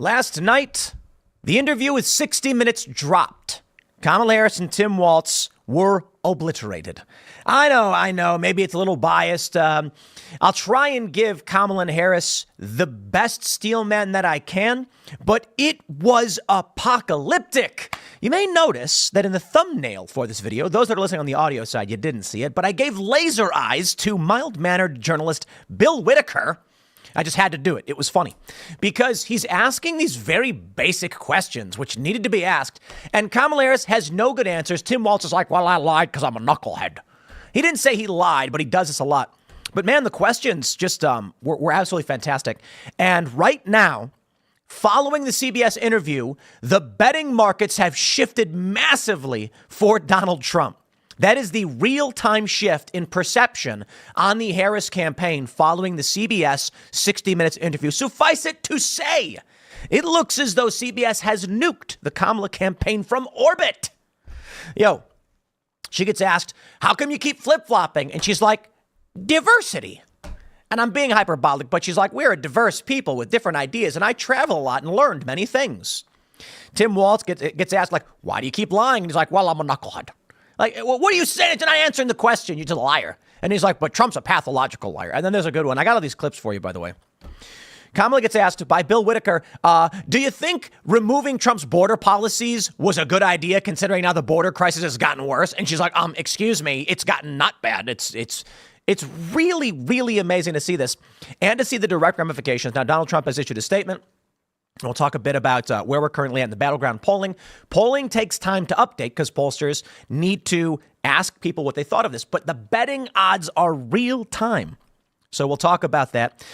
Last night, the interview with 60 Minutes dropped. Kamala Harris and Tim Walz were obliterated. I know. Maybe it's a little biased. I'll try and give Kamala Harris the best steelman that I can, but it was apocalyptic. You may notice that in the thumbnail for this video, those that are listening on the audio side, you didn't see it, but I gave laser eyes to mild-mannered journalist Bill Whitaker. I just had to do it. It was funny because he's asking these very basic questions, which needed to be asked. And Kamala Harris has no good answers. Tim Walz is like, well, I lied because I'm a knucklehead. He didn't say he lied, but he does this a lot. But man, the questions just were absolutely fantastic. And right now, following the CBS interview, the betting markets have shifted massively for Donald Trump. That is the real-time shift in perception on the Harris campaign following the CBS 60 Minutes interview. Suffice it to say, it looks as though CBS has nuked the Kamala campaign from orbit. She gets asked, how come you keep flip-flopping? And she's like, diversity. And I'm being hyperbolic, but she's like, we're a diverse people with different ideas, and I travel a lot and learned many things. Tim Walz gets asked, like, why do you keep lying? And he's like, well, I'm a knucklehead. Like, well, what are you saying? You're not answering the question. You're just a liar. And he's like, but Trump's a pathological liar. And then there's a good one. I got all these clips for you, by the way. Kamala gets asked by Bill Whitaker, do you think removing Trump's border policies was a good idea considering now the border crisis has gotten worse? And she's like, excuse me, it's gotten not bad. It's really, really amazing to see this and to see the direct ramifications. Now, Donald Trump has issued a statement. We'll talk a bit about where we're currently at in the battleground polling. Polling takes time to update because pollsters need to ask people what they thought of this. But the betting odds are real time. So we'll talk about that.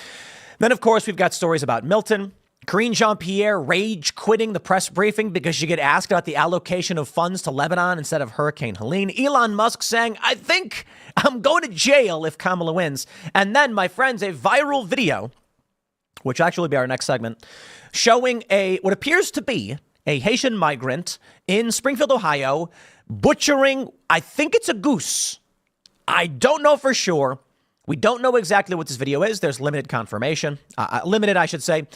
Then, of course, we've got stories about Milton. Karine Jean-Pierre rage quitting the press briefing because she get asked about the allocation of funds to Lebanon instead of Hurricane Helene. Elon Musk saying, I think I'm going to jail if Kamala wins. And then, my friends, a viral video, which will actually be our next segment, showing what appears to be a Haitian migrant in Springfield, Ohio, butchering, I think it's a goose. I don't know for sure. We don't know exactly what this video is. There's limited confirmation. Limited, I should say.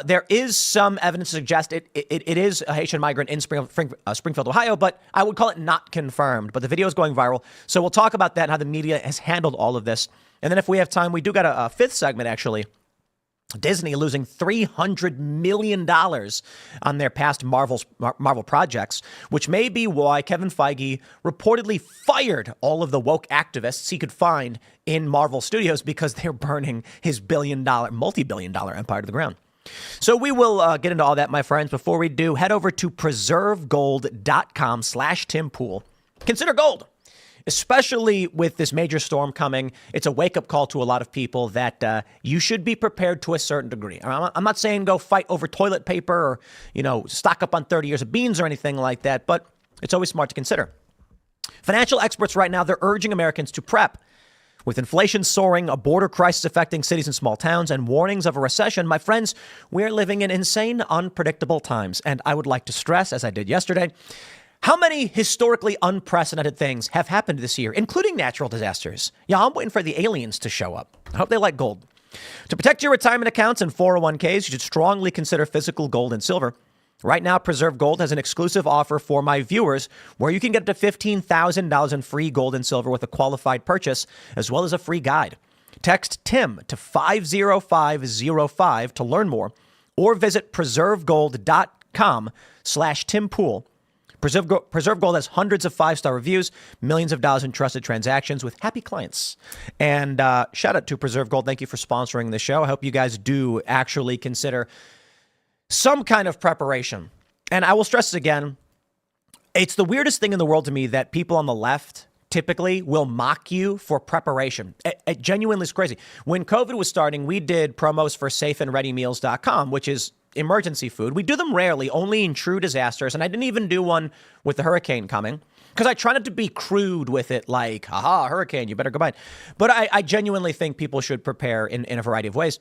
There is some evidence to suggest it is a Haitian migrant in Springfield, Ohio, but I would call it not confirmed. But the video is going viral. So we'll talk about that and how the media has handled all of this. And then if we have time, we do got a fifth segment, actually. Disney losing $300 million on their past Marvel projects, which may be why Kevin Feige reportedly fired all of the woke activists he could find in Marvel Studios because they're burning his multi-billion-dollar empire to the ground. So we will get into all that, my friends. Before we do, head over to preservegold.com/TimPool. Consider gold. Especially with this major storm coming, it's a wake-up call to a lot of people that you should be prepared to a certain degree. I'm not saying go fight over toilet paper or, stock up on 30 years of beans or anything like that, but it's always smart to consider. Financial experts right now, they're urging Americans to prep. With inflation soaring, a border crisis affecting cities and small towns, and warnings of a recession, my friends, we're living in insane, unpredictable times. And I would like to stress, as I did yesterday, how many historically unprecedented things have happened this year, including natural disasters? Yeah, I'm waiting for the aliens to show up. I hope they like gold. To protect your retirement accounts and 401ks, you should strongly consider physical gold and silver. Right now, Preserve Gold has an exclusive offer for my viewers where you can get up to $15,000 in free gold and silver with a qualified purchase, as well as a free guide. Text TIM to 50505 to learn more, or visit preservegold.com/TimPool. Preserve Gold has hundreds of 5-star reviews, millions of dollars in trusted transactions with happy clients. And shout out to Preserve Gold. Thank you for sponsoring the show. I hope you guys do actually consider some kind of preparation. And I will stress this again. It's the weirdest thing in the world to me that people on the left typically will mock you for preparation. It genuinely is crazy. When COVID was starting, we did promos for safeandreadymeals.com, which is emergency food. We do them rarely, only in true disasters. And I didn't even do one with the hurricane coming because I try not to be crude with it like, haha, hurricane, you better go buy it. But I genuinely think people should prepare in a variety of ways.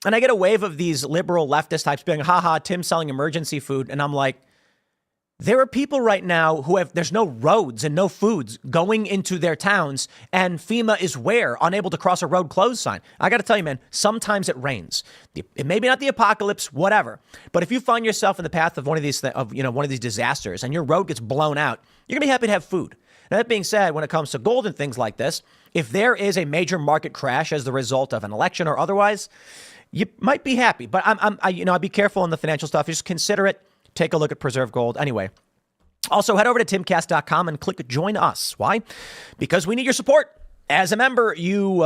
And I get a wave of these liberal leftist types being, haha, Tim's selling emergency food. And I'm like, There are people right now there's no roads and no foods going into their towns, and FEMA is where? Unable to cross a road closed sign. I got to tell you, man, sometimes it rains. It may be not the apocalypse, whatever. But if you find yourself in the path of one of these disasters and your road gets blown out, you're going to be happy to have food. Now, that being said, when it comes to gold and things like this, if there is a major market crash as the result of an election or otherwise, you might be happy. But I'd be careful on the financial stuff. Just consider it. Take a look at preserved gold. Anyway, also head over to timcast.com and click join us. Why? Because we need your support. As a member, you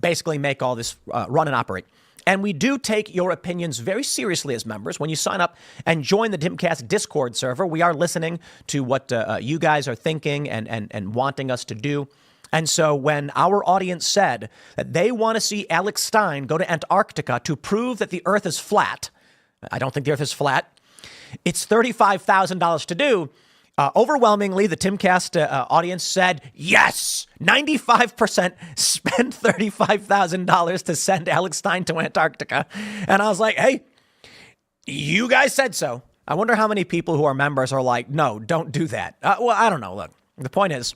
basically make all this run and operate. And we do take your opinions very seriously as members. When you sign up and join the Timcast Discord server, we are listening to what you guys are thinking and wanting us to do. And so when our audience said that they want to see Alex Stein go to Antarctica to prove that the Earth is flat, I don't think the Earth is flat. It's $35,000 to do. Overwhelmingly, the Timcast audience said, yes, 95% spend $35,000 to send Alex Stein to Antarctica. And I was like, hey, you guys said so. I wonder how many people who are members are like, no, don't do that. Well, I don't know. Look, the point is,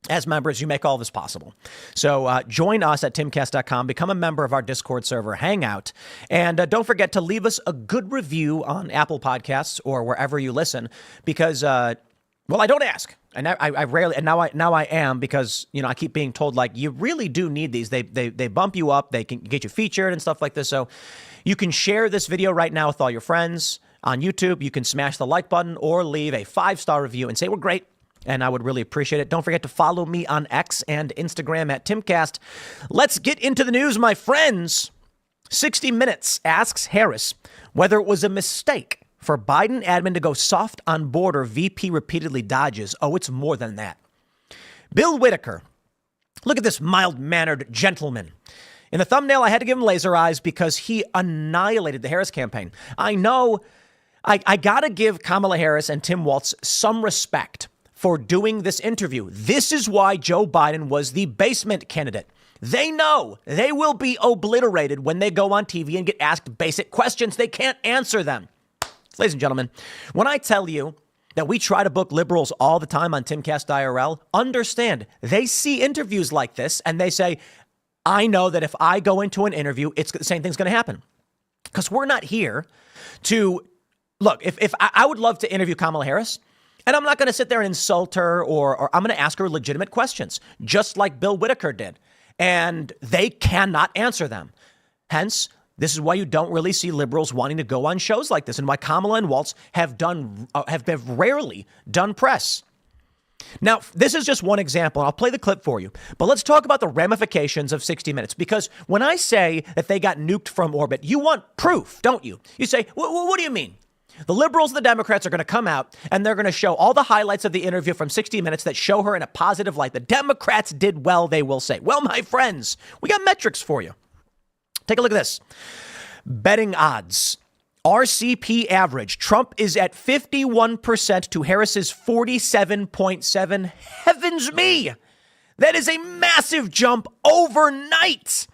as members, you make all this possible. So join us at timcast.com, become a member of our Discord server, hang out, and don't forget to leave us a good review on Apple Podcasts or wherever you listen, because, I don't ask. And I rarely, and now I am, because, I keep being told, like, you really do need these. They bump you up. They can get you featured and stuff like this. So you can share this video right now with all your friends on YouTube. You can smash the like button or leave a 5-star review and say we're great. And I would really appreciate it. Don't forget to follow me on X and Instagram at Timcast. Let's get into the news, my friends. 60 Minutes asks Harris whether it was a mistake for Biden admin to go soft on border. VP repeatedly dodges. Oh, it's more than that. Bill Whitaker. Look at this mild-mannered gentleman. In the thumbnail, I had to give him laser eyes because he annihilated the Harris campaign. I know I got to give Kamala Harris and Tim Walz some respect for doing this interview. This is why Joe Biden was the basement candidate. They know they will be obliterated when they go on TV and get asked basic questions. They can't answer them. Ladies and gentlemen, when I tell you that we try to book liberals all the time on Timcast IRL, understand they see interviews like this and they say, I know that if I go into an interview, it's the same thing's going to happen. Because we're not here to look. If I would love to interview Kamala Harris, and I'm not going to sit there and insult her, or I'm going to ask her legitimate questions, just like Bill Whitaker did. And they cannot answer them. Hence, this is why you don't really see liberals wanting to go on shows like this, and why Kamala and Walz have rarely done press. Now, this is just one example, and I'll play the clip for you. But let's talk about the ramifications of 60 Minutes, because when I say that they got nuked from orbit, you want proof, don't you? You say, what do you mean? The liberals and the Democrats are going to come out and they're going to show all the highlights of the interview from 60 Minutes that show her in a positive light. The Democrats did well, they will say. Well, my friends, we got metrics for you. Take a look at this. Betting odds. RCP average. Trump is at 51% to Harris's 47.7. Heavens me. That is a massive jump overnight.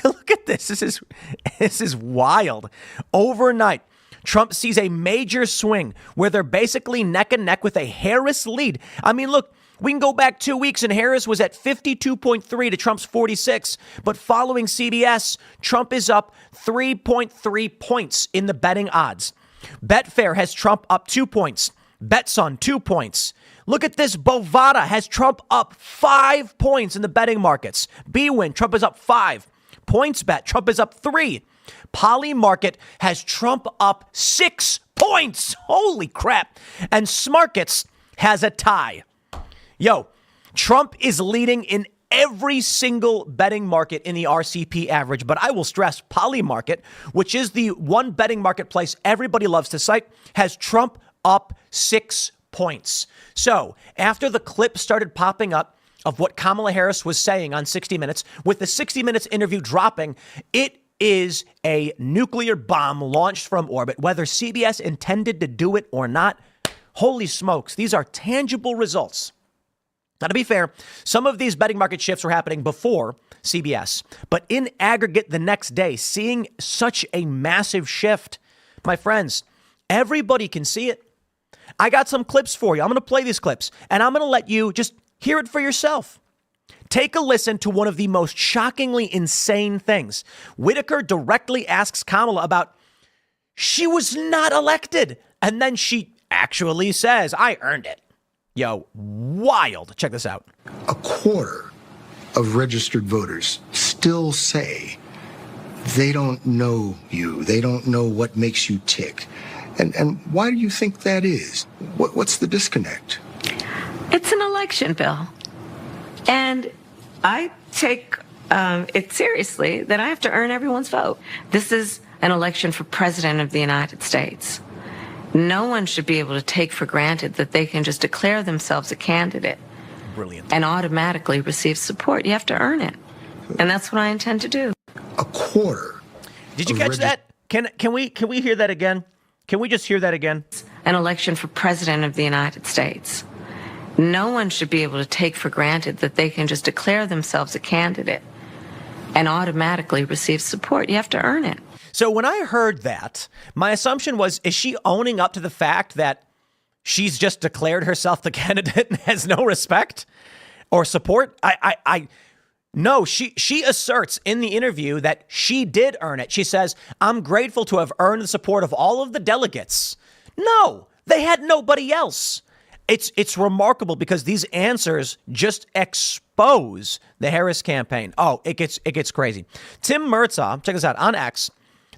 Look at this. This is wild. Overnight. Trump sees a major swing where they're basically neck and neck with a Harris lead. I mean, look, we can go back 2 weeks and Harris was at 52.3 to Trump's 46. But following CBS, Trump is up 3.3 points in the betting odds. Betfair has Trump up 2 points. BetSun, 2 points. Look at this. Bovada has Trump up 5 points in the betting markets. BWin, Trump is up 5. PointsBet, Trump is up 3. Polymarket has Trump up 6 points. Holy crap. And Smarkets has a tie. Yo, Trump is leading in every single betting market in the RCP average. But I will stress Polymarket, which is the one betting marketplace everybody loves to cite, has Trump up 6 points. So after the clip started popping up of what Kamala Harris was saying on 60 Minutes, with the 60 Minutes interview dropping, it is a nuclear bomb launched from orbit. Whether CBS intended to do it or not, holy smokes, these are tangible results. Now, to be fair, some of these betting market shifts were happening before CBS, but in aggregate the next day, seeing such a massive shift, my friends, everybody can see it. I got some clips for you. I'm going to play these clips, and I'm going to let you just hear it for yourself. Take a listen to one of the most shockingly insane things. Whitaker directly asks Kamala about she was not elected, and then she actually says, I earned it. Yo, wild. Check this out. A quarter of registered voters still say they don't know you. They don't know what makes you tick. And why do you think that is? What's the disconnect? It's an election, Bill. And I take it seriously that I have to earn everyone's vote. This is an election for President of the United States. No one should be able to take for granted that they can just declare themselves a candidate. Brilliant. And automatically receive support. You have to earn it. And that's what I intend to do. A quarter. Did you catch that? Can we hear that again? Can we just hear that again? An election for President of the United States. No one should be able to take for granted that they can just declare themselves a candidate and automatically receive support. You have to earn it. So when I heard that, my assumption was, is she owning up to the fact that she's just declared herself the candidate and has no respect or support? No, she asserts in the interview that she did earn it. She says, I'm grateful to have earned the support of all of the delegates. No, they had nobody else. It's remarkable because these answers just expose the Harris campaign. Oh, it gets crazy. Tim Murtaugh, check this out, on X.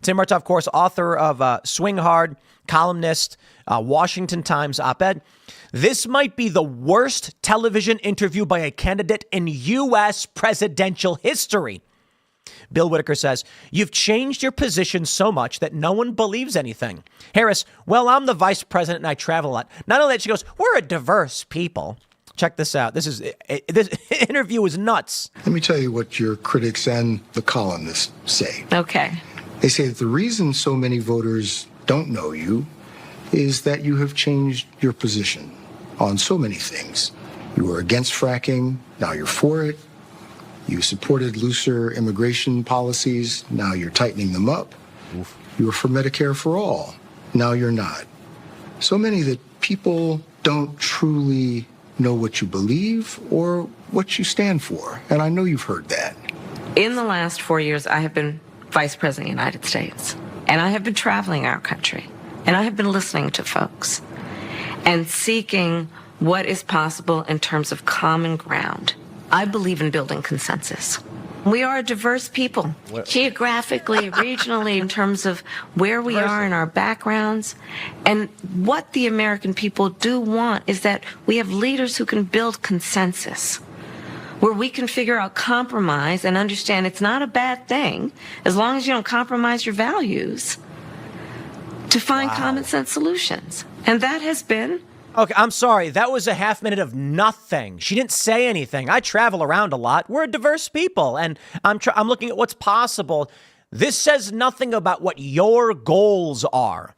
Tim Murtaugh, of course, author of Swing Hard, columnist, Washington Times op-ed. This might be the worst television interview by a candidate in U.S. presidential history. Bill Whitaker says, you've changed your position so much that no one believes anything. Harris, well, I'm the vice president and I travel a lot. Not only that, she goes, we're a diverse people. Check this out. This interview is nuts. Let me tell you what your critics and the columnists say. Okay. They say that the reason so many voters don't know you is that you have changed your position on so many things. You were against fracking, now you're for it. You supported looser immigration policies, now you're tightening them up. Oof. You were for Medicare for all, now you're not. So many that people don't truly know what you believe or what you stand for, and I know you've heard that. In the last 4 years, I have been Vice President of the United States, and I have been traveling our country, and I have been listening to folks and seeking what is possible in terms of common ground. I believe in building consensus. We are a diverse people, geographically, regionally, in terms of where we are in our backgrounds. And what the American people do want is that we have leaders who can build consensus, where we can figure out compromise and understand it's not a bad thing, as long as you don't compromise your values, to find common sense solutions. And that has been... Okay, I'm sorry. That was a half minute of nothing. She didn't say anything. I travel around a lot. We're a diverse people, and I'm looking at what's possible. This says nothing about what your goals are.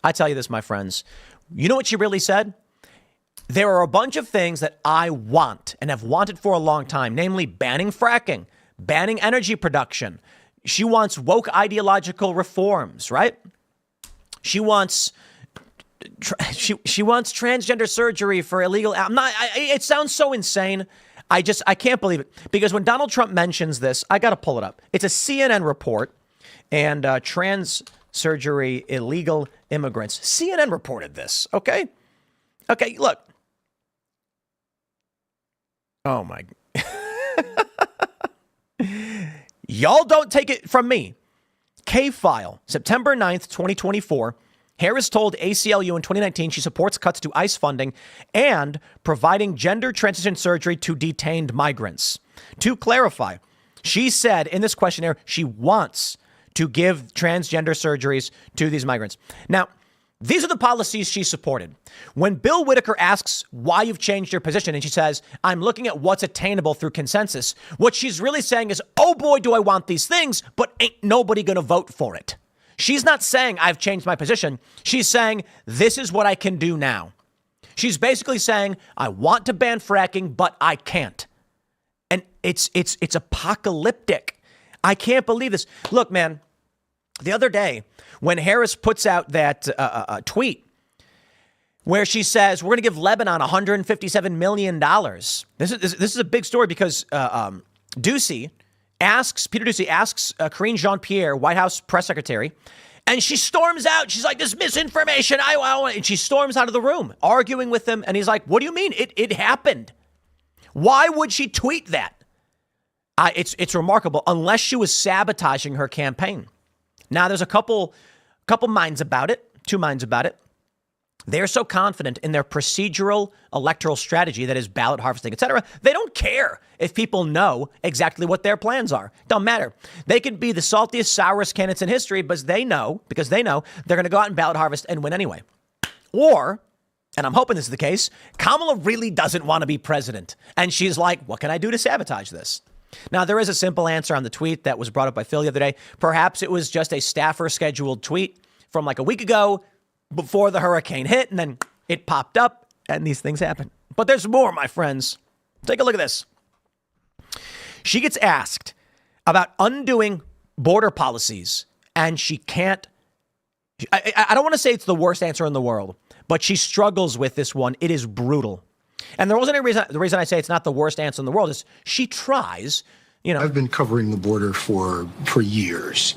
I tell you this, my friends. You know what she really said? There are a bunch of things that I want and have wanted for a long time, namely banning fracking, banning energy production. She wants woke ideological reforms, right? She wants... She wants transgender surgery for illegal. It sounds so insane. I can't believe it, because when Donald Trump mentions this, I got to pull it up. It's a CNN report, and trans surgery illegal immigrants. CNN reported this. Okay, look. Oh my. Y'all don't take it from me. K-File, September 9th, 2024. Harris told ACLU in 2019 she supports cuts to ICE funding and providing gender transition surgery to detained migrants. To clarify, she said in this questionnaire she wants to give transgender surgeries to these migrants. Now, these are the policies she supported. When Bill Whitaker asks why you've changed your position, and she says, I'm looking at what's attainable through consensus, what she's really saying is, oh boy, do I want these things, but ain't nobody going to vote for it. She's not saying I've changed my position. She's saying this is what I can do now. She's basically saying I want to ban fracking, but I can't. And it's apocalyptic. I can't believe this. Look, man, the other day when Harris puts out that tweet, where she says, we're going to give Lebanon $157 million. This is a big story because Peter Doocy asks Karine Jean-Pierre, White House press secretary, and she storms out. She's like, this misinformation. And she storms out of the room, arguing with him. And he's like, what do you mean? It happened. Why would she tweet that? It's remarkable, unless she was sabotaging her campaign. Now, there's a couple minds about it, 2 minds about it. They're so confident in their procedural electoral strategy, that is ballot harvesting, etc. They don't care if people know exactly what their plans are. Don't matter. They could be the saltiest, sourest candidates in history, because they know they're going to go out and ballot harvest and win anyway. Or, and I'm hoping this is the case, Kamala really doesn't want to be president. And she's like, what can I do to sabotage this? Now, there is a simple answer on the tweet that was brought up by Phil the other day. Perhaps it was just a staffer scheduled tweet from like a week ago before the hurricane hit, and then it popped up, and these things happen. But there's more, my friends. Take a look at this. She gets asked about undoing border policies, and she can't. I don't want to say it's the worst answer in the world, but she struggles with this one. It is brutal. And there wasn't any reason. The reason I say it's not the worst answer in the world is she tries. I've been covering the border for years.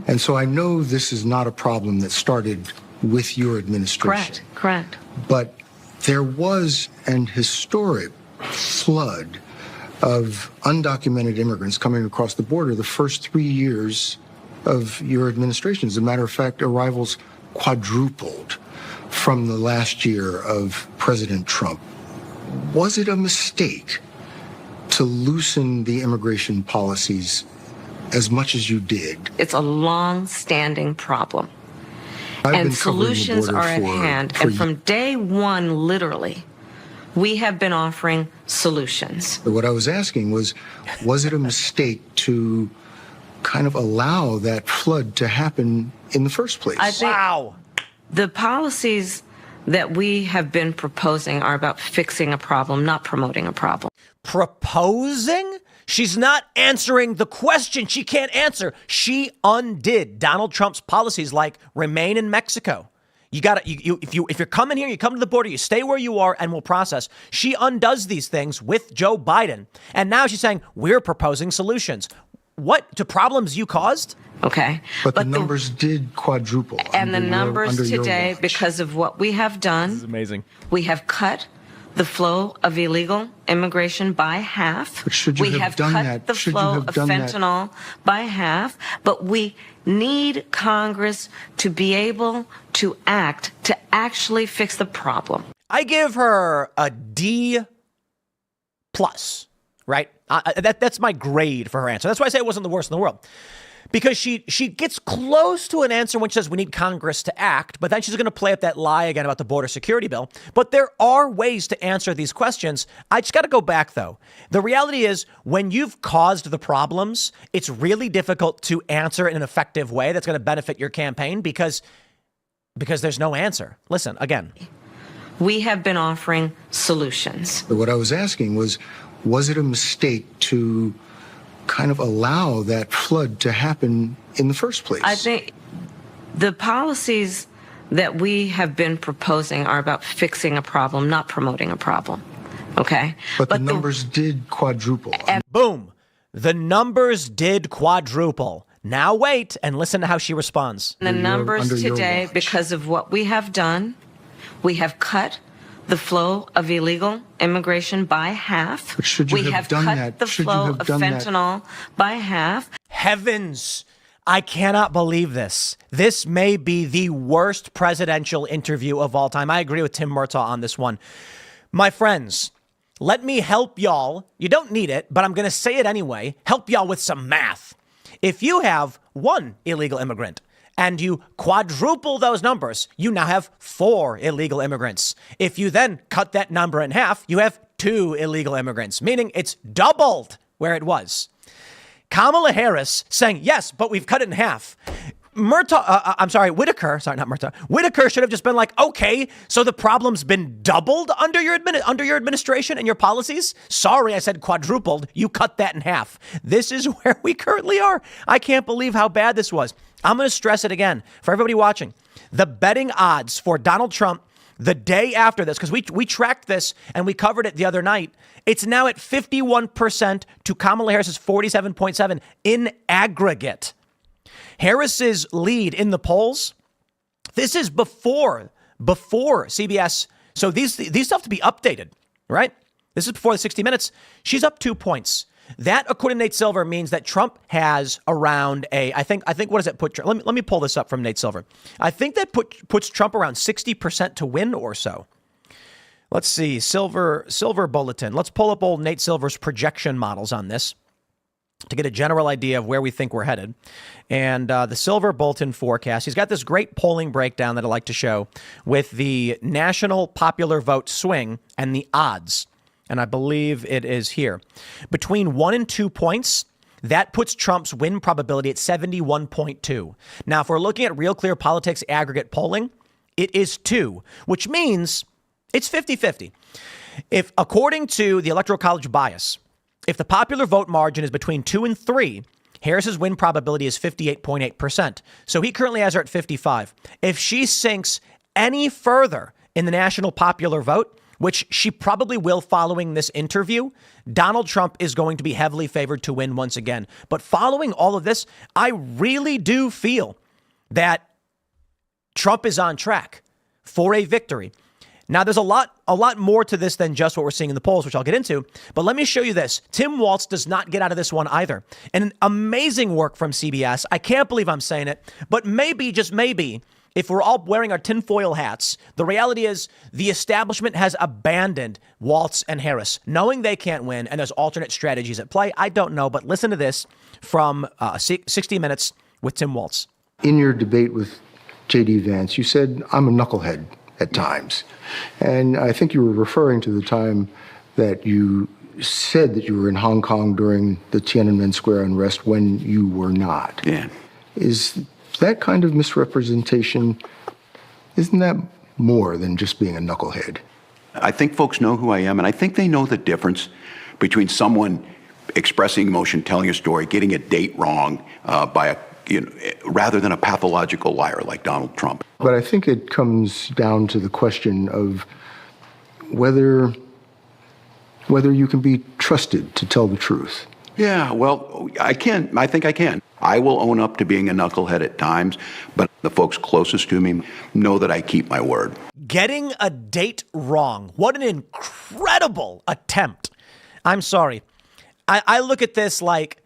And so I know this is not a problem that started with your administration. Correct. But there was an historic flood of undocumented immigrants coming across the border the first 3 years of your administration. As a matter of fact, arrivals quadrupled from the last year of President Trump. Was it a mistake to loosen the immigration policies as much as you did? It's a long-standing problem. And solutions are at hand. And from day one, literally, we have been offering solutions. What I was asking was it a mistake to kind of allow that flood to happen in the first place? I think the policies that we have been proposing are about fixing a problem, not promoting a problem. Proposing? She's not answering the question. She can't answer. She undid Donald Trump's policies like remain in Mexico. If you're coming here, you come to the border, you stay where you are and we'll process. She undoes these things with Joe Biden. And now she's saying we're proposing solutions. What, to problems you caused? Okay. But the numbers did quadruple. And the numbers today, because of what we have done, this is amazing. We have cut the flow of illegal immigration by half. But should you have done that? The flow of fentanyl by half. But we need Congress to be able to act to actually fix the problem. I give her a D+, right? That's my grade for her answer. That's why I say it wasn't the worst in the world. Because she gets close to an answer when she says we need Congress to act, but then she's going to play up that lie again about the border security bill. But there are ways to answer these questions. I just got to go back, though. The reality is when you've caused the problems, it's really difficult to answer in an effective way that's going to benefit your campaign because there's no answer. Listen, again. We have been offering solutions. What I was asking was it a mistake to kind of allow that flood to happen in the first place? I think the policies that we have been proposing are about fixing a problem, not promoting a problem. Okay? But the numbers did quadruple. And boom. The numbers did quadruple. Now wait and listen to how she responds. The numbers today, because of what we have done, we have cut the flow of illegal immigration by half. But should you have done that? The flow of fentanyl by half. Heavens, I cannot believe this. This may be the worst presidential interview of all time. I agree with Tim Murtaugh on this one. My friends, let me help y'all. You don't need it, but I'm going to say it anyway. Help y'all with some math. If you have one illegal immigrant, and you quadruple those numbers, you now have 4 illegal immigrants. If you then cut that number in half, you have 2 illegal immigrants, meaning it's doubled where it was. Kamala Harris saying, yes, but we've cut it in half. Whitaker should have just been like, okay, so the problem's been doubled under your administration and your policies? Sorry, I said quadrupled. You cut that in half. This is where we currently are. I can't believe how bad this was. I'm going to stress it again for everybody watching. The betting odds for Donald Trump the day after this, because we tracked this and we covered it the other night, it's now at 51% to Kamala Harris's 47.7 in aggregate. Harris's lead in the polls, this is before CBS. So these have to be updated, right? This is before the 60 Minutes. She's up 2 points. That, according to Nate Silver, means that Trump has around I think what does that put? Let me pull this up from Nate Silver. I think that puts Trump around 60% to win or so. Let's see, Silver Bulletin. Let's pull up old Nate Silver's projection models on this to get a general idea of where we think we're headed. And the Silver Bulletin forecast, he's got this great polling breakdown that I like to show with the national popular vote swing and the odds. And I believe it is here. Between 1 and 2 points, that puts Trump's win probability at 71.2. Now, if we're looking at Real Clear Politics aggregate polling, it is 2, which means it's 50-50. If, according to the Electoral College bias, if the popular vote margin is between 2 and 3, Harris's win probability is 58.8%. So he currently has her at 55. If she sinks any further in the national popular vote, which she probably will following this interview, Donald Trump is going to be heavily favored to win once again. But following all of this, I really do feel that Trump is on track for a victory. Now, there's a lot more to this than just what we're seeing in the polls, which I'll get into. But let me show you this. Tim Walz does not get out of this one either. And an amazing work from CBS. I can't believe I'm saying it, but maybe, just maybe, if we're all wearing our tinfoil hats, the reality is the establishment has abandoned Walz and Harris, knowing they can't win, and there's alternate strategies at play. I don't know, but listen to this from 60 Minutes with Tim Walz. In your debate with J.D. Vance, you said, I'm a knucklehead at times. And I think you were referring to the time that you said that you were in Hong Kong during the Tiananmen Square unrest when you were not. Yeah. Is that kind of misrepresentation, isn't that more than just being a knucklehead? I think folks know who I am, and I think they know the difference between someone expressing emotion, telling a story, getting a date wrong rather than a pathological liar like Donald Trump. But I think it comes down to the question of whether you can be trusted to tell the truth. Yeah, well, I can. I think I can. I will own up to being a knucklehead at times, but the folks closest to me know that I keep my word. Getting a date wrong. What an incredible attempt. I'm sorry. I look at this like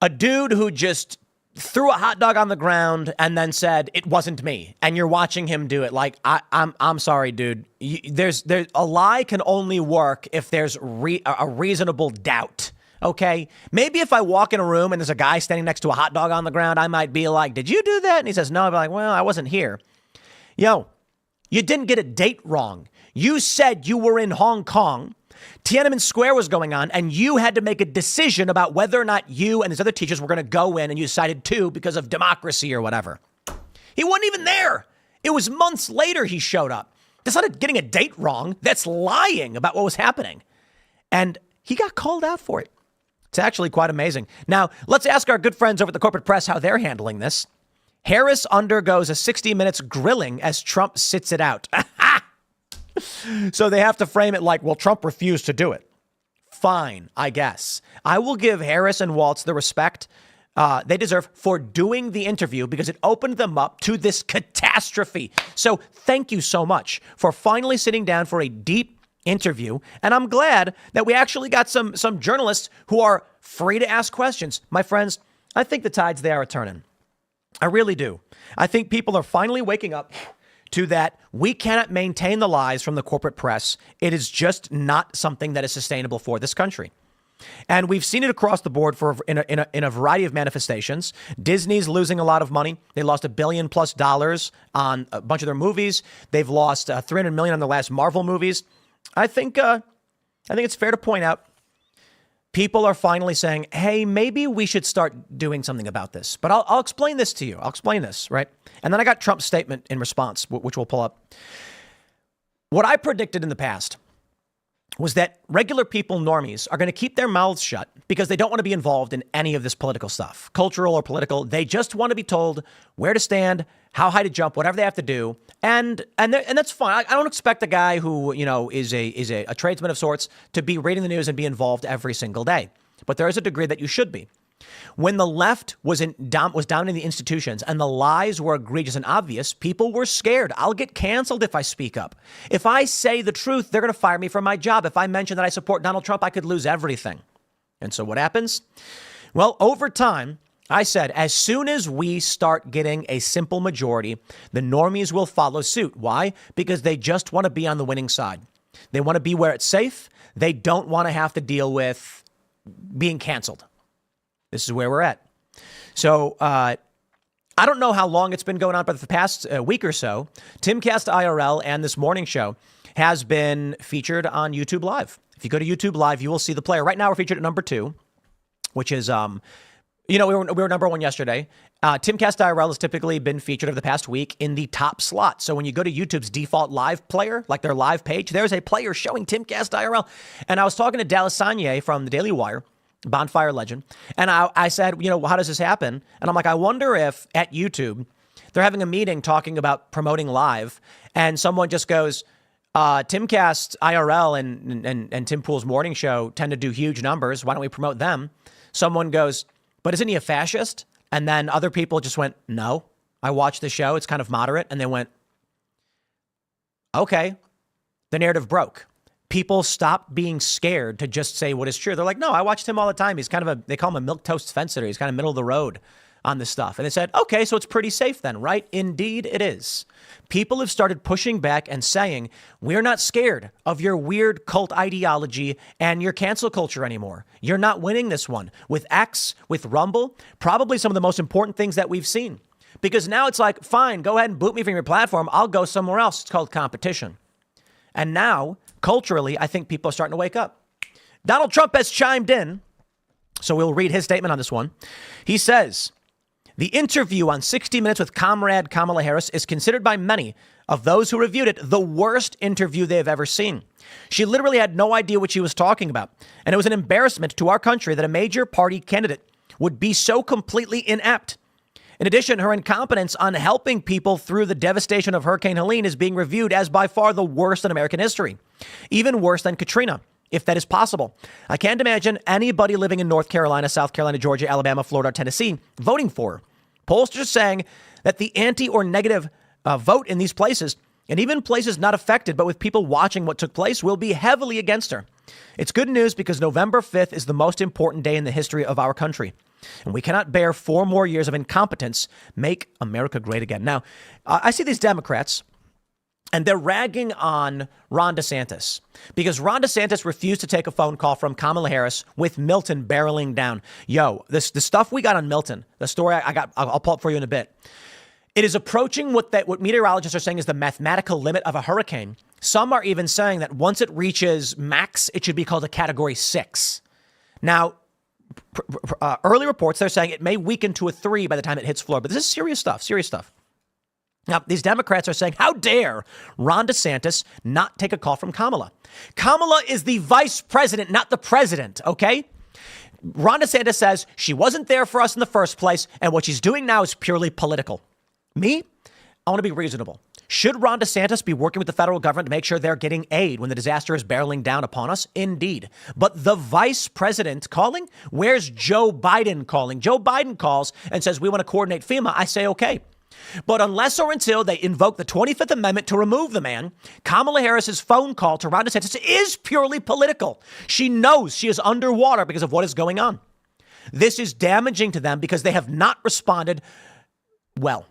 a dude who just threw a hot dog on the ground and then said, it wasn't me. And you're watching him do it. Like, I'm sorry, dude. There's a lie can only work if there's a reasonable doubt. Okay, maybe if I walk in a room and there's a guy standing next to a hot dog on the ground, I might be like, did you do that? And he says, no. I'd be like, well, I wasn't here. Yo, you didn't get a date wrong. You said you were in Hong Kong. Tiananmen Square was going on, and you had to make a decision about whether or not you and these other teachers were going to go in, and you decided to because of democracy or whatever. He wasn't even there. It was months later he showed up. That's not getting a date wrong. That's lying about what was happening. And he got called out for it. It's actually quite amazing. Now, let's ask our good friends over at the corporate press how they're handling this. Harris undergoes a 60 Minutes grilling as Trump sits it out. So they have to frame it like, well, Trump refused to do it. Fine, I guess. I will give Harris and Walz the respect they deserve for doing the interview because it opened them up to this catastrophe. So thank you so much for finally sitting down for a deep interview. And I'm glad that we actually got some journalists who are free to ask questions. My friends, I think the tides there are turning. I really do. I think people are finally waking up to that we cannot maintain the lies from the corporate press. It is just not something that is sustainable for this country. And we've seen it across the board in a variety of manifestations. Disney's losing a lot of money. They lost $1 billion+ on a bunch of their movies. They've lost $300 million on the last Marvel movies. I think it's fair to point out people are finally saying, hey, maybe we should start doing something about this. But I'll explain this to you. I'll explain this, right? And then I got Trump's statement in response, which we'll pull up. What I predicted in the past was that regular people, normies, are going to keep their mouths shut because they don't want to be involved in any of this political stuff, cultural or political. They just want to be told where to stand, how high to jump, whatever they have to do. And that's fine. I don't expect a guy who, is a tradesman of sorts to be reading the news and be involved every single day. But there is a degree that you should be. When the left was dominating the institutions and the lies were egregious and obvious, people were scared. I'll get canceled if I speak up. If I say the truth, they're going to fire me from my job. If I mention that I support Donald Trump, I could lose everything. And so what happens? Well, over time, I said, as soon as we start getting a simple majority, the normies will follow suit. Why? Because they just want to be on the winning side. They want to be where it's safe. They don't want to have to deal with being canceled. This is where we're at. So I don't know how long it's been going on, but for the past week or so, Timcast IRL and this morning show has been featured on YouTube Live. If you go to YouTube Live, you will see the player. Right now, we're featured at number 2, which is, we were number 1 yesterday. Timcast IRL has typically been featured over the past week in the top slot. So when you go to YouTube's default live player, like their live page, there's a player showing Timcast IRL. And I was talking to Dallas Sanye from the Daily Wire, bonfire legend. And I said, how does this happen? And I'm like, I wonder if at YouTube, they're having a meeting talking about promoting live. And someone just goes, Timcast IRL and Tim Pool's morning show tend to do huge numbers. Why don't we promote them? Someone goes, but isn't he a fascist? And then other people just went, no, I watched the show. It's kind of moderate. And they went, okay, the narrative broke. People stop being scared to just say what is true. They're like, no, I watched him all the time. He's kind of they call him a milquetoast fencer. He's kind of middle of the road on this stuff. And they said, okay, so it's pretty safe then, right? Indeed it is. People have started pushing back and saying, we're not scared of your weird cult ideology and your cancel culture anymore. You're not winning this one. With X, with Rumble, probably some of the most important things that we've seen. Because now it's like, fine, go ahead and boot me from your platform. I'll go somewhere else. It's called competition. And now, culturally, I think people are starting to wake up. Donald Trump has chimed in, so we'll read his statement on this one. He says, the interview on 60 Minutes with Comrade Kamala Harris is considered by many of those who reviewed it the worst interview they have ever seen. She literally had no idea what she was talking about. And it was an embarrassment to our country that a major party candidate would be so completely inept. In addition, her incompetence on helping people through the devastation of Hurricane Helene is being reviewed as by far the worst in American history, even worse than Katrina, if that is possible. I can't imagine anybody living in North Carolina, South Carolina, Georgia, Alabama, Florida, or Tennessee voting for her. Pollsters saying that the anti or negative vote in these places, and even places not affected, but with people watching what took place, will be heavily against her. It's good news because November 5th is the most important day in the history of our country. And we cannot bear 4 more years of incompetence. Make America great again. Now, I see these Democrats, and they're ragging on Ron DeSantis because Ron DeSantis refused to take a phone call from Kamala Harris with Milton barreling down. Yo, the stuff we got on Milton, the story I'll pull up for you in a bit. It is approaching what meteorologists are saying is the mathematical limit of a hurricane. Some are even saying that once it reaches max, it should be called a category 6. Now, early reports, they're saying it may weaken to a 3 by the time it hits Florida. But this is serious stuff. Now, these Democrats are saying, how dare Ron DeSantis not take a call from Kamala? Kamala is the vice president, not the president, okay? Ron DeSantis says she wasn't there for us in the first place, and what she's doing now is purely political. Me? I want to be reasonable. Should Ron DeSantis be working with the federal government to make sure they're getting aid when the disaster is barreling down upon us? Indeed. But the vice president calling? Where's Joe Biden calling? Joe Biden calls and says, we want to coordinate FEMA. I say, okay. But unless or until they invoke the 25th Amendment to remove the man, Kamala Harris's phone call to Ron DeSantis is purely political. She knows she is underwater because of what is going on. This is damaging to them because they have not responded well.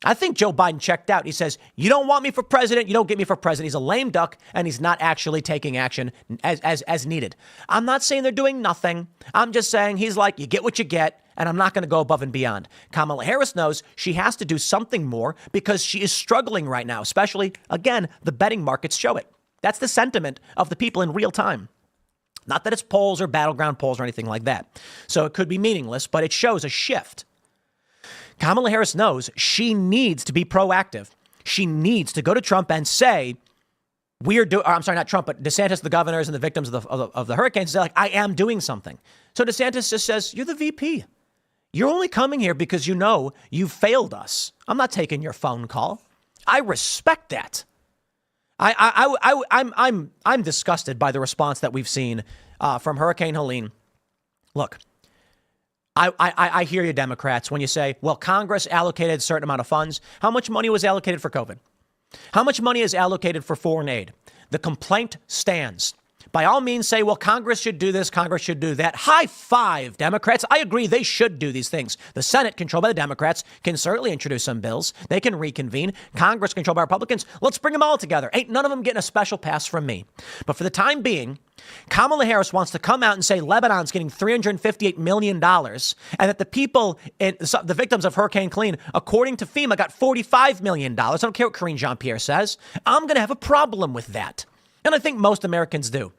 I think Joe Biden checked out. He says, you don't want me for president. You don't get me for president. He's a lame duck, and he's not actually taking action as needed. I'm not saying they're doing nothing. I'm just saying he's like, you get what you get, and I'm not going to go above and beyond. Kamala Harris knows she has to do something more because she is struggling right now, especially, again, the betting markets show it. That's the sentiment of the people in real time. Not that it's polls or battleground polls or anything like that. So it could be meaningless, but it shows a shift. Kamala Harris knows she needs to be proactive. She needs to go to Trump and say, I'm sorry, not Trump, but DeSantis, the governors and the victims of the hurricanes, they're like, I am doing something. So DeSantis just says, you're the VP. You're only coming here because you know you failed us. I'm not taking your phone call. I respect that. I'm disgusted by the response that we've seen from Hurricane Helene. Look, I hear you, Democrats, when you say, well, Congress allocated a certain amount of funds. How much money was allocated for COVID? How much money is allocated for foreign aid? The complaint stands. By all means, say, well, Congress should do this, Congress should do that. High five, Democrats. I agree they should do these things. The Senate, controlled by the Democrats, can certainly introduce some bills. They can reconvene. Congress, controlled by Republicans. Let's bring them all together. Ain't none of them getting a special pass from me. But for the time being, Kamala Harris wants to come out and say Lebanon's getting $358 million and that the people, the victims of Hurricane Helene, according to FEMA, got $45 million. I don't care what Karine Jean-Pierre says. I'm going to have a problem with that. And I think most Americans do.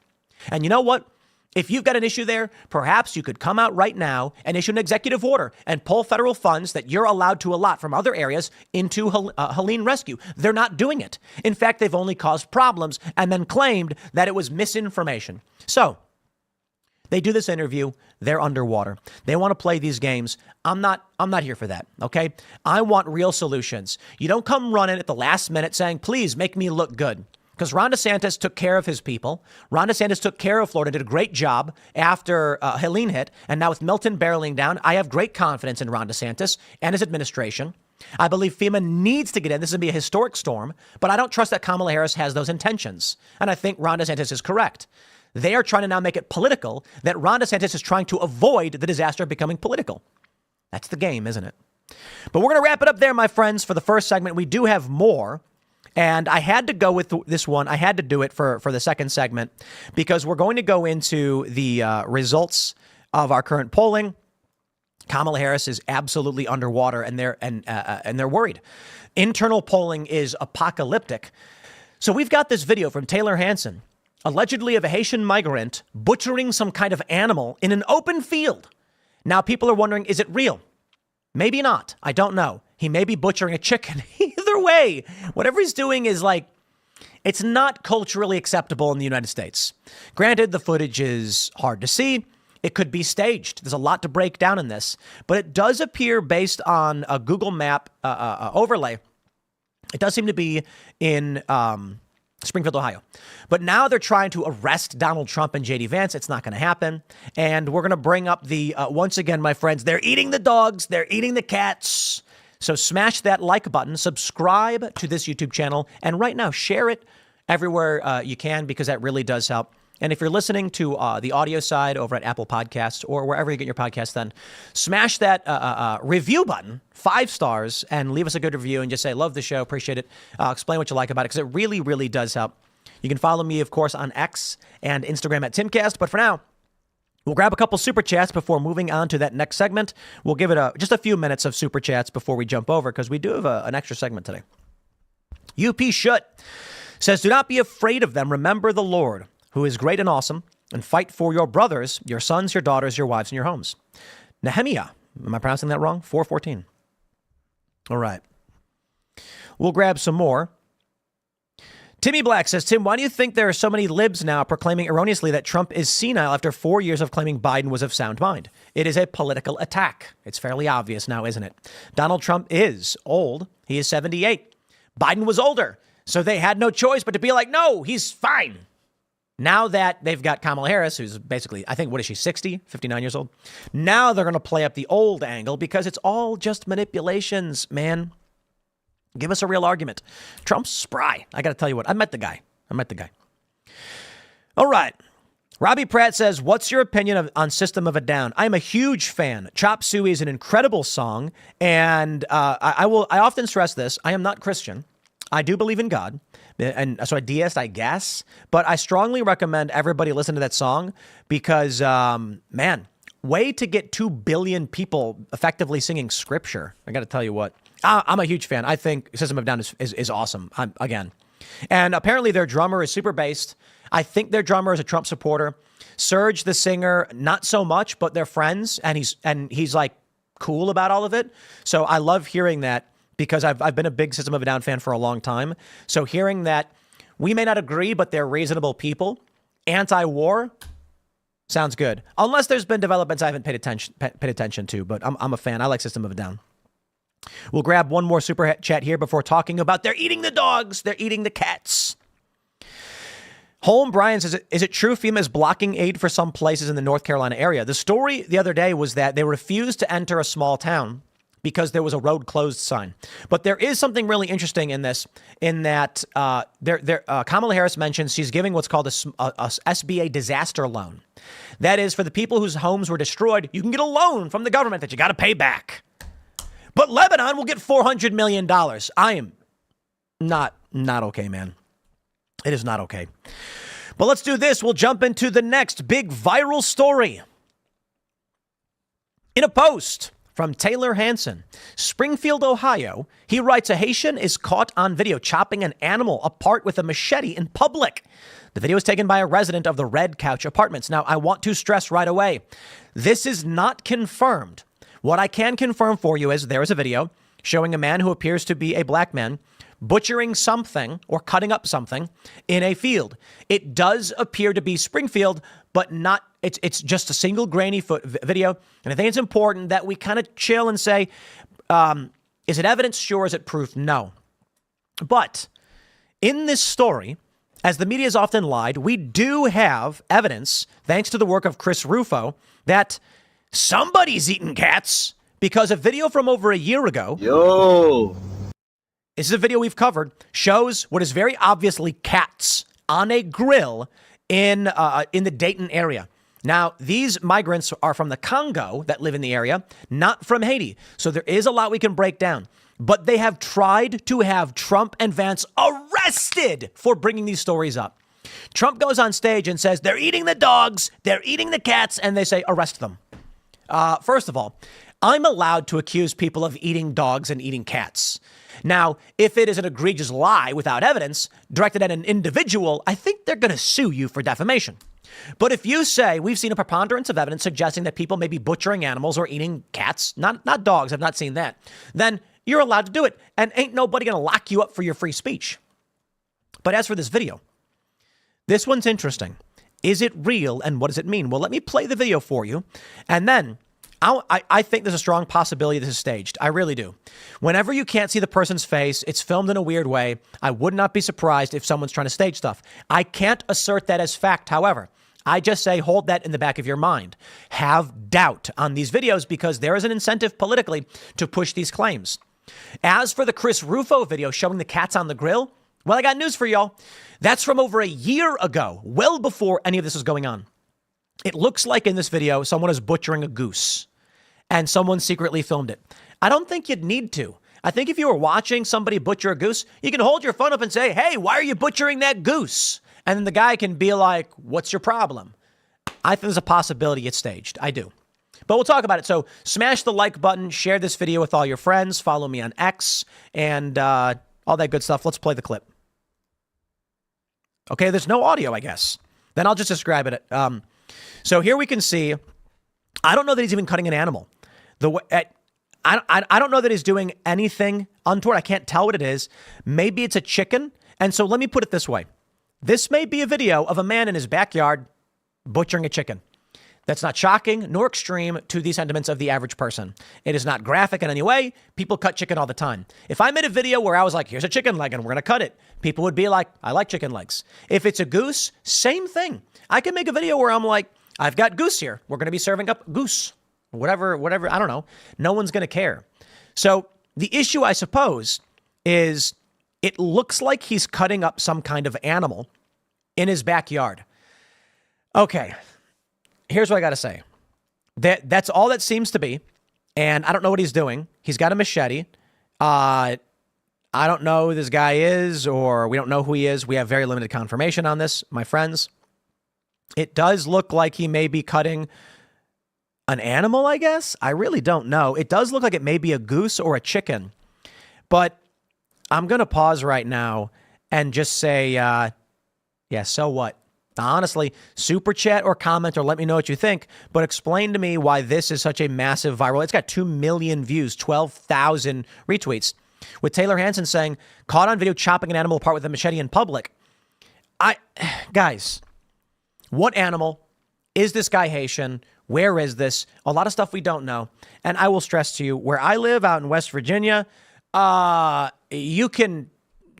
And you know what? If you've got an issue there, perhaps you could come out right now and issue an executive order and pull federal funds that you're allowed to allot from other areas into Helene rescue. They're not doing it. In fact, they've only caused problems and then claimed that it was misinformation. So they do this interview. They're underwater. They want to play these games. I'm not here for that. OK, I want real solutions. You don't come running at the last minute saying, please make me look good. Because Ron DeSantis took care of his people. Ron DeSantis took care of Florida, did a great job after Helene hit. And now with Milton barreling down, I have great confidence in Ron DeSantis and his administration. I believe FEMA needs to get in. This is going to be a historic storm. But I don't trust that Kamala Harris has those intentions. And I think Ron DeSantis is correct. They are trying to now make it political, that Ron DeSantis is trying to avoid the disaster becoming political. That's the game, isn't it? But we're going to wrap it up there, my friends, for the first segment. We do have more. And I had to go with this one. I had to do it for the second segment because we're going to go into the results of our current polling. Kamala Harris is absolutely underwater, and they're worried. Internal polling is apocalyptic. So we've got this video from Taylor Hanson, allegedly of a Haitian migrant butchering some kind of animal in an open field. Now people are wondering, is it real? Maybe not. I don't know. He may be butchering a chicken. Either way, whatever he's doing is like, it's not culturally acceptable in the United States. Granted, the footage is hard to see. It could be staged. There's a lot to break down in this. But it does appear, based on a Google Map overlay, it does seem to be in Springfield, Ohio. But now they're trying to arrest Donald Trump and J.D. Vance. It's not going to happen. And we're going to bring up the, once again, my friends, they're eating the dogs. They're eating the cats. So smash that like button, subscribe to this YouTube channel, and right now share it everywhere you can, because that really does help. And if you're listening to the audio side over at Apple Podcasts or wherever you get your podcasts, then smash that review button, 5 stars, and leave us a good review and just say, love the show, appreciate it. Explain what you like about it, because it really, really does help. You can follow me, of course, on X and Instagram at Timcast. But for now, we'll grab a couple super chats before moving on to that next segment. We'll give it just a few minutes of super chats before we jump over, because we do have an extra segment today. UP Shut says, do not be afraid of them. Remember the Lord, who is great and awesome, and fight for your brothers, your sons, your daughters, your wives, and your homes. Nehemiah, am I pronouncing that wrong? 4:14. All right. We'll grab some more. Timmy Black says, Tim, why do you think there are so many libs now proclaiming erroneously that Trump is senile after 4 years of claiming Biden was of sound mind? It is a political attack. It's fairly obvious now, isn't it? Donald Trump is old. He is 78. Biden was older. So they had no choice but to be like, no, he's fine. Now that they've got Kamala Harris, who's basically, I think, what is she, 60, 59 years old? Now they're going to play up the old angle, because it's all just manipulations, man. Give us a real argument. Trump's spry. I got to tell you what, I met the guy. All right. Robbie Pratt says, what's your opinion on System of a Down? I'm a huge fan. Chop Suey is an incredible song. And I often stress this. I am not Christian. I do believe in God. And so a deist, I guess. But I strongly recommend everybody listen to that song, because, man, way to get 2 billion people effectively singing scripture. I got to tell you what. I'm a huge fan. I think System of a Down is awesome, again. And apparently their drummer is super based. I think their drummer is a Trump supporter. Serge, the singer, not so much, but they're friends. And he's like cool about all of it. So I love hearing that, because I've been a big System of a Down fan for a long time. So hearing that We may not agree, but they're reasonable people. Anti-war. Sounds good. Unless there's been developments I haven't paid attention to, but I'm a fan. I like System of a Down. We'll grab one more super chat here before talking about they're eating the dogs. They're eating the cats. Holm Bryan says, is it true FEMA is blocking aid for some places in the North Carolina area? The story the other day was that they refused to enter a small town because there was a road closed sign. But there is something really interesting in this, in that Kamala Harris mentions she's giving what's called a SBA disaster loan. That is for the people whose homes were destroyed. You can get a loan from the government that you got to pay back. But Lebanon will get $400 million. I am not okay, man. It is not okay. But let's do this. We'll jump into the next big viral story. In a post from Taylor Hanson, Springfield, Ohio, he writes, a Haitian is caught on video chopping an animal apart with a machete in public. The video is taken by a resident of the Red Couch Apartments. Now, I want to stress right away, this is not confirmed. What I can confirm for you is there is a video showing a man who appears to be a black man butchering something or cutting up something in a field. It does appear to be Springfield, but not, it's just a single grainy video. And I think it's important that we kind of chill and say, is it evidence? Sure. Is it proof? No. But in this story, as the media has often lied, we do have evidence, thanks to the work of Chris Rufo, that somebody's eating cats, because a video from over a year ago. This is a video we've covered, shows what is very obviously cats on a grill in the Dayton area. Now, these migrants are from the Congo that live in the area, not from Haiti. So there is a lot we can break down. But they have tried to have Trump and Vance arrested for bringing these stories up. Trump goes on stage and says, they're eating the dogs, they're eating the cats, and they say, arrest them. First of all, I'm allowed to accuse people of eating dogs and eating cats. Now, if it is an egregious lie without evidence directed at an individual, I think they're going to sue you for defamation. But if you say we've seen a preponderance of evidence suggesting that people may be butchering animals or eating cats, not dogs, I've not seen that, then you're allowed to do it. And ain't nobody going to lock you up for your free speech. But as for this video, this one's interesting. Is it real and what does it mean? Well, let me play the video for you. And then I think there's a strong possibility this is staged. I really do. Whenever you can't see the person's face, it's filmed in a weird way. I would not be surprised if someone's trying to stage stuff. I can't assert that as fact, however. I just say hold that in the back of your mind. Have doubt on these videos because there is an incentive politically to push these claims. As for the Chris Rufo video showing the cats on the grill, well, I got news for y'all. That's from over a year ago, well before any of this was going on. It looks like in this video, someone is butchering a goose and someone secretly filmed it. I don't think you'd need to. I think if you were watching somebody butcher a goose, you can hold your phone up and say, hey, why are you butchering that goose? And then the guy can be like, what's your problem? I think there's a possibility it's staged. I do. But we'll talk about it. So smash the like button, share this video with all your friends, follow me on X, and all that good stuff. Let's play the clip. Okay, there's no audio, I guess. Then I'll just describe it. So here we can see, I don't know that he's even cutting an animal. I don't know that he's doing anything untoward. I can't tell what it is. Maybe it's a chicken. And so let me put it this way. This may be a video of a man in his backyard butchering a chicken. That's not shocking nor extreme to the sentiments of the average person. It is not graphic in any way. People cut chicken all the time. If I made a video where I was like, here's a chicken leg and we're going to cut it, people would be like, I like chicken legs. If it's a goose, same thing. I can make a video where I'm like, I've got goose here. We're going to be serving up goose, whatever, I don't know. No one's going to care. So the issue, I suppose, is it looks like he's cutting up some kind of animal in his backyard. Okay. Here's what I got to say. That's all that seems to be. And I don't know what he's doing. He's got a machete. I don't know who this guy is, or we don't know who he is. We have very limited confirmation on this, my friends. It does look like he may be cutting an animal, I guess. I really don't know. It does look like it may be a goose or a chicken. But I'm going to pause right now and just say, yeah, so what? Honestly, super chat or comment or let me know what you think, but explain to me why this is such a massive viral. It's got 2 million views, 12,000 retweets, with Taylor Hanson saying, caught on video chopping an animal apart with a machete in public. Guys, what animal is this guy Haitian? Where is this? A lot of stuff we don't know. And I will stress to you, where I live out in West Virginia, you can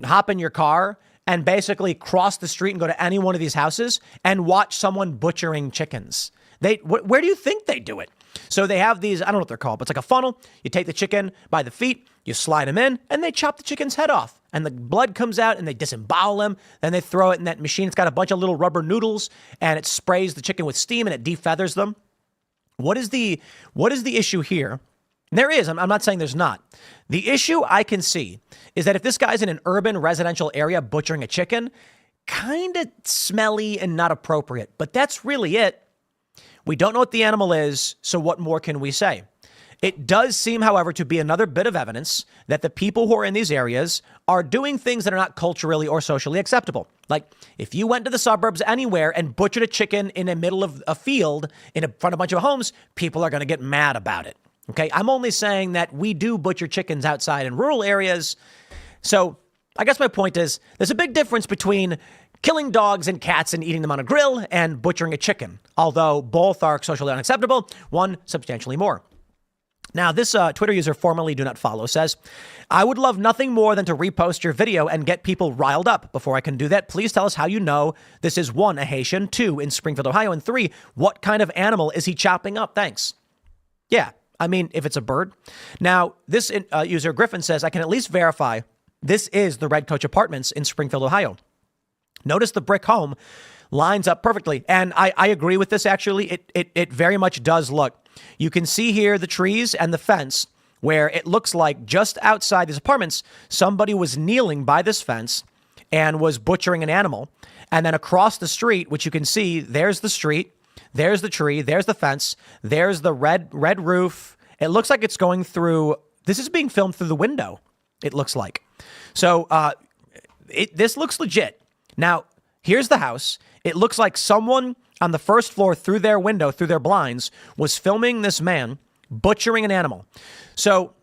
hop in your car and basically cross the street and go to any one of these houses and watch someone butchering chickens. Where do you think they do it? So they have these, I don't know what they're called, but it's like a funnel. You take the chicken by the feet, you slide him in, and they chop the chicken's head off. And the blood comes out, and they disembowel him. Then they throw it in that machine. It's got a bunch of little rubber noodles, and it sprays the chicken with steam, and it defeathers them. What is the issue here? There is. I'm not saying there's not. The issue I can see is that if this guy's in an urban residential area butchering a chicken, kind of smelly and not appropriate. But that's really it. We don't know what the animal is, so what more can we say? It does seem, however, to be another bit of evidence that the people who are in these areas are doing things that are not culturally or socially acceptable. Like, if you went to the suburbs anywhere and butchered a chicken in the middle of a field in front of a bunch of homes, people are going to get mad about it. Okay, I'm only saying that we do butcher chickens outside in rural areas. So I guess my point is there's a big difference between killing dogs and cats and eating them on a grill and butchering a chicken, although both are socially unacceptable, one substantially more. Now, this Twitter user, formerly do not follow, says, I would love nothing more than to repost your video and get people riled up. Before I can do that, please tell us how you know this is 1, a Haitian, 2, in Springfield, Ohio, and 3, what kind of animal is he chopping up? Thanks. Yeah, I mean, if it's a bird. Now, this user, Griffin, says, I can at least verify this is the Red Coach Apartments in Springfield, Ohio. Notice the brick home lines up perfectly. And I agree with this, actually. It very much does look. You can see here the trees and the fence where it looks like just outside these apartments, somebody was kneeling by this fence and was butchering an animal. And then across the street, which you can see, there's the street, there's the tree, there's the fence, there's the red roof. It looks like it's going through, this is being filmed through the window, it looks like. So this looks legit. Now, here's the house. It looks like someone on the first floor through their window, through their blinds, was filming this man butchering an animal. So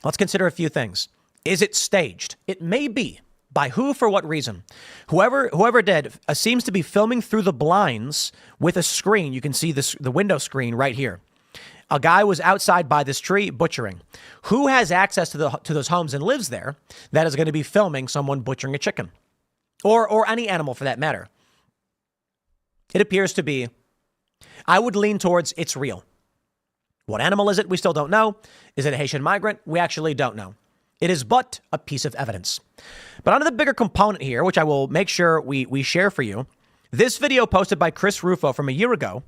let's consider a few things. Is it staged? It may be. By who, for what reason? Whoever did seems to be filming through the blinds with a screen. You can see the window screen right here. A guy was outside by this tree butchering. Who has access to those homes and lives there that is going to be filming someone butchering a chicken? Or any animal for that matter? It appears to be, I would lean towards it's real. What animal is it? We still don't know. Is it a Haitian migrant? We actually don't know. It is but a piece of evidence. But on to the bigger component here, which I will make sure we share for you. This video posted by Chris Rufo from a year ago.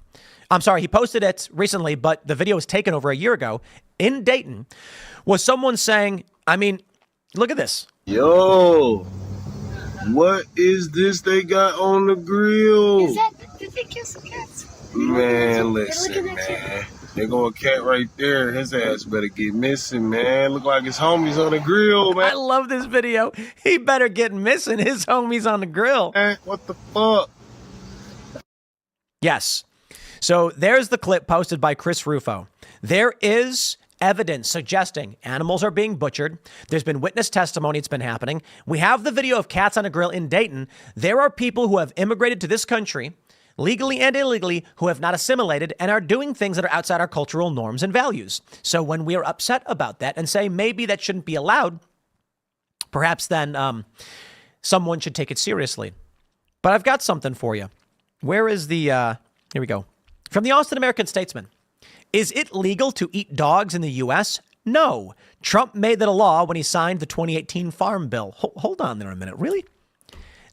I'm sorry, he posted it recently, but the video was taken over a year ago in Dayton, was someone saying, I mean, look at this. Yo, what is this they got on the grill? Is that, did they kill some cats? Man, listen, man. There go a cat right there. His ass better get missing, man. Look like his homies on the grill, man. I love this video. He better get missing. His homies on the grill. Man, what the fuck? Yes. So there's the clip posted by Chris Rufo. There is evidence suggesting animals are being butchered. There's been witness testimony. It's been happening. We have the video of cats on a grill in Dayton. There are people who have immigrated to this country, legally and illegally, who have not assimilated and are doing things that are outside our cultural norms and values. So when we are upset about that and say maybe that shouldn't be allowed, perhaps then someone should take it seriously. But I've got something for you. Where is the, here we go. From the Austin American-Statesman. Is it legal to eat dogs in the U.S.? No. Trump made that a law when he signed the 2018 Farm Bill. Hold on there a minute. Really?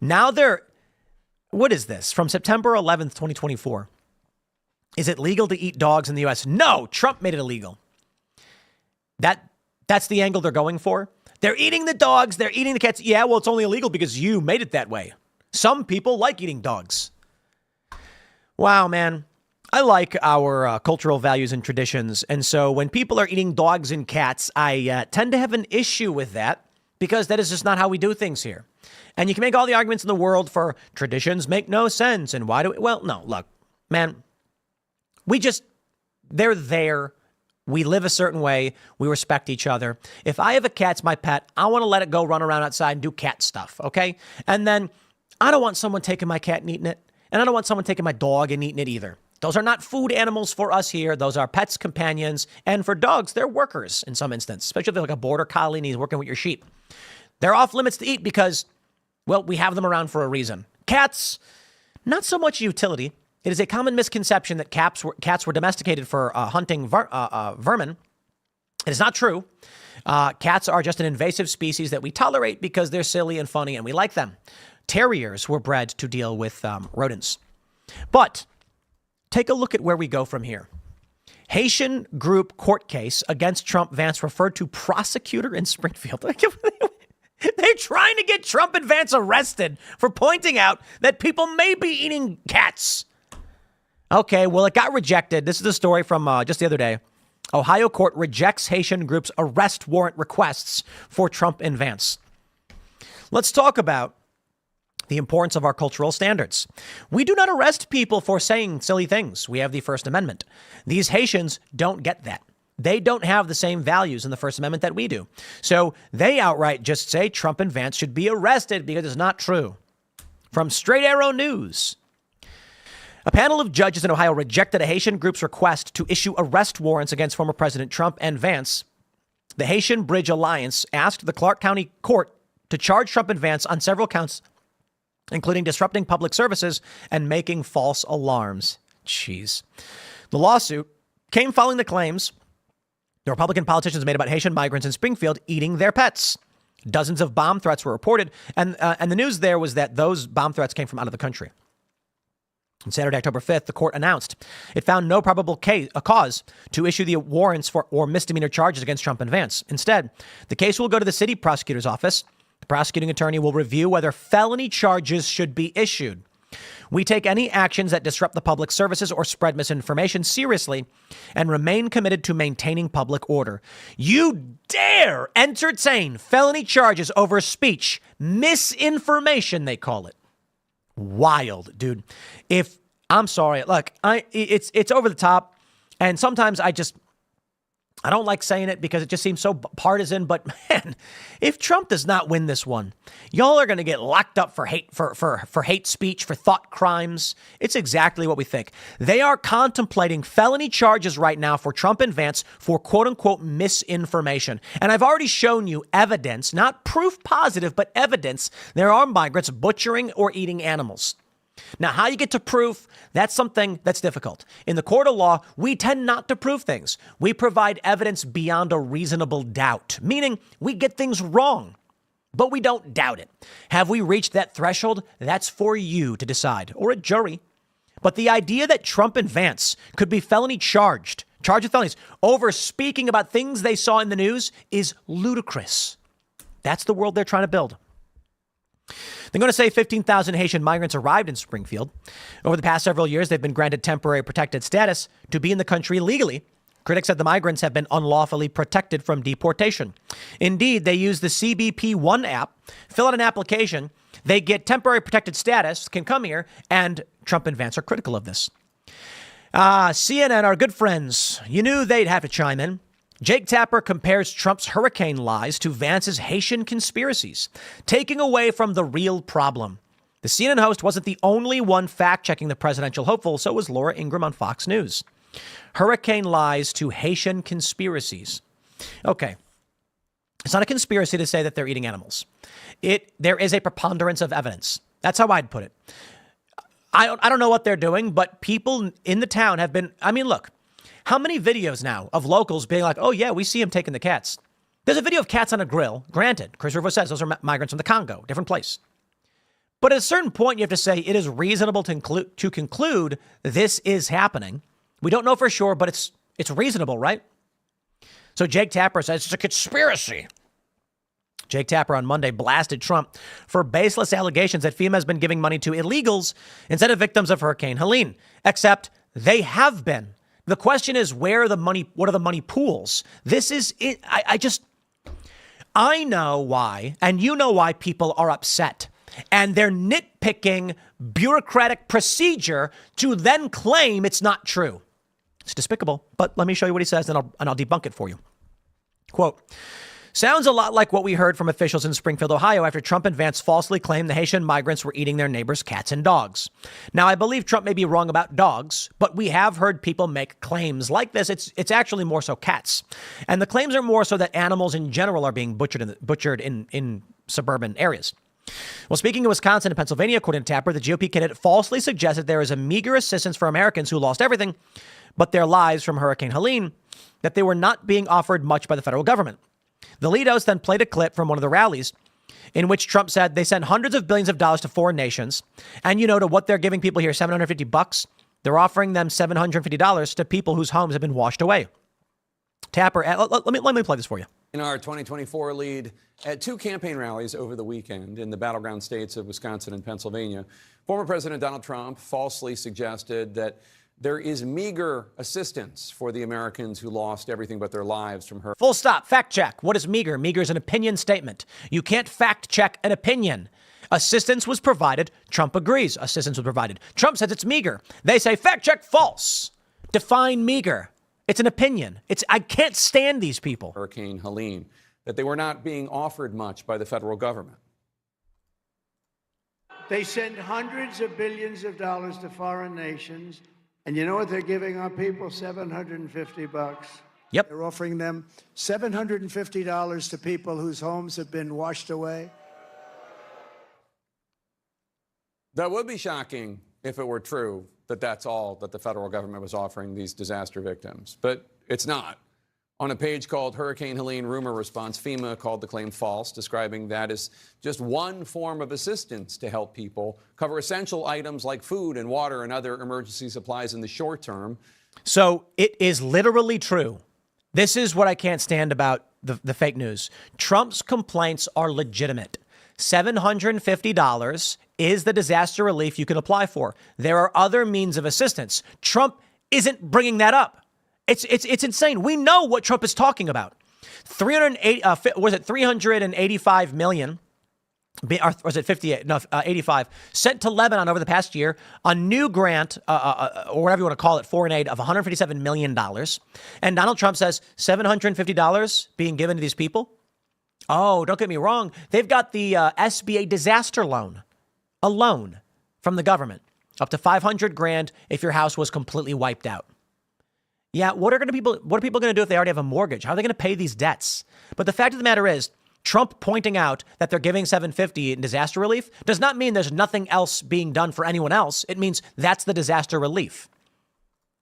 Now what is this? From September 11th, 2024. Is it legal to eat dogs in the U.S.? No. Trump made it illegal. That's the angle they're going for. They're eating the dogs. They're eating the cats. Yeah, well, it's only illegal because you made it that way. Some people like eating dogs. Wow, man. I like our cultural values and traditions. And so when people are eating dogs and cats, I tend to have an issue with that because that is just not how we do things here. And you can make all the arguments in the world for traditions make no sense. And why do we? Well, no, look, man, they're there. We live a certain way. We respect each other. If I have a cat's my pet, I want to let it go run around outside and do cat stuff. Okay. And then I don't want someone taking my cat and eating it. And I don't want someone taking my dog and eating it either. Those are not food animals for us here. Those are pets, companions. And for dogs, they're workers in some instance, especially if they're like a border collie and he's working with your sheep. They're off limits to eat because, well, we have them around for a reason. Cats, not so much utility. It is a common misconception that cats were domesticated for hunting vermin. It is not true. Cats are just an invasive species that we tolerate because they're silly and funny and we like them. Terriers were bred to deal with rodents. But take a look at where we go from here. Haitian group court case against Trump Vance referred to prosecutor in Springfield. They're trying to get Trump and Vance arrested for pointing out that people may be eating cats. Okay, well, it got rejected. This is a story from just the other day. Ohio court rejects Haitian group's arrest warrant requests for Trump and Vance. Let's talk about the importance of our cultural standards. We do not arrest people for saying silly things. We have the First Amendment. These Haitians don't get that. They don't have the same values in the First Amendment that we do. So they outright just say Trump and Vance should be arrested because it's not true. From Straight Arrow News. A panel of judges in Ohio rejected a Haitian group's request to issue arrest warrants against former President Trump and Vance. The Haitian Bridge Alliance asked the Clark County Court to charge Trump and Vance on several counts, including disrupting public services and making false alarms. Jeez. The lawsuit came following the claims the Republican politicians made about Haitian migrants in Springfield eating their pets. Dozens of bomb threats were reported, and the news there was that those bomb threats came from out of the country. On Saturday, October 5th, the court announced it found no probable cause to issue the warrants for or misdemeanor charges against Trump and Vance. Instead, the case will go to the city prosecutor's office. The prosecuting attorney will review whether felony charges should be issued. We take any actions that disrupt the public services or spread misinformation seriously and remain committed to maintaining public order. You dare entertain felony charges over speech, misinformation, they call it. Wild, dude. I'm sorry, look, it's over the top. And sometimes I don't like saying it because it just seems so partisan. But man, if Trump does not win this one, y'all are going to get locked up for hate speech, for thought crimes. It's exactly what we think. They are contemplating felony charges right now for Trump and Vance for quote unquote misinformation. And I've already shown you evidence, not proof positive, but evidence there are migrants butchering or eating animals. Now, how you get to proof, that's something that's difficult. In the court of law, we tend not to prove things. We provide evidence beyond a reasonable doubt, meaning we get things wrong, but we don't doubt it. Have we reached that threshold? That's for you to decide, or a jury. But the idea that Trump and Vance could be charged with felonies over speaking about things they saw in the news is ludicrous. That's the world they're trying to build. They're going to say 15,000 Haitian migrants arrived in Springfield. Over the past several years, they've been granted temporary protected status to be in the country legally. Critics said the migrants have been unlawfully protected from deportation. Indeed, they use the CBP One app, fill out an application, they get temporary protected status, can come here, and Trump and Vance are critical of this. CNN, our good friends, you knew they'd have to chime in. Jake Tapper compares Trump's hurricane lies to Vance's Haitian conspiracies, taking away from the real problem. The CNN host wasn't the only one fact-checking the presidential hopeful, so was Laura Ingraham on Fox News. Hurricane lies to Haitian conspiracies. Okay. It's not a conspiracy to say that they're eating animals. There is a preponderance of evidence. That's how I'd put it. I don't know what they're doing, but people in the town have been, look, how many videos now of locals being like, oh, yeah, we see him taking the cats. There's a video of cats on a grill. Granted, Chris Rufo says those are migrants from the Congo, different place. But at a certain point, you have to say it is reasonable to conclude this is happening. We don't know for sure, but it's reasonable, right? So Jake Tapper says it's a conspiracy. Jake Tapper on Monday blasted Trump for baseless allegations that FEMA has been giving money to illegals instead of victims of Hurricane Helene, except they have been. The question is, where are the money? What are the money pools? This is it. I know why, and you know why people are upset. And they're nitpicking bureaucratic procedure to then claim it's not true. It's despicable, but let me show you what he says, and I'll debunk it for you. Quote, Sounds a lot like what we heard from officials in Springfield, Ohio, after Trump and Vance falsely claimed the Haitian migrants were eating their neighbors' cats and dogs. Now, I believe Trump may be wrong about dogs, but we have heard people make claims like this. It's actually more so cats. And the claims are more so that animals in general are being butchered in suburban areas. Well, speaking of Wisconsin and Pennsylvania, according to Tapper, the GOP candidate falsely suggested there is a meager assistance for Americans who lost everything but their lives from Hurricane Helene, that they were not being offered much by the federal government. The lead host then played a clip from one of the rallies in which Trump said they send hundreds of billions of dollars to foreign nations. And to what they're giving people here, $750. They're offering them $750 to people whose homes have been washed away. Tapper, let me play this for you. In our 2024 lead at two campaign rallies over the weekend in the battleground states of Wisconsin and Pennsylvania, former President Donald Trump falsely suggested that there is meager assistance for the Americans who lost everything but their lives from her. Full stop. Fact check. What is meager? Meager is an opinion statement. You can't fact check an opinion. Assistance was provided. Trump agrees. Assistance was provided. Trump says it's meager. They say fact check false. Define meager. It's an opinion. I can't stand these people. Hurricane Helene, that they were not being offered much by the federal government. They send hundreds of billions of dollars to foreign nations. And you know what they're giving our people? $750. Yep. They're offering them $750 to people whose homes have been washed away. That would be shocking if it were true that that's all that the federal government was offering these disaster victims. But it's not. On a page called Hurricane Helene Rumor Response, FEMA called the claim false, describing that as just one form of assistance to help people cover essential items like food and water and other emergency supplies in the short term. So it is literally true. This is what I can't stand about the fake news. Trump's complaints are legitimate. $750 is the disaster relief you can apply for. There are other means of assistance. Trump isn't bringing that up. It's insane. We know what Trump is talking about. 385 million, or was it 58? No, 85 sent to Lebanon over the past year. A new grant, or whatever you want to call it, foreign aid of $157 million. And Donald Trump says $750 being given to these people. Oh, don't get me wrong. They've got the SBA disaster loan, a loan from the government, up to $500,000 if your house was completely wiped out. Yeah, what are people going to do if they already have a mortgage? How are they going to pay these debts? But the fact of the matter is, Trump pointing out that they're giving $750 in disaster relief does not mean there's nothing else being done for anyone else. It means that's the disaster relief.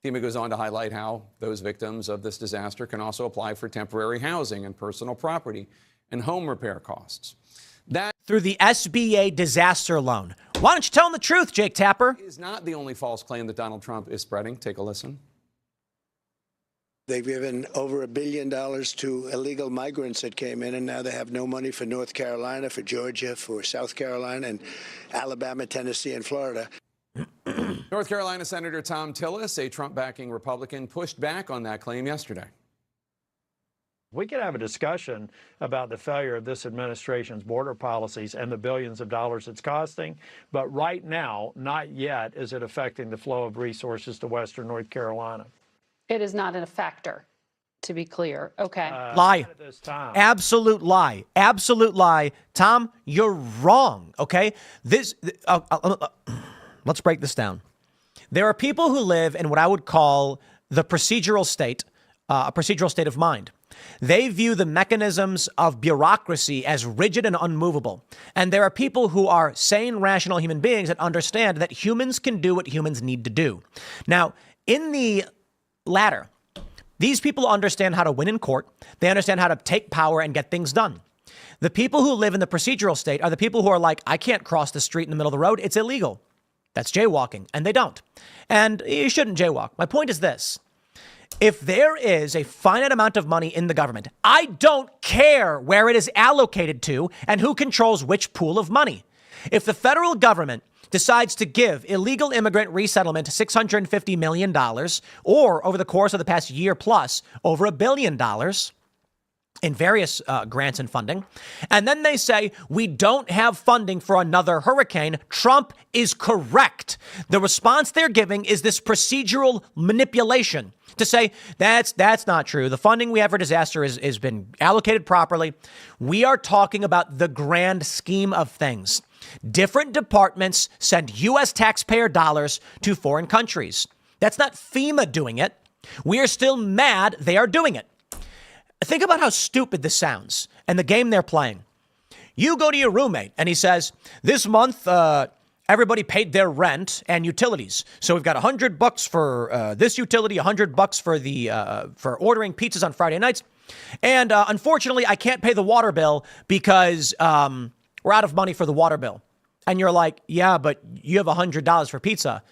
FEMA goes on to highlight how those victims of this disaster can also apply for temporary housing and personal property and home repair costs. That through the SBA disaster loan. Why don't you tell them the truth, Jake Tapper? is not the only false claim that Donald Trump is spreading. Take a listen. They've given over $1 billion to illegal migrants that came in, and now they have no money for North Carolina, for Georgia, for South Carolina, and Alabama, Tennessee, and Florida. North Carolina Senator Tom Tillis, a Trump-backing Republican, pushed back on that claim yesterday. We could have a discussion about the failure of this administration's border policies and the billions of dollars it's costing, but right now, not yet is it affecting the flow of resources to Western North Carolina. It is not a factor, to be clear. Okay. Lie. Absolute lie. Absolute lie. Tom, you're wrong. Okay. Let's break this down. There are people who live in what I would call the procedural state, a procedural state of mind. They view the mechanisms of bureaucracy as rigid and unmovable. And there are people who are sane, rational human beings that understand that humans can do what humans need to do. Now, in the latter, these people understand how to win in court. They understand how to take power and get things done. The people who live in the procedural state are the people who are like, I can't cross the street in the middle of the road. It's illegal. That's jaywalking. And they don't. And you shouldn't jaywalk. My point is this. If there is a finite amount of money in the government, I don't care where it is allocated to and who controls which pool of money. If the federal government decides to give illegal immigrant resettlement $650 million, or over the course of the past year plus, over $1 billion, in various grants and funding. And then they say, we don't have funding for another hurricane. Trump is correct. The response they're giving is this procedural manipulation to say that's not true. The funding we have for disaster has been allocated properly. We are talking about the grand scheme of things. Different departments send U.S. taxpayer dollars to foreign countries. That's not FEMA doing it. We are still mad they are doing it. Think about how stupid this sounds and the game they're playing. You go to your roommate and he says, this month, everybody paid their rent and utilities. So we've got $100 for this utility, $100 for for ordering pizzas on Friday nights. And unfortunately, I can't pay the water bill because we're out of money for the water bill. And you're like, yeah, but you have $100 for pizza.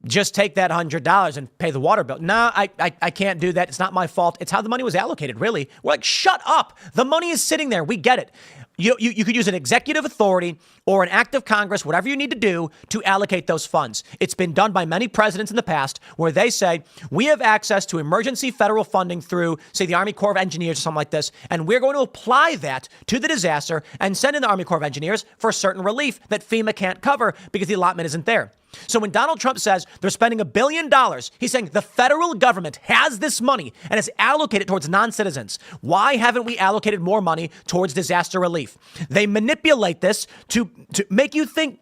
Just take that $100 and pay the water bill. No, I can't do that. It's not my fault. It's how the money was allocated, really. We're like, shut up. The money is sitting there. We get it. You could use an executive authority or an act of Congress, whatever you need to do to allocate those funds. It's been done by many presidents in the past where they say, we have access to emergency federal funding through, say, the Army Corps of Engineers or something like this, and we're going to apply that to the disaster and send in the Army Corps of Engineers for certain relief that FEMA can't cover because the allotment isn't there. So when Donald Trump says they're spending $1 billion, he's saying the federal government has this money and has allocated towards non-citizens. Why haven't we allocated more money towards disaster relief? They manipulate this to make you think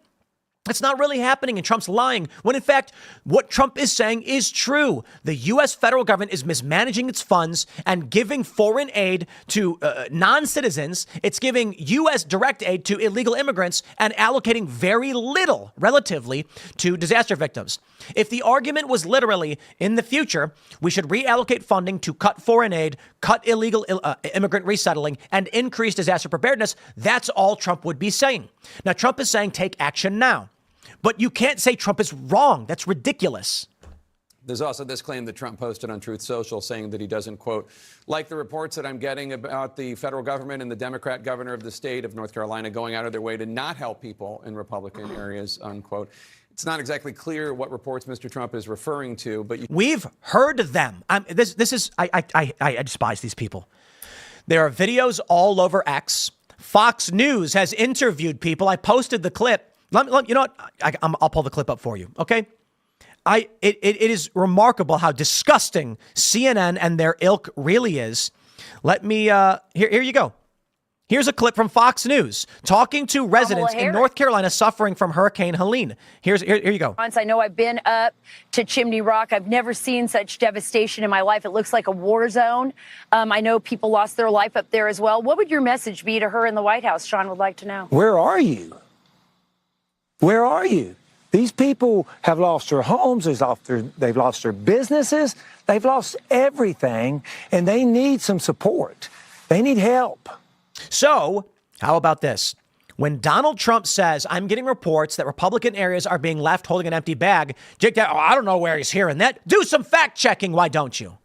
it's not really happening and Trump's lying, when in fact, what Trump is saying is true. The U.S. federal government is mismanaging its funds and giving foreign aid to non-citizens. It's giving U.S. direct aid to illegal immigrants and allocating very little, relatively, to disaster victims. If the argument was literally, in the future, we should reallocate funding to cut foreign aid, cut illegal immigrant resettling, and increase disaster preparedness, that's all Trump would be saying. Now, Trump is saying take action now. But you can't say Trump is wrong. That's ridiculous. There's also this claim that Trump posted on Truth Social saying that he doesn't, quote, like the reports that I'm getting about the federal government and the Democrat governor of the state of North Carolina going out of their way to not help people in Republican areas, unquote. It's not exactly clear what reports Mr. Trump is referring to, but we've heard them. I despise these people. There are videos all over X. Fox News has interviewed people. I posted the clip. You know what? I'll pull the clip up for you. Okay. It is remarkable how disgusting CNN and their ilk really is. Let me, here you go. Here's a clip from Fox News talking to residents in North Carolina suffering from Hurricane Helene. Here you go. I know I've been up to Chimney Rock. I've never seen such devastation in my life. It looks like a war zone. I know people lost their life up there as well. What would your message be to her in the White House? Sean would like to know. Where are you? Where are you? These people have lost their homes, they've lost their businesses, they've lost everything, and they need some support. They need help. So, how about this? When Donald Trump says, I'm getting reports that Republican areas are being left holding an empty bag, Jake, I don't know where he's hearing that. Do some fact checking, why don't you?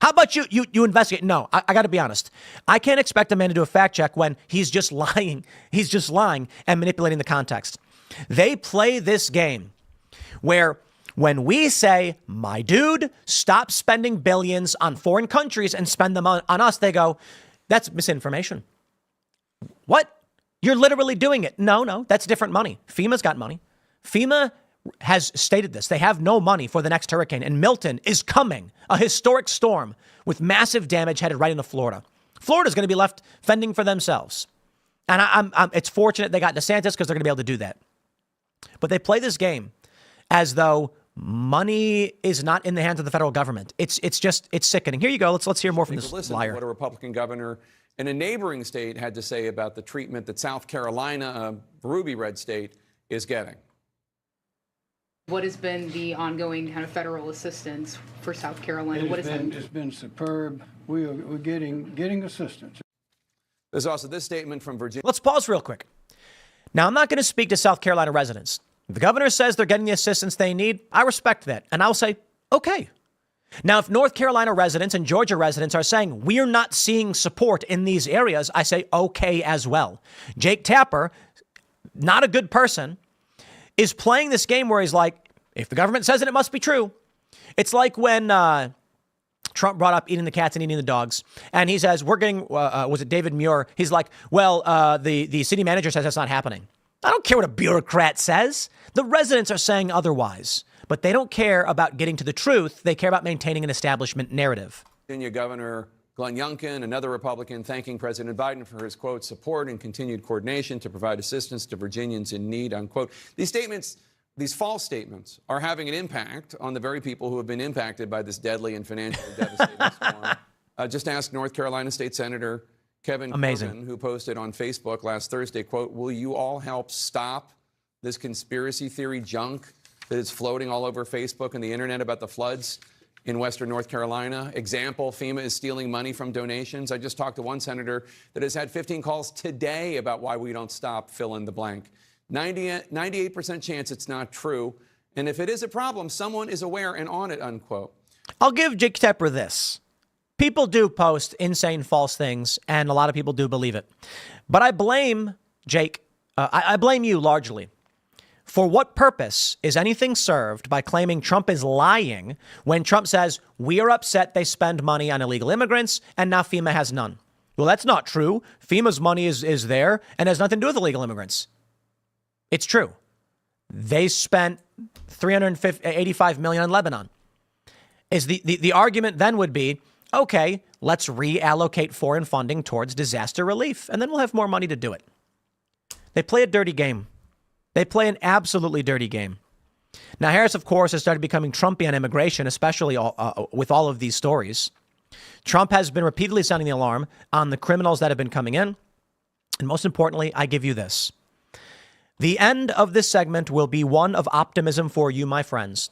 How about you investigate? No, I got to be honest. I can't expect a man to do a fact check when he's just lying. He's just lying and manipulating the context. They play this game where when we say, my dude, stop spending billions on foreign countries and spend them on us, they go, that's misinformation. What? You're literally doing it. No, that's different money. FEMA's got money. FEMA has stated this. They have no money for the next hurricane, and Milton is coming, a historic storm with massive damage headed right into Florida. Florida's going to be left fending for themselves. And it's fortunate they got DeSantis because they're going to be able to do that. But they play this game as though money is not in the hands of the federal government. It's sickening. Here you go. Let's hear more from this liar. What a Republican governor in a neighboring state had to say about the treatment that South Carolina, a ruby red state, is getting. What has been the ongoing kind of federal assistance for South Carolina? It's been superb. We're getting assistance. There's also this statement from Virginia. Let's pause real quick. Now, I'm not going to speak to South Carolina residents. If the governor says they're getting the assistance they need, I respect that. And I'll say, okay. Now, if North Carolina residents and Georgia residents are saying we're not seeing support in these areas, I say, okay, as well. Jake Tapper, not a good person, is playing this game where he's like, if the government says it, it must be true. It's like when Trump brought up eating the cats and eating the dogs. And he says, we're getting, was it David Muir? He's like, well, the city manager says that's not happening. I don't care what a bureaucrat says. The residents are saying otherwise. But they don't care about getting to the truth. They care about maintaining an establishment narrative. Virginia Governor Glenn Youngkin, another Republican, thanking President Biden for his, quote, support and continued coordination to provide assistance to Virginians in need, unquote. These statements, these false statements, are having an impact on the very people who have been impacted by this deadly and financially devastating storm. Just ask North Carolina State Senator Kevin Corbin, who posted on Facebook last Thursday, quote, will you all help stop this conspiracy theory junk that is floating all over Facebook and the internet about the floods in Western North Carolina? Example, FEMA is stealing money from donations. I just talked to one senator that has had 15 calls today about why we don't stop, fill in the blank. 98% chance it's not true. And if it is a problem, someone is aware and on it, unquote. I'll give Jake Tepper this. People do post insane false things, and a lot of people do believe it. But I blame Jake. I blame you largely. For what purpose is anything served by claiming Trump is lying when Trump says we are upset they spend money on illegal immigrants and now FEMA has none? Well, that's not true. FEMA's money is there and has nothing to do with illegal immigrants. It's true. They spent $385 million on Lebanon. Is the argument then would be, okay, let's reallocate foreign funding towards disaster relief, and then we'll have more money to do it. They play a dirty game. They play an absolutely dirty game. Now, Harris, of course, has started becoming Trumpy on immigration, especially with all of these stories. Trump has been repeatedly sounding the alarm on the criminals that have been coming in. And most importantly, I give you this. The end of this segment will be one of optimism for you, my friends.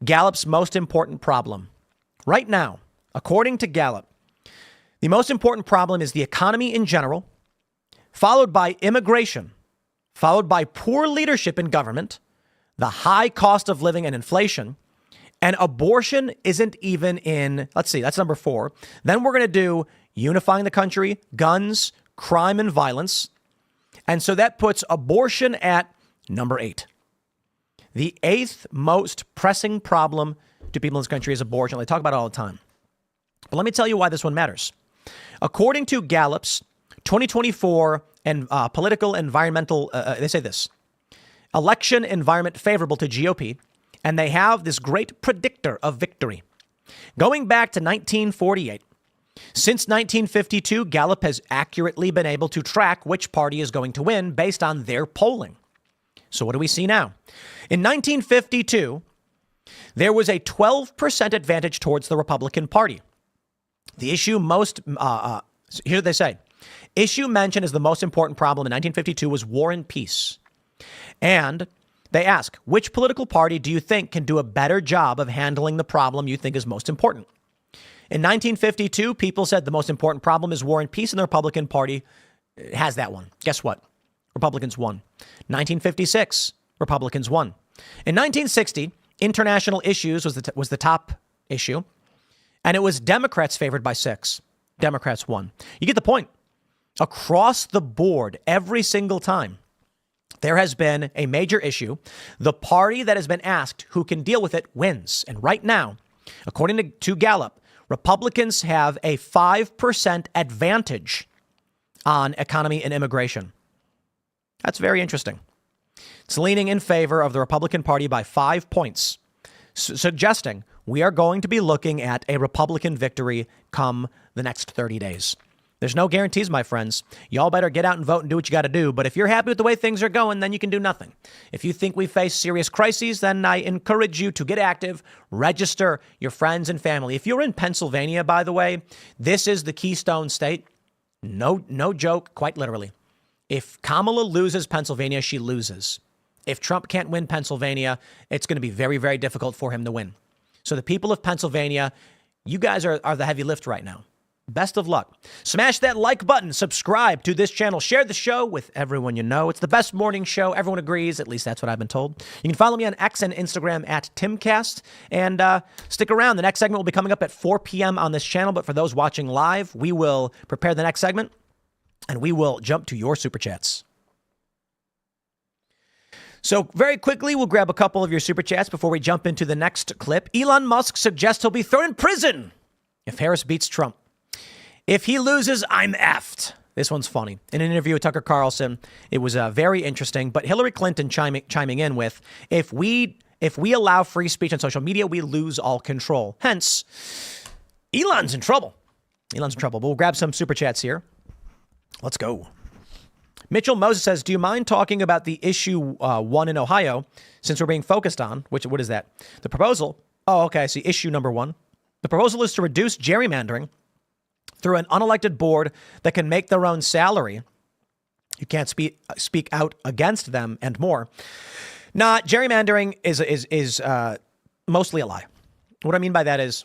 Gallup's most important problem. Right now, according to Gallup, the most important problem is the economy in general, followed by immigration, followed by poor leadership in government, the high cost of living and inflation, and abortion isn't even in, let's see, that's number 4. Then we're going to do unifying the country, guns, crime, and violence. And so that puts abortion at number 8. The 8th most pressing problem to people in this country is abortion. They talk about it all the time. But let me tell you why this one matters. According to Gallup's 2024 and political environmental, they say this, election environment favorable to GOP, and they have this great predictor of victory. Going back to 1948, since 1952, Gallup has accurately been able to track which party is going to win based on their polling. So what do we see now? In 1952, there was a 12% advantage towards the Republican Party. The issue most, here they say, issue mentioned as the most important problem in 1952 was war and peace. And they ask, which political party do you think can do a better job of handling the problem you think is most important? In 1952, people said the most important problem is war and peace, and the Republican Party has that one. Guess what? Republicans won. 1956, Republicans won. In 1960, international issues was the top issue, and it was Democrats favored by 6. Democrats won. You get the point. Across the board, every single time, there has been a major issue. The party that has been asked who can deal with it wins. And right now, according to Gallup, Republicans have a 5% advantage on economy and immigration. That's very interesting. It's leaning in favor of the Republican Party by 5 points, suggesting we are going to be looking at a Republican victory come the next 30 days. There's no guarantees, my friends. Y'all better get out and vote and do what you got to do. But if you're happy with the way things are going, then you can do nothing. If you think we face serious crises, then I encourage you to get active, register your friends and family. If you're in Pennsylvania, by the way, this is the Keystone State. No joke, quite literally. If Kamala loses Pennsylvania, she loses. If Trump can't win Pennsylvania, it's going to be very, very difficult for him to win. So the people of Pennsylvania, you guys are the heavy lift right now. Best of luck. Smash that like button. Subscribe to this channel. Share the show with everyone you know. It's the best morning show. Everyone agrees. At least that's what I've been told. You can follow me on X and Instagram at Timcast. And stick around. The next segment will be coming up at 4 p.m. on this channel. But for those watching live, we will prepare the next segment. And we will jump to your Super Chats. So very quickly, we'll grab a couple of your Super Chats before we jump into the next clip. Elon Musk suggests he'll be thrown in prison if Harris beats Trump. If he loses, I'm effed. This one's funny. In an interview with Tucker Carlson, it was very interesting. But Hillary Clinton chiming in with, if we allow free speech on social media, we lose all control. Hence, Elon's in trouble. Elon's in trouble. We'll grab some super chats here. Let's go. Mitchell Moses says, do you mind talking about the issue 1 in Ohio, since we're being focused on, what is that? The proposal. Oh, okay. I see issue number 1. The proposal is to reduce gerrymandering through an unelected board that can make their own salary. You can't speak out against them and more. Nah, gerrymandering is mostly a lie. What I mean by that is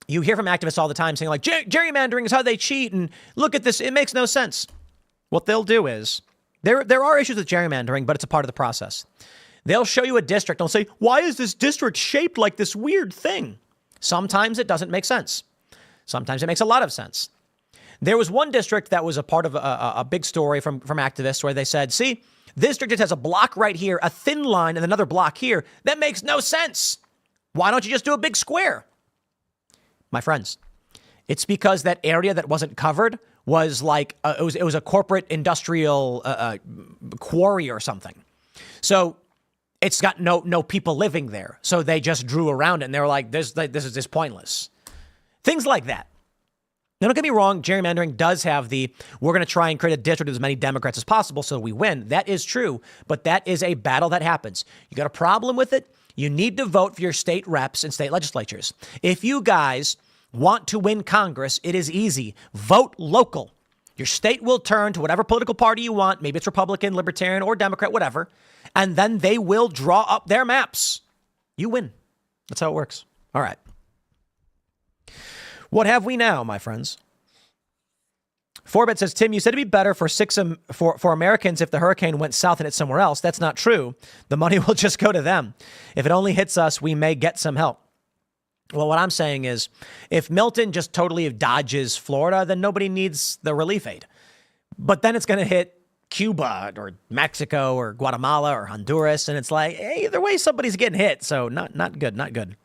you hear from activists all the time saying like gerrymandering is how they cheat and look at this. It makes no sense. What they'll do is there are issues with gerrymandering, but it's a part of the process. They'll show you a district. They'll say, why is this district shaped like this weird thing? Sometimes it doesn't make sense. Sometimes it makes a lot of sense. There was one district that was a part of a big story from activists where they said, see, this district has a block right here, a thin line, and another block here. That makes no sense. Why don't you just do a big square? My friends, it's because that area that wasn't covered was like, it was a corporate industrial quarry or something. So it's got no people living there. So they just drew around it and they were like, this is pointless. Things like that. Now, don't get me wrong. Gerrymandering does have we're going to try and create a district with as many Democrats as possible so we win. That is true. But that is a battle that happens. You got a problem with it? You need to vote for your state reps and state legislatures. If you guys want to win Congress, it is easy. Vote local. Your state will turn to whatever political party you want. Maybe it's Republican, Libertarian, or Democrat, whatever. And then they will draw up their maps. You win. That's how it works. All right. What have we now, my friends? Forbet says, Tim, you said it'd be better for Americans if the hurricane went south and hit somewhere else. That's not true. The money will just go to them. If it only hits us, we may get some help. Well, what I'm saying is, if Milton just totally dodges Florida, then nobody needs the relief aid. But then it's going to hit Cuba or Mexico or Guatemala or Honduras. And it's like, hey, either way, somebody's getting hit. So not good, not good.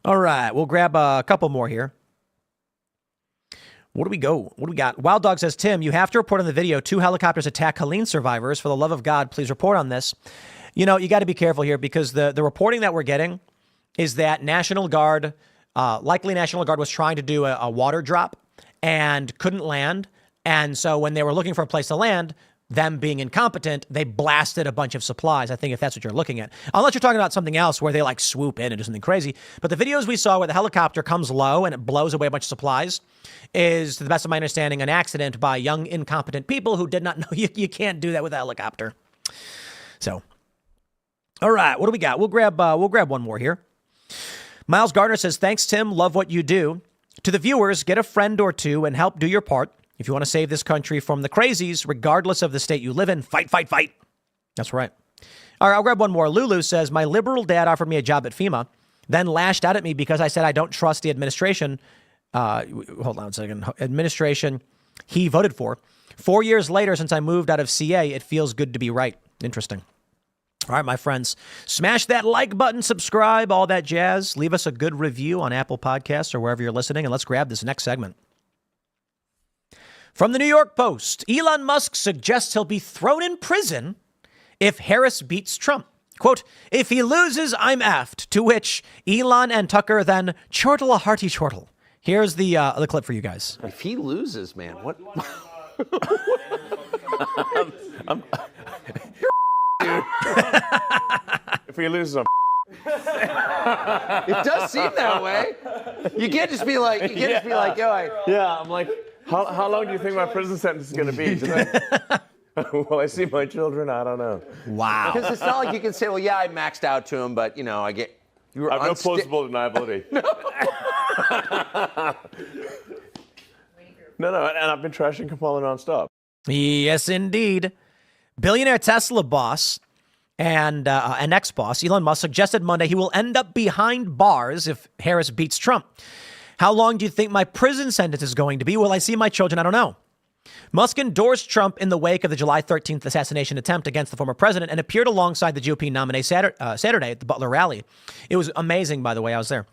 All right, we'll grab a couple more here. What do we got? Wild Dog says, Tim, you have to report on the video. 2 helicopters attack Helene survivors. For the love of God, please report on this. You know, you got to be careful here because the reporting that we're getting is that National Guard was trying to do a water drop and couldn't land. And so when they were looking for a place to land, them being incompetent, they blasted a bunch of supplies. I think if that's what you're looking at. Unless you're talking about something else where they like swoop in and do something crazy. But the videos we saw where the helicopter comes low and it blows away a bunch of supplies is, to the best of my understanding, an accident by young, incompetent people who did not know you can't do that with a helicopter. So, all right, what do we got? We'll grab one more here. Miles Gardner says, thanks, Tim. Love what you do. To the viewers, get a friend or two and help do your part. If you want to save this country from the crazies, regardless of the state you live in, fight, fight, fight. That's right. All right, I'll grab one more. Lulu says, my liberal dad offered me a job at FEMA, then lashed out at me because I said I don't trust the administration. Hold on a second. Administration he voted for. 4 years later, since I moved out of CA, it feels good to be right. Interesting. All right, my friends, smash that like button, subscribe, all that jazz. Leave us a good review on Apple Podcasts or wherever you're listening, and let's grab this next segment. From the New York Post, Elon Musk suggests he'll be thrown in prison if Harris beats Trump. Quote, if he loses, I'm effed. To which Elon and Tucker then chortle a hearty chortle. Here's the clip for you guys. If he loses, man, what? If he loses, I'm It does seem that way. You can't just be like, yeah, I'm like, how long do you think my prison sentence is going to be? Will I see my children? I don't know. Wow. Because it's not like you can say, well, yeah, I maxed out to him, but, I get... I have no plausible deniability. No, and I've been trashing Kamala nonstop. Yes, indeed. Billionaire Tesla boss and an ex-boss, Elon Musk, suggested Monday he will end up behind bars if Harris beats Trump. How long do you think my prison sentence is going to be? Will I see my children? I don't know. Musk endorsed Trump in the wake of the July 13th assassination attempt against the former president and appeared alongside the GOP nominee Saturday at the Butler rally. It was amazing, by the way. I was there.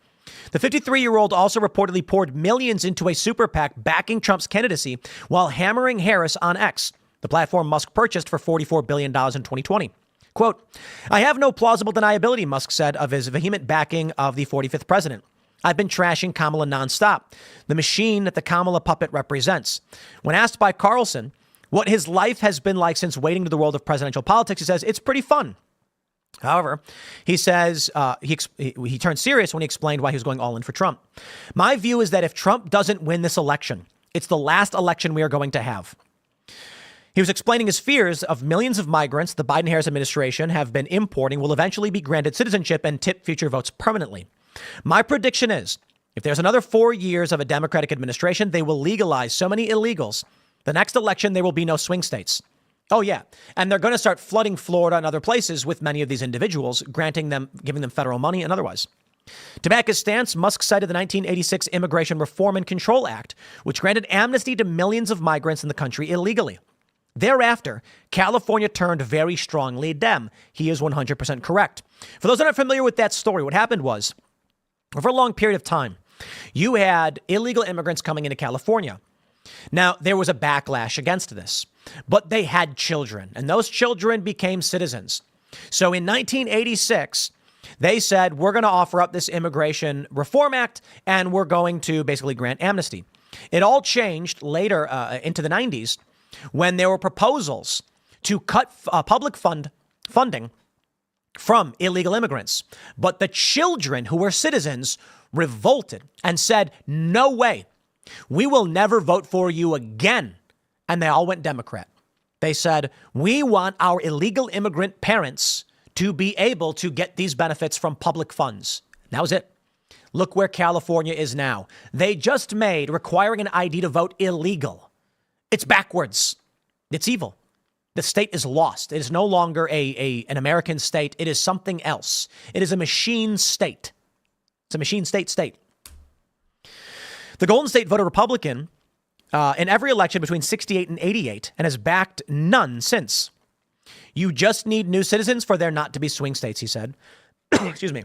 The 53-year-old also reportedly poured millions into a super PAC backing Trump's candidacy while hammering Harris on X, the platform Musk purchased for $44 billion in 2020. Quote, I have no plausible deniability, Musk said of his vehement backing of the 45th president. I've been trashing Kamala nonstop, the machine that the Kamala puppet represents. When asked by Carlson what his life has been like since wading to the world of presidential politics, he says, it's pretty fun. However, he says he turned serious when he explained why he was going all in for Trump. My view is that if Trump doesn't win this election, it's the last election we are going to have. He was explaining his fears of millions of migrants the Biden-Harris administration have been importing will eventually be granted citizenship and tip future votes permanently. My prediction is if there's another 4 years of a Democratic administration, they will legalize so many illegals. The next election, there will be no swing states. Oh, yeah. And they're going to start flooding Florida and other places with many of these individuals, giving them federal money and otherwise. To back his stance, Musk cited the 1986 Immigration Reform and Control Act, which granted amnesty to millions of migrants in the country illegally. Thereafter, California turned very strongly Dem. He is 100% correct. For those that aren't familiar with that story, what happened was, over a long period of time, you had illegal immigrants coming into California. Now, there was a backlash against this, but they had children, and those children became citizens. So in 1986, they said, we're going to offer up this Immigration Reform Act, and we're going to basically grant amnesty. It all changed later into the 90s when there were proposals to cut public funding from illegal immigrants. But the children who were citizens revolted and said, no way, we will never vote for you again. And they all went Democrat. They said, we want our illegal immigrant parents to be able to get these benefits from public funds. And that was it. Look where California is now. They just made requiring an ID to vote illegal. It's backwards. It's evil. The state is lost. It is no longer an American state. It is something else. It is a machine state. It's a machine state. The Golden State voted Republican in every election between 68 and 88 and has backed none since. You just need new citizens for there not to be swing states, he said. Excuse me.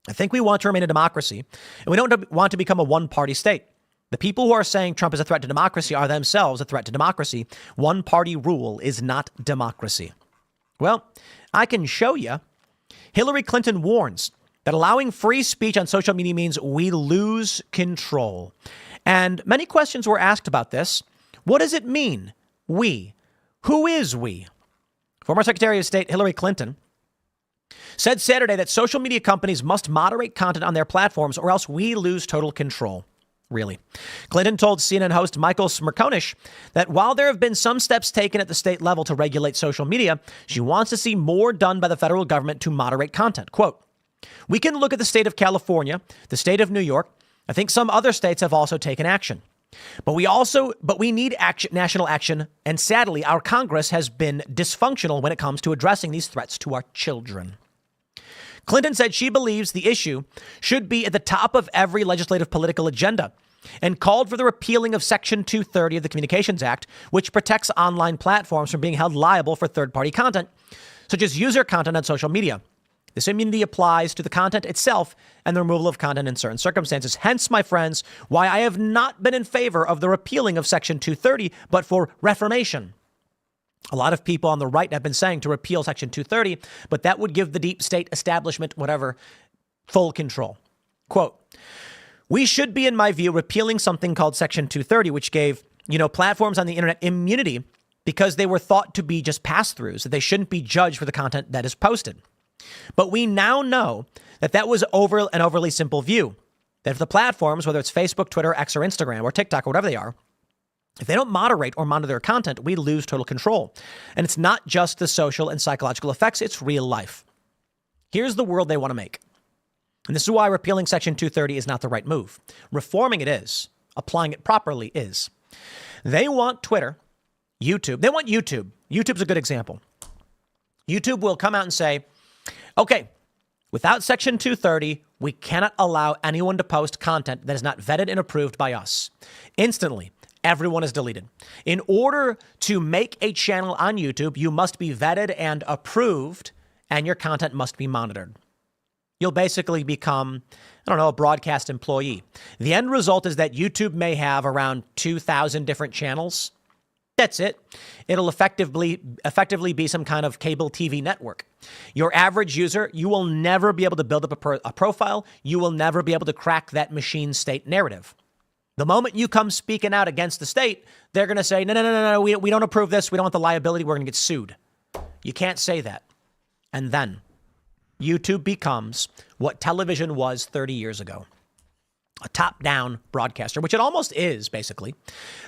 I think we want to remain a democracy, and we don't want to become a one-party state. The people who are saying Trump is a threat to democracy are themselves a threat to democracy. One-party rule is not democracy. Well, I can show you. Hillary Clinton warns that allowing free speech on social media means we lose control. And many questions were asked about this. What does it mean? We. Who is we? Former Secretary of State Hillary Clinton said Saturday that social media companies must moderate content on their platforms or else we lose total control. Really. Clinton told CNN host Michael Smerconish that while there have been some steps taken at the state level to regulate social media, she wants to see more done by the federal government to moderate content. Quote, we can look at the state of California, the state of New York. I think some other states have also taken action. But we need action, national action. And sadly, our Congress has been dysfunctional when it comes to addressing these threats to our children. Clinton said she believes the issue should be at the top of every legislative political agenda and called for the repealing of Section 230 of the Communications Act, which protects online platforms from being held liable for third-party content, such as user content on social media. This immunity applies to the content itself and the removal of content in certain circumstances. Hence, my friends, why I have not been in favor of the repealing of Section 230, but for reformation. A lot of people on the right have been saying to repeal Section 230, but that would give the deep state establishment, whatever, full control. Quote, we should be, in my view, repealing something called Section 230, which gave, platforms on the internet immunity because they were thought to be just pass-throughs, that they shouldn't be judged for the content that is posted. But we now know that that was an overly simple view, that if the platforms, whether it's Facebook, Twitter, X, or Instagram, or TikTok, or whatever they are, if they don't moderate or monitor their content, we lose total control. And it's not just the social and psychological effects, it's real life. Here's the world they want to make. And this is why repealing Section 230 is not the right move. Reforming it is. Applying it properly is. They want Twitter, YouTube. They want YouTube. YouTube's a good example. YouTube will come out and say, okay, without Section 230, we cannot allow anyone to post content that is not vetted and approved by us. Instantly, everyone is deleted. In order to make a channel on YouTube, you must be vetted and approved, and your content must be monitored. You'll basically become, I don't know, a broadcast employee. The end result is that YouTube may have around 2,000 different channels. That's it. It'll effectively be some kind of cable TV network. Your average user, you will never be able to build up a profile. You will never be able to crack that machine state narrative. The moment you come speaking out against the state, they're going to say, no, we don't approve this. We don't want the liability. We're going to get sued. You can't say that. And then YouTube becomes what television was 30 years ago. A top-down broadcaster, which it almost is, basically.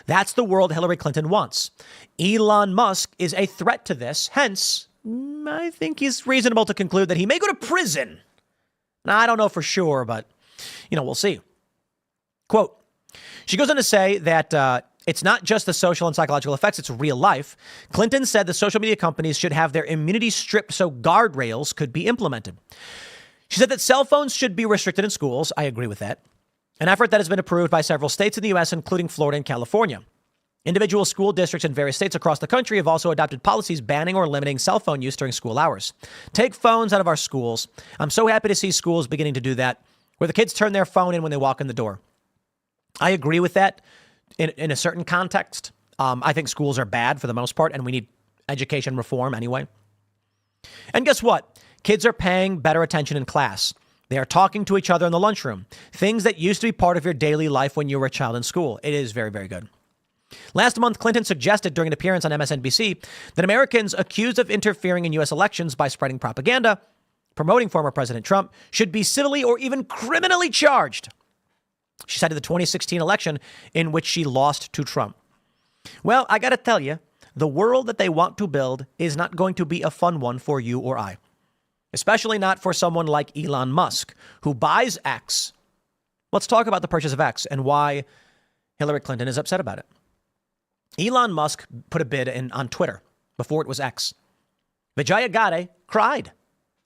That's the world Hillary Clinton wants. Elon Musk is a threat to this. Hence, I think it's reasonable to conclude that he may go to prison. Now, I don't know for sure, but, we'll see. Quote, she goes on to say that it's not just the social and psychological effects, it's real life. Clinton said the social media companies should have their immunity stripped so guardrails could be implemented. She said that cell phones should be restricted in schools. I agree with that. An effort that has been approved by several states in the U.S., including Florida and California. Individual school districts in various states across the country have also adopted policies banning or limiting cell phone use during school hours. Take phones out of our schools. I'm so happy to see schools beginning to do that, where the kids turn their phone in when they walk in the door. I agree with that in a certain context. I think schools are bad for the most part, and we need education reform anyway. And guess what? Kids are paying better attention in class. They are talking to each other in the lunchroom. Things that used to be part of your daily life when you were a child in school. It is very, very good. Last month, Clinton suggested during an appearance on MSNBC that Americans accused of interfering in U.S. elections by spreading propaganda, promoting former President Trump, should be civilly or even criminally charged. She cited the 2016 election in which she lost to Trump. Well, I got to tell you, the world that they want to build is not going to be a fun one for you or I. Especially not for someone like Elon Musk, who buys X. Let's talk about the purchase of X and why Hillary Clinton is upset about it. Elon Musk put a bid in on Twitter before it was X. Vijaya Gadde cried.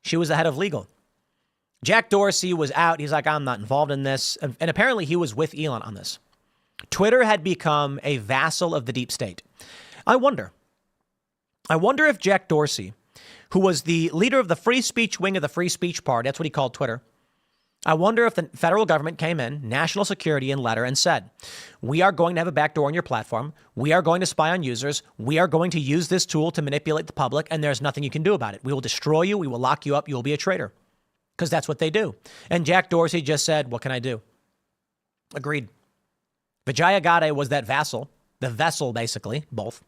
She was the head of legal. Jack Dorsey was out. He's like, I'm not involved in this. And apparently he was with Elon on this. Twitter had become a vassal of the deep state. I wonder if Jack Dorsey, who was the leader of the free speech wing of the free speech party, that's what he called Twitter. I wonder if the federal government came in, national security in letter, and said, we are going to have a backdoor on your platform. We are going to spy on users. We are going to use this tool to manipulate the public, and there's nothing you can do about it. We will destroy you. We will lock you up. You will be a traitor. Because that's what they do. And Jack Dorsey just said, what can I do? Agreed. Vijaya Gadde was that vassal. The vessel, basically, both.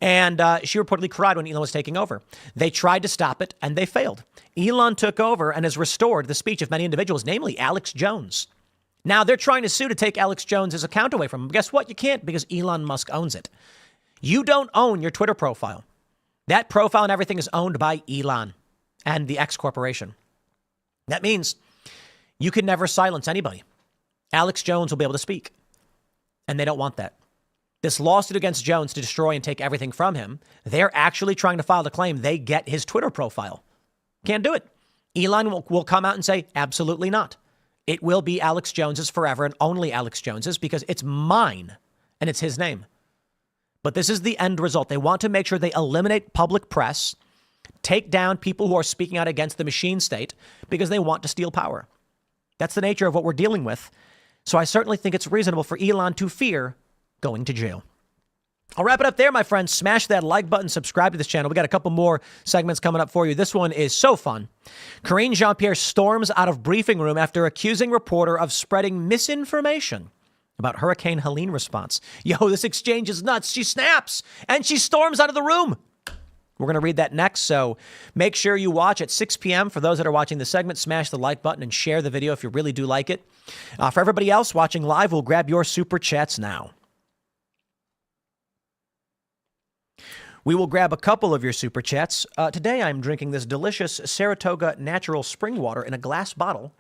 And she reportedly cried when Elon was taking over. They tried to stop it, and they failed. Elon took over and has restored the speech of many individuals, namely Alex Jones. Now, they're trying to sue to take Alex Jones' account away from him. Guess what? You can't, because Elon Musk owns it. You don't own your Twitter profile. That profile and everything is owned by Elon and the X Corporation. That means you can never silence anybody. Alex Jones will be able to speak. And they don't want that. This lawsuit against Jones to destroy and take everything from him, they're actually trying to file the claim they get his Twitter profile. Can't do it. Elon will come out and say, absolutely not. It will be Alex Jones's forever and only Alex Jones's because it's mine and it's his name. But this is the end result. They want to make sure they eliminate public press, take down people who are speaking out against the machine state because they want to steal power. That's the nature of what we're dealing with. So I certainly think it's reasonable for Elon to fear going to jail. I'll wrap it up there, my friends. Smash that like button, subscribe to this channel. We got a couple more segments coming up for you. This one is so fun. Karine Jean-Pierre storms out of briefing room after accusing reporter of spreading misinformation about Hurricane Helene response. Yo, this exchange is nuts. She snaps and she storms out of the room. We're going to read that next, so make sure you watch at 6 p.m. For those that are watching the segment, smash the like button and share the video if you really do like it. For everybody else watching live, we'll grab your super chats now. We will grab a couple of your super chats. Today, I'm drinking this delicious Saratoga natural spring water in a glass bottle.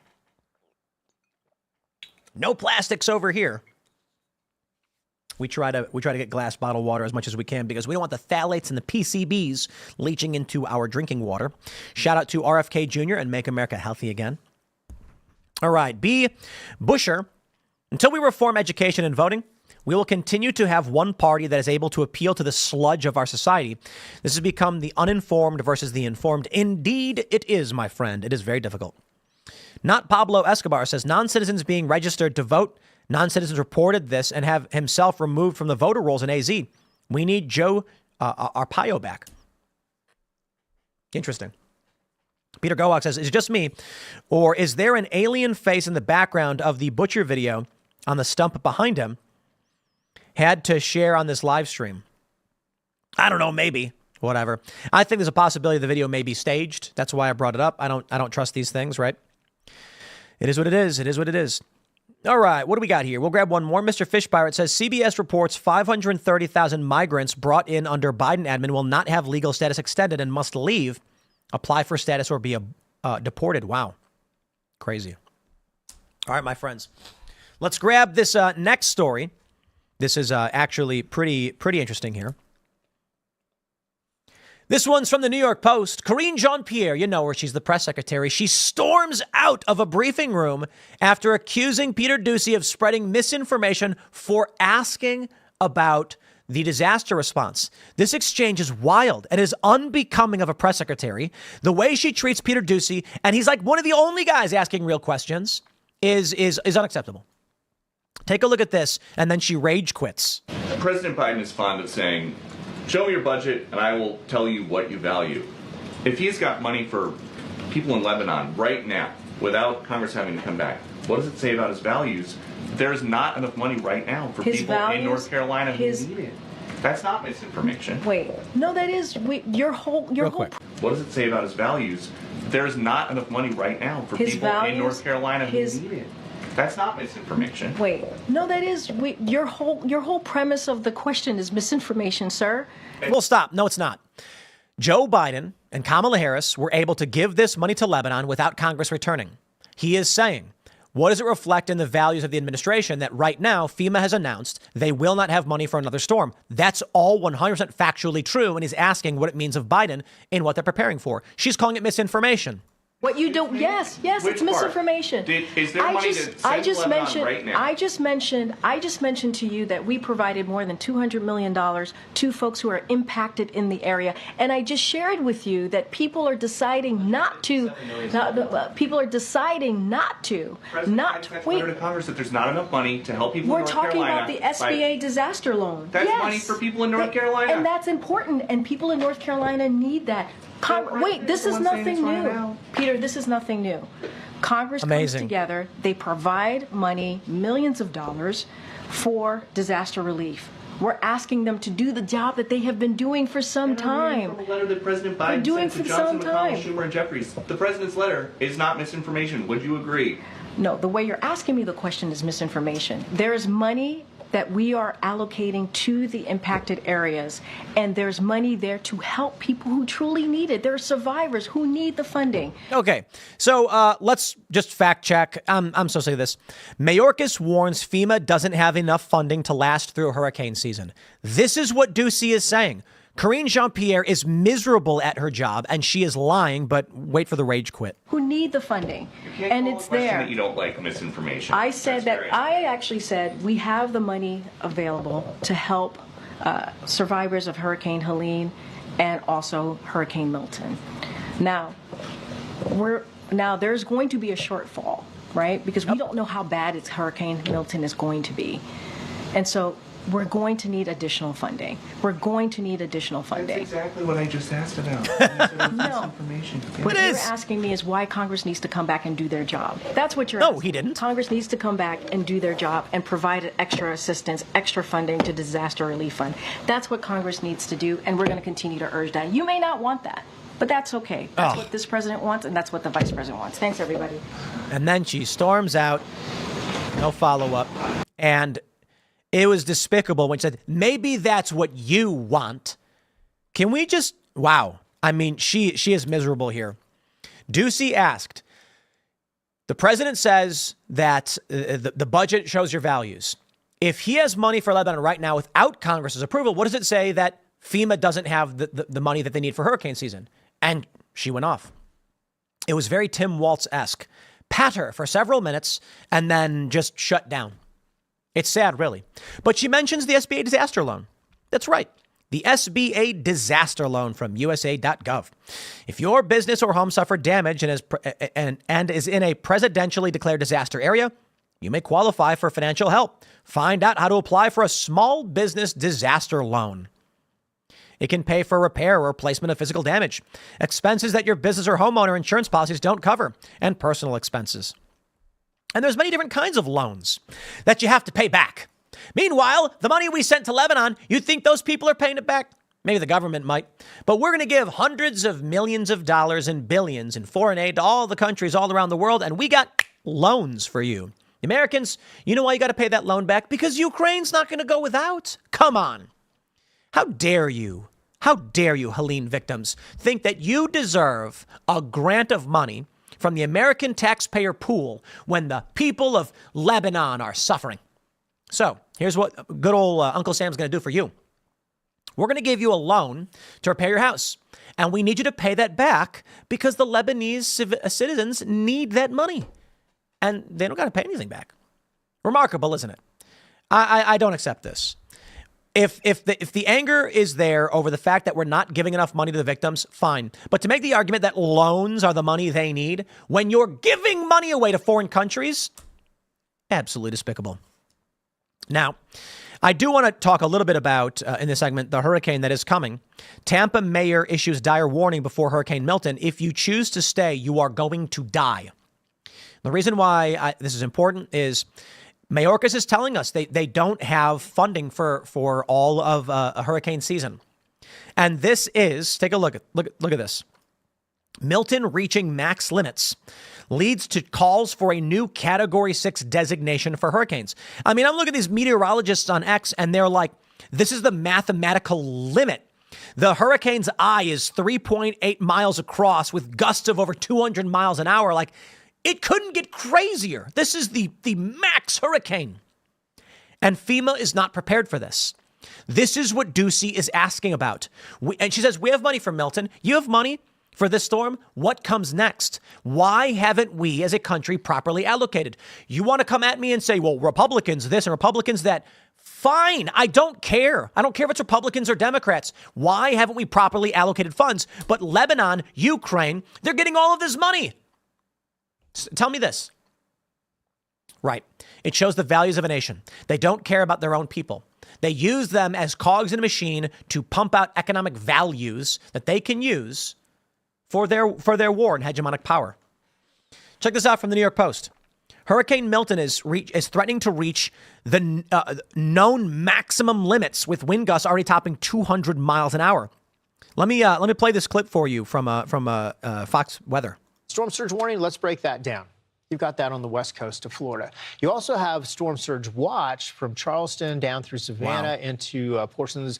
No plastics over here. We try to get glass bottled water as much as we can because we don't want the phthalates and the PCBs leaching into our drinking water. Shout out to RFK Jr. and Make America Healthy Again. All right, B. Busher. Until we reform education and voting, we will continue to have one party that is able to appeal to the sludge of our society. This has become the uninformed versus the informed. Indeed, it is, my friend. It is very difficult. Not Pablo Escobar says non-citizens being registered to vote. Non-citizens reported this and have himself removed from the voter rolls in AZ. We need Joe Arpaio back. Interesting. Peter Gowak says, is it just me, or is there an alien face in the background of the butcher video on the stump behind him? Had to share on this live stream. I don't know, maybe. Whatever. I think there's a possibility the video may be staged. That's why I brought it up. I don't trust these things, right? It is what it is. It is what it is. All right, what do we got here? We'll grab one more. Mr. Fish Pirate says CBS reports 530,000 migrants brought in under Biden admin will not have legal status extended and must leave, apply for status, or be deported. Wow. Crazy. All right, my friends. Let's grab this next story. This is actually pretty interesting here. This one's from the New York Post. Karine Jean-Pierre, you know her, she's the press secretary. She storms out of a briefing room after accusing Peter Doocy of spreading misinformation for asking about the disaster response. This exchange is wild and is unbecoming of a press secretary. The way she treats Peter Doocy, and he's like one of the only guys asking real questions, is unacceptable. Take a look at this, and then she rage quits. President Biden is fond of saying, show me your budget and I will tell you what you value. If he's got money for people in Lebanon right now, without Congress having to come back, what does it say about his values? There's not enough money right now for His people values, in North Carolina who need it. That's not misinformation. Wait, no, that is your whole. What does it say about his values? There's not enough money right now for His people values, in North Carolina who need it. That's not misinformation. Wait, no, that is your whole premise of the question is misinformation, sir. Well, stop. No, it's not. Joe Biden and Kamala Harris were able to give this money to Lebanon without Congress returning. He is saying, what does it reflect in the values of the administration that right now FEMA has announced they will not have money for another storm? That's all 100% factually true, and he's asking what it means of Biden in what they're preparing for. She's calling it misinformation. What you don't? Yes, it's misinformation. Is there money to send Lebanon right now? I just mentioned to you that we provided more than $200 million to folks who are impacted in the area, and I just shared with you that people are deciding not to. People are deciding not to. Letter to Congress that there's not enough money to help people in North Carolina. We're talking about the SBA disaster loan. That's money for people in North Carolina, and that's important. And people in North Carolina need that. Wait, this is nothing new. Peter, this is nothing new. Congress comes together. They provide money, millions of dollars, for disaster relief. We're asking them to do the job that they have been doing for some time. From a letter that President Biden sent to Johnson, McConnell, Schumer, and Jeffries. The president's letter is not misinformation. Would you agree? No, the way you're asking me the question is misinformation. There is money that we are allocating to the impacted areas, and there's money there to help people who truly need it. There are survivors who need the funding. Okay, so let's just fact check. I'm so sick of this. Mayorkas warns FEMA doesn't have enough funding to last through hurricane season. This is what Doocy is saying. Karine Jean-Pierre is miserable at her job, and she is lying, but wait for the rage quit. Who need the funding, and it's there. That you don't like misinformation. I actually said we have the money available to help survivors of Hurricane Helene and also Hurricane Milton. Now there's going to be a shortfall, right? Because we don't know how bad Hurricane Milton is going to be, and so we're going to need additional funding. That's exactly what I just asked about. No. What you're asking me is why Congress needs to come back and do their job. That's what you're asking. No, he didn't. Congress needs to come back and do their job and provide extra assistance, extra funding to disaster relief fund. That's what Congress needs to do, and we're going to continue to urge that. You may not want that, but that's okay. That's what this president wants, and that's what the vice president wants. Thanks, everybody. And then she storms out. No follow-up. And it was despicable when she said, maybe that's what you want. Can we just, wow. I mean, she is miserable here. Doocy asked, the president says that the budget shows your values. If he has money for Lebanon right now without Congress's approval, what does it say that FEMA doesn't have the money that they need for hurricane season? And she went off. It was very Tim Waltz-esque. Pat her for several minutes and then just shut down. It's sad, really. But she mentions the SBA disaster loan. That's right. The SBA disaster loan from USA.gov. If your business or home suffered damage and is in a presidentially declared disaster area, you may qualify for financial help. Find out how to apply for a small business disaster loan. It can pay for repair or replacement of physical damage, expenses that your business or homeowner insurance policies don't cover, and personal expenses. And there's many different kinds of loans that you have to pay back. Meanwhile, the money we sent to Lebanon, you'd think those people are paying it back? Maybe the government might. But we're going to give hundreds of millions of dollars and billions in foreign aid to all the countries all around the world, and we got loans for you. Americans, you know why you got to pay that loan back? Because Ukraine's not going to go without. Come on. How dare you, Helene victims, think that you deserve a grant of money from the American taxpayer pool when the people of Lebanon are suffering? So here's what good old Uncle Sam's going to do for you. We're going to give you a loan to repair your house. And we need you to pay that back because the Lebanese citizens need that money. And they don't got to pay anything back. Remarkable, isn't it? I don't accept this. If the anger is there over the fact that we're not giving enough money to the victims, fine. But to make the argument that loans are the money they need when you're giving money away to foreign countries, absolutely despicable. Now, I do want to talk a little bit about, in this segment, the hurricane that is coming. Tampa mayor issues dire warning before Hurricane Milton. If you choose to stay, you are going to die. The reason why this is important is Mayorkas is telling us they don't have funding for all of a hurricane season. And this is, take a look at this. Milton reaching max limits leads to calls for a new Category 6 designation for hurricanes. I mean, I'm looking at these meteorologists on X, and they're like, this is the mathematical limit. The hurricane's eye is 3.8 miles across with gusts of over 200 miles an hour. Like, it couldn't get crazier. This is the max hurricane. And FEMA is not prepared for this. This is what Ducey is asking about. And she says, we have money for Milton. You have money for this storm? What comes next? Why haven't we as a country properly allocated? You want to come at me and say, well, Republicans this and Republicans that. Fine. I don't care. I don't care if it's Republicans or Democrats. Why haven't we properly allocated funds? But Lebanon, Ukraine, they're getting all of this money. Tell me this. Right. It shows the values of a nation. They don't care about their own people. They use them as cogs in a machine to pump out economic values that they can use for their war and hegemonic power. Check this out from the New York Post. Hurricane Milton is threatening to reach the known maximum limits with wind gusts already topping 200 miles an hour. Let me play this clip for you from Fox Weather. Storm surge warning, let's break that down. You've got that on the west coast of Florida. You also have storm surge watch from Charleston down through Savannah into portions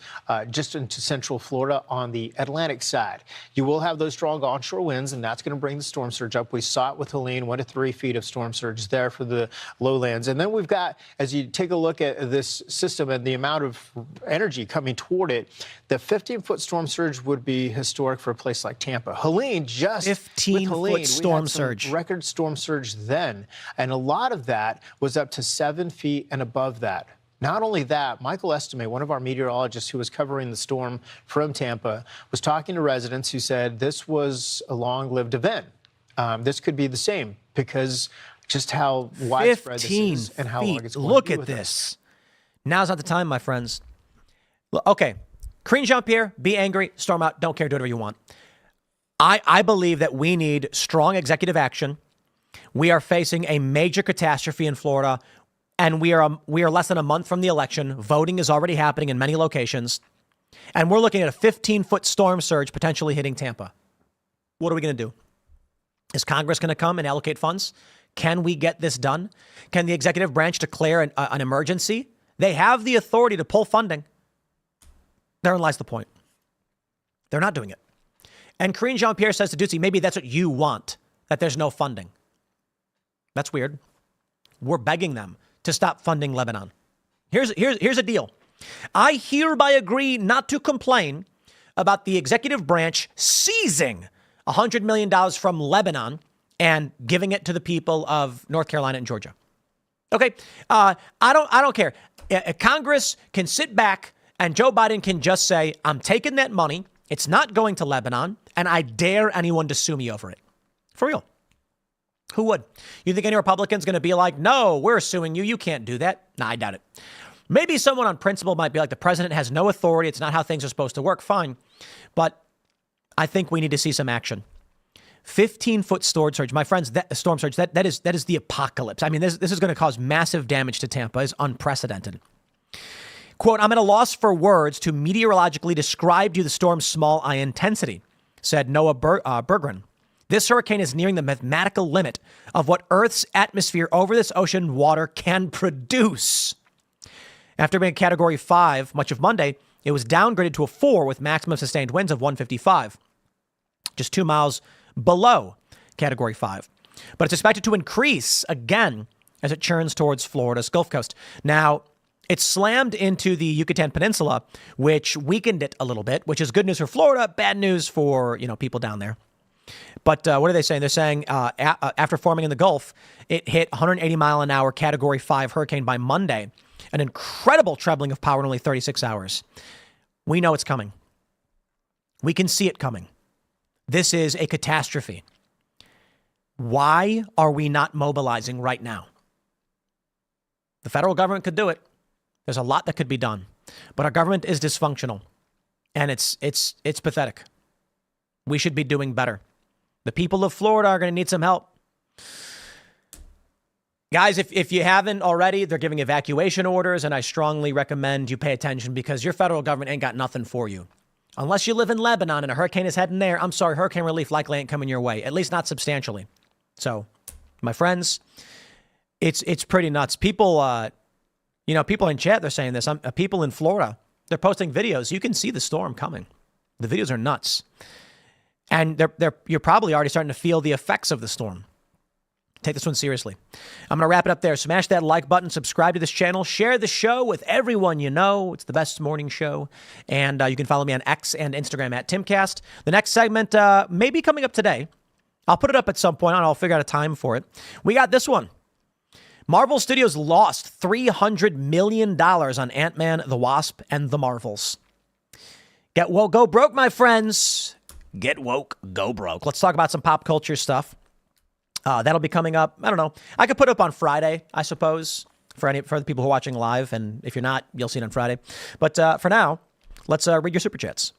just into central Florida on the Atlantic side. You will have those strong onshore winds, and that's going to bring the storm surge up. We saw it with Helene, 1 to 3 feet of storm surge there for the lowlands. And then we've got, as you take a look at this system and the amount of energy coming toward it, the 15-foot storm surge would be historic for a place like Tampa. Helene, just 15-foot storm surge. Record storm surge then, and a lot of that was up to 7 feet and above that. Not only that, Michael Estime, one of our meteorologists who was covering the storm from Tampa, was talking to residents who said this was a long-lived event. This could be the same because just how widespread this is and how long it's going Look to be at with this. us. Now's not the time, my friends. Okay, Karine Jean-Pierre, be angry, storm out, don't care, do whatever you want. I believe that we need strong executive action. We are facing a major catastrophe in Florida, and we are less than a month from the election. Voting is already happening in many locations, and we're looking at a 15-foot storm surge potentially hitting Tampa. What are we going to do? Is Congress going to come and allocate funds? Can we get this done? Can the executive branch declare an emergency? They have the authority to pull funding. Therein lies the point. They're not doing it. And Karine Jean-Pierre says to Ducey, maybe that's what you want, that there's no funding. That's weird. We're begging them to stop funding Lebanon. Here's a deal. I hereby agree not to complain about the executive branch seizing $100 million from Lebanon and giving it to the people of North Carolina and Georgia. Okay, I don't care. Congress can sit back And Joe Biden can just say, I'm taking that money. It's not going to Lebanon. And I dare anyone to sue me over it. For real. Who would? You think any Republican's going to be like, no, we're suing you. You can't do that. Nah, I doubt it. Maybe someone on principle might be like, the president has no authority. It's not how things are supposed to work. Fine. But I think we need to see some action. 15-foot storm surge. My friends, storm surge, that is the apocalypse. I mean, this is going to cause massive damage to Tampa. It's unprecedented. Quote, I'm at a loss for words to meteorologically describe to you the storm's small I intensity, said Noah Berggren. This hurricane is nearing the mathematical limit of what Earth's atmosphere over this ocean water can produce. After being a Category 5 much of Monday, it was downgraded to a 4 with maximum sustained winds of 155, just 2 miles below Category 5. But it's expected to increase again as it churns towards Florida's Gulf Coast. Now, it slammed into the Yucatan Peninsula, which weakened it a little bit, which is good news for Florida, bad news for, people down there. But what are they saying? They're saying after forming in the Gulf, it hit 180 mile an hour Category 5 hurricane by Monday. An incredible trebling of power in only 36 hours. We know it's coming. We can see it coming. This is a catastrophe. Why are we not mobilizing right now? The federal government could do it. There's a lot that could be done. But our government is dysfunctional. And it's pathetic. We should be doing better. The people of Florida are going to need some help. Guys, if you haven't already, they're giving evacuation orders, and I strongly recommend you pay attention because your federal government ain't got nothing for you. Unless you live in Lebanon and a hurricane is heading there, I'm sorry, hurricane relief likely ain't coming your way, at least not substantially. So, my friends, it's pretty nuts. People, people in chat, they're saying this. People in Florida, they're posting videos. You can see the storm coming. The videos are nuts. And you're probably already starting to feel the effects of the storm. Take this one seriously. I'm going to wrap it up there. Smash that like button, subscribe to this channel, share the show with everyone you know. It's the best morning show. And you can follow me on X and Instagram at Timcast. The next segment may be coming up today. I'll put it up at some point. I'll figure out a time for it. We got this one. Marvel Studios lost $300 million on Ant-Man, the Wasp, and the Marvels. Get woke, go broke, my friends. Get woke, go broke. Let's talk about some pop culture stuff. That'll be coming up. I don't know. I could put it up on Friday, I suppose, for the people who are watching live. And if you're not, you'll see it on Friday. But for now, let's read your super chats.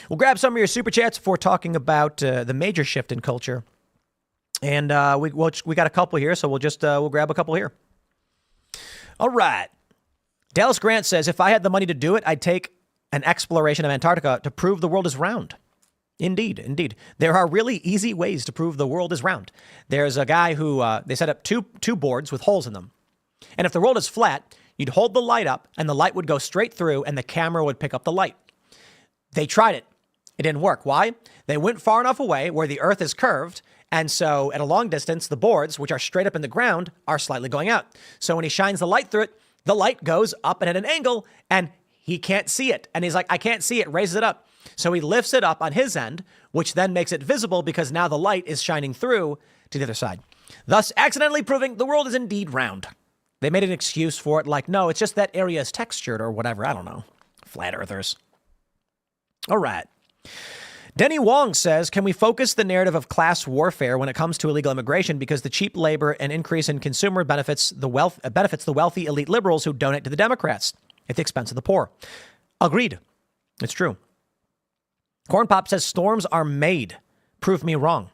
We'll grab some of your super chats before talking about the major shift in culture. And we got a couple here, so we'll grab a couple here. All right. Dallas Grant says, if I had the money to do it, I'd take an exploration of Antarctica to prove the world is round. Indeed. There are really easy ways to prove the world is round. There's a guy who they set up two boards with holes in them. And if the world is flat, you'd hold the light up and the light would go straight through and the camera would pick up the light. They tried it. It didn't work. Why? They went far enough away where the earth is curved. And so at a long distance, the boards, which are straight up in the ground, are slightly going out. So when he shines the light through it, the light goes up and at an angle and he can't see it. And he's like, I can't see it, raises it up. So he lifts it up on his end, which then makes it visible because now the light is shining through to the other side, thus accidentally proving the world is indeed round. They made an excuse for it like, no, it's just that area is textured or whatever. I don't know. Flat earthers. All right. Denny Wong says, can we focus the narrative of class warfare when it comes to illegal immigration because the cheap labor and increase in consumer benefits the wealthy elite liberals who donate to the Democrats at the expense of the poor? Agreed. It's true. Corn Pop says storms are made. Prove me wrong.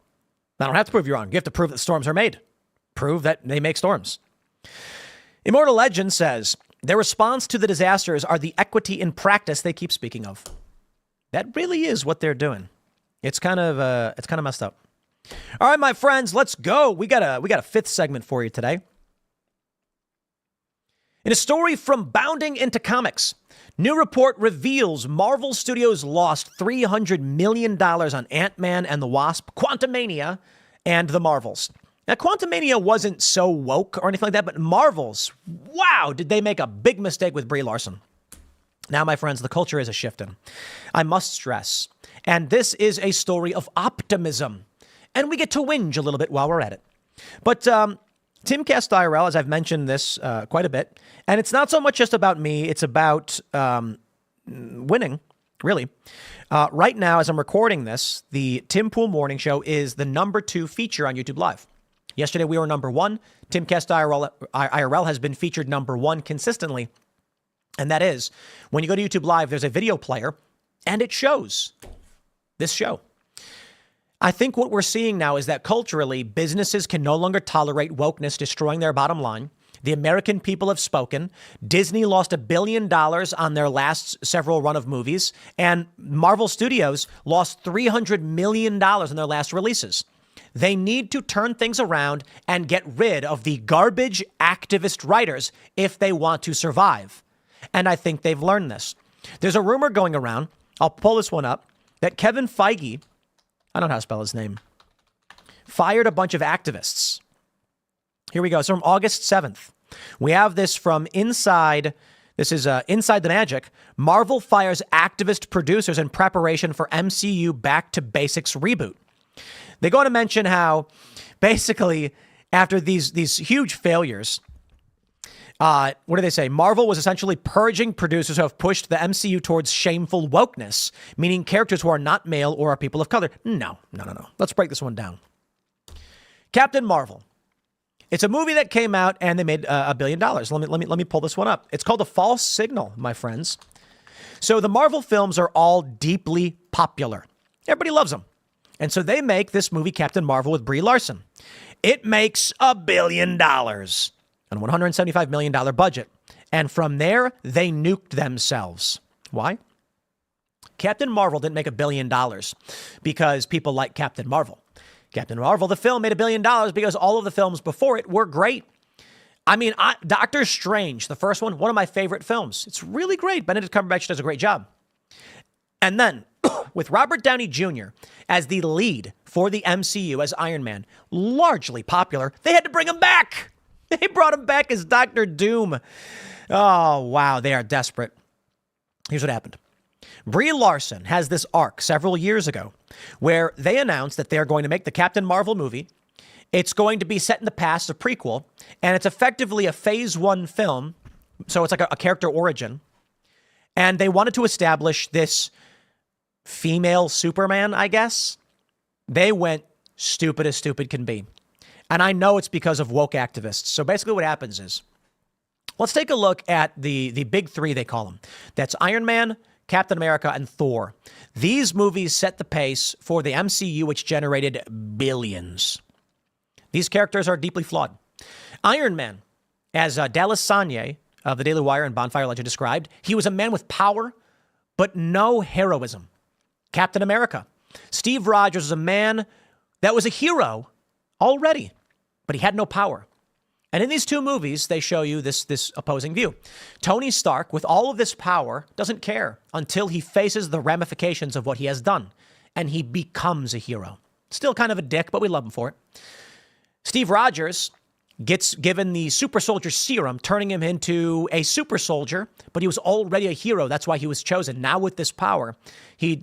I don't have to prove you wrong. You have to prove that storms are made. Prove that they make storms. Immortal Legend says their response to the disasters are the equity in practice they keep speaking of. That really is what they're doing. It's kind of messed up. All right, my friends, let's go. We got a fifth segment for you today. In a story from Bounding into Comics, new report reveals Marvel Studios lost $300 million on Ant-Man and the Wasp, Quantumania, and the Marvels. Now, Quantumania wasn't so woke or anything like that, but Marvels, wow, did they make a big mistake with Brie Larson. Now, my friends, the culture is a-shifting. I must stress, and this is a story of optimism, and we get to whinge a little bit while we're at it. But Timcast IRL, as I've mentioned this quite a bit, and it's not so much just about me. It's about winning, really. Right now, as I'm recording this, the Tim Pool Morning Show is the #2 feature on YouTube Live. Yesterday, we were #1. Timcast IRL has been featured #1 consistently. And that is, when you go to YouTube Live, there's a video player, and it shows this show. I think what we're seeing now is that culturally, businesses can no longer tolerate wokeness destroying their bottom line. The American people have spoken. Disney lost $1 billion on their last several run of movies, and Marvel Studios lost $300 million in their last releases. They need to turn things around and get rid of the garbage activist writers if they want to survive. And I think they've learned this. There's a rumor going around, I'll pull this one up, that Kevin Feige, I don't know how to spell his name, fired a bunch of activists. Here we go. It's from August 7th. We have this from Inside. This is Inside the Magic. Marvel fires activist producers in preparation for MCU Back to Basics reboot. They go on to mention how basically after these huge failures, what do they say? Marvel was essentially purging producers who have pushed the MCU towards shameful wokeness, meaning characters who are not male or are people of color. No. Let's break this one down. Captain Marvel. It's a movie that came out and they made $1 billion. Let me pull this one up. It's called A False Signal, my friends. So the Marvel films are all deeply popular. Everybody loves them. And so they make this movie, Captain Marvel, with Brie Larson. It makes $1 billion. On a $175 million budget. And from there, they nuked themselves. Why? Captain Marvel didn't make $1 billion because people like Captain Marvel. Captain Marvel, the film, made $1 billion because all of the films before it were great. I mean, Doctor Strange, the first one of my favorite films. It's really great. Benedict Cumberbatch does a great job. And then, with Robert Downey Jr. as the lead for the MCU as Iron Man, largely popular, they had to bring him back. They brought him back as Dr. Doom. Oh, wow. They are desperate. Here's what happened. Brie Larson has this arc several years ago where they announced that they're going to make the Captain Marvel movie. It's going to be set in the past, a prequel, and it's effectively a phase 1 film. So it's like a character origin. And they wanted to establish this female Superman, I guess. They went stupid as stupid can be. And I know it's because of woke activists. So basically what happens is, let's take a look at the big three, they call them. That's Iron Man, Captain America, and Thor. These movies set the pace for the MCU, which generated billions. These characters are deeply flawed. Iron Man, as Dallas Sanye of the Daily Wire and Bonfire Legend described, he was a man with power, but no heroism. Captain America. Steve Rogers was a man that was a hero already, but he had no power. And in these two movies, they show you this opposing view. Tony Stark, with all of this power, doesn't care until he faces the ramifications of what he has done, and he becomes a hero. Still kind of a dick, but we love him for it. Steve Rogers gets given the super soldier serum, turning him into a super soldier, but he was already a hero. That's why he was chosen. Now with this power, he's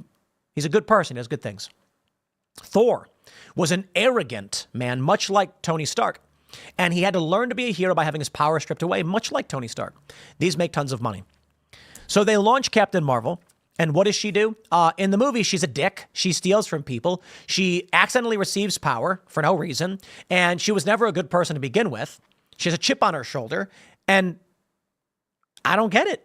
a good person. He does good things. Thor was an arrogant man, much like Tony Stark. And he had to learn to be a hero by having his power stripped away, much like Tony Stark. These make tons of money. So they launch Captain Marvel. And what does she do? In the movie, she's a dick. She steals from people. She accidentally receives power for no reason. And she was never a good person to begin with. She has a chip on her shoulder. And I don't get it.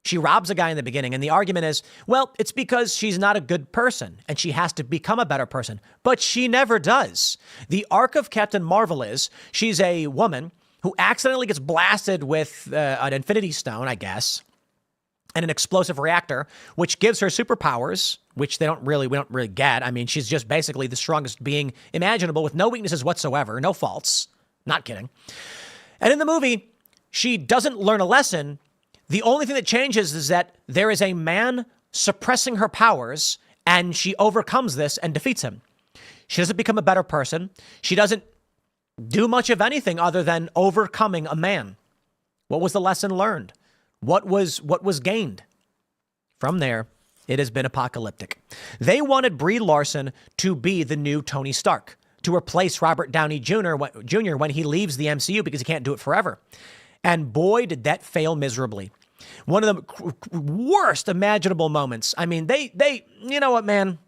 She robs a guy in the beginning. And the argument is, well, it's because she's not a good person and she has to become a better person. But she never does. The arc of Captain Marvel is she's a woman who accidentally gets blasted with an Infinity Stone, I guess, and an explosive reactor, which gives her superpowers, which we don't really get. I mean, she's just basically the strongest being imaginable with no weaknesses whatsoever, no faults. Not kidding. And in the movie, she doesn't learn a lesson. The only thing that changes is that there is a man suppressing her powers, and she overcomes this and defeats him. She doesn't become a better person. She doesn't do much of anything other than overcoming a man. What was the lesson learned? What was gained? From there, it has been apocalyptic. They wanted Brie Larson to be the new Tony Stark. to replace Robert Downey Jr. when he leaves the MCU because he can't do it forever. And boy, did that fail miserably. One of the worst imaginable moments. I mean, they, you know what, man?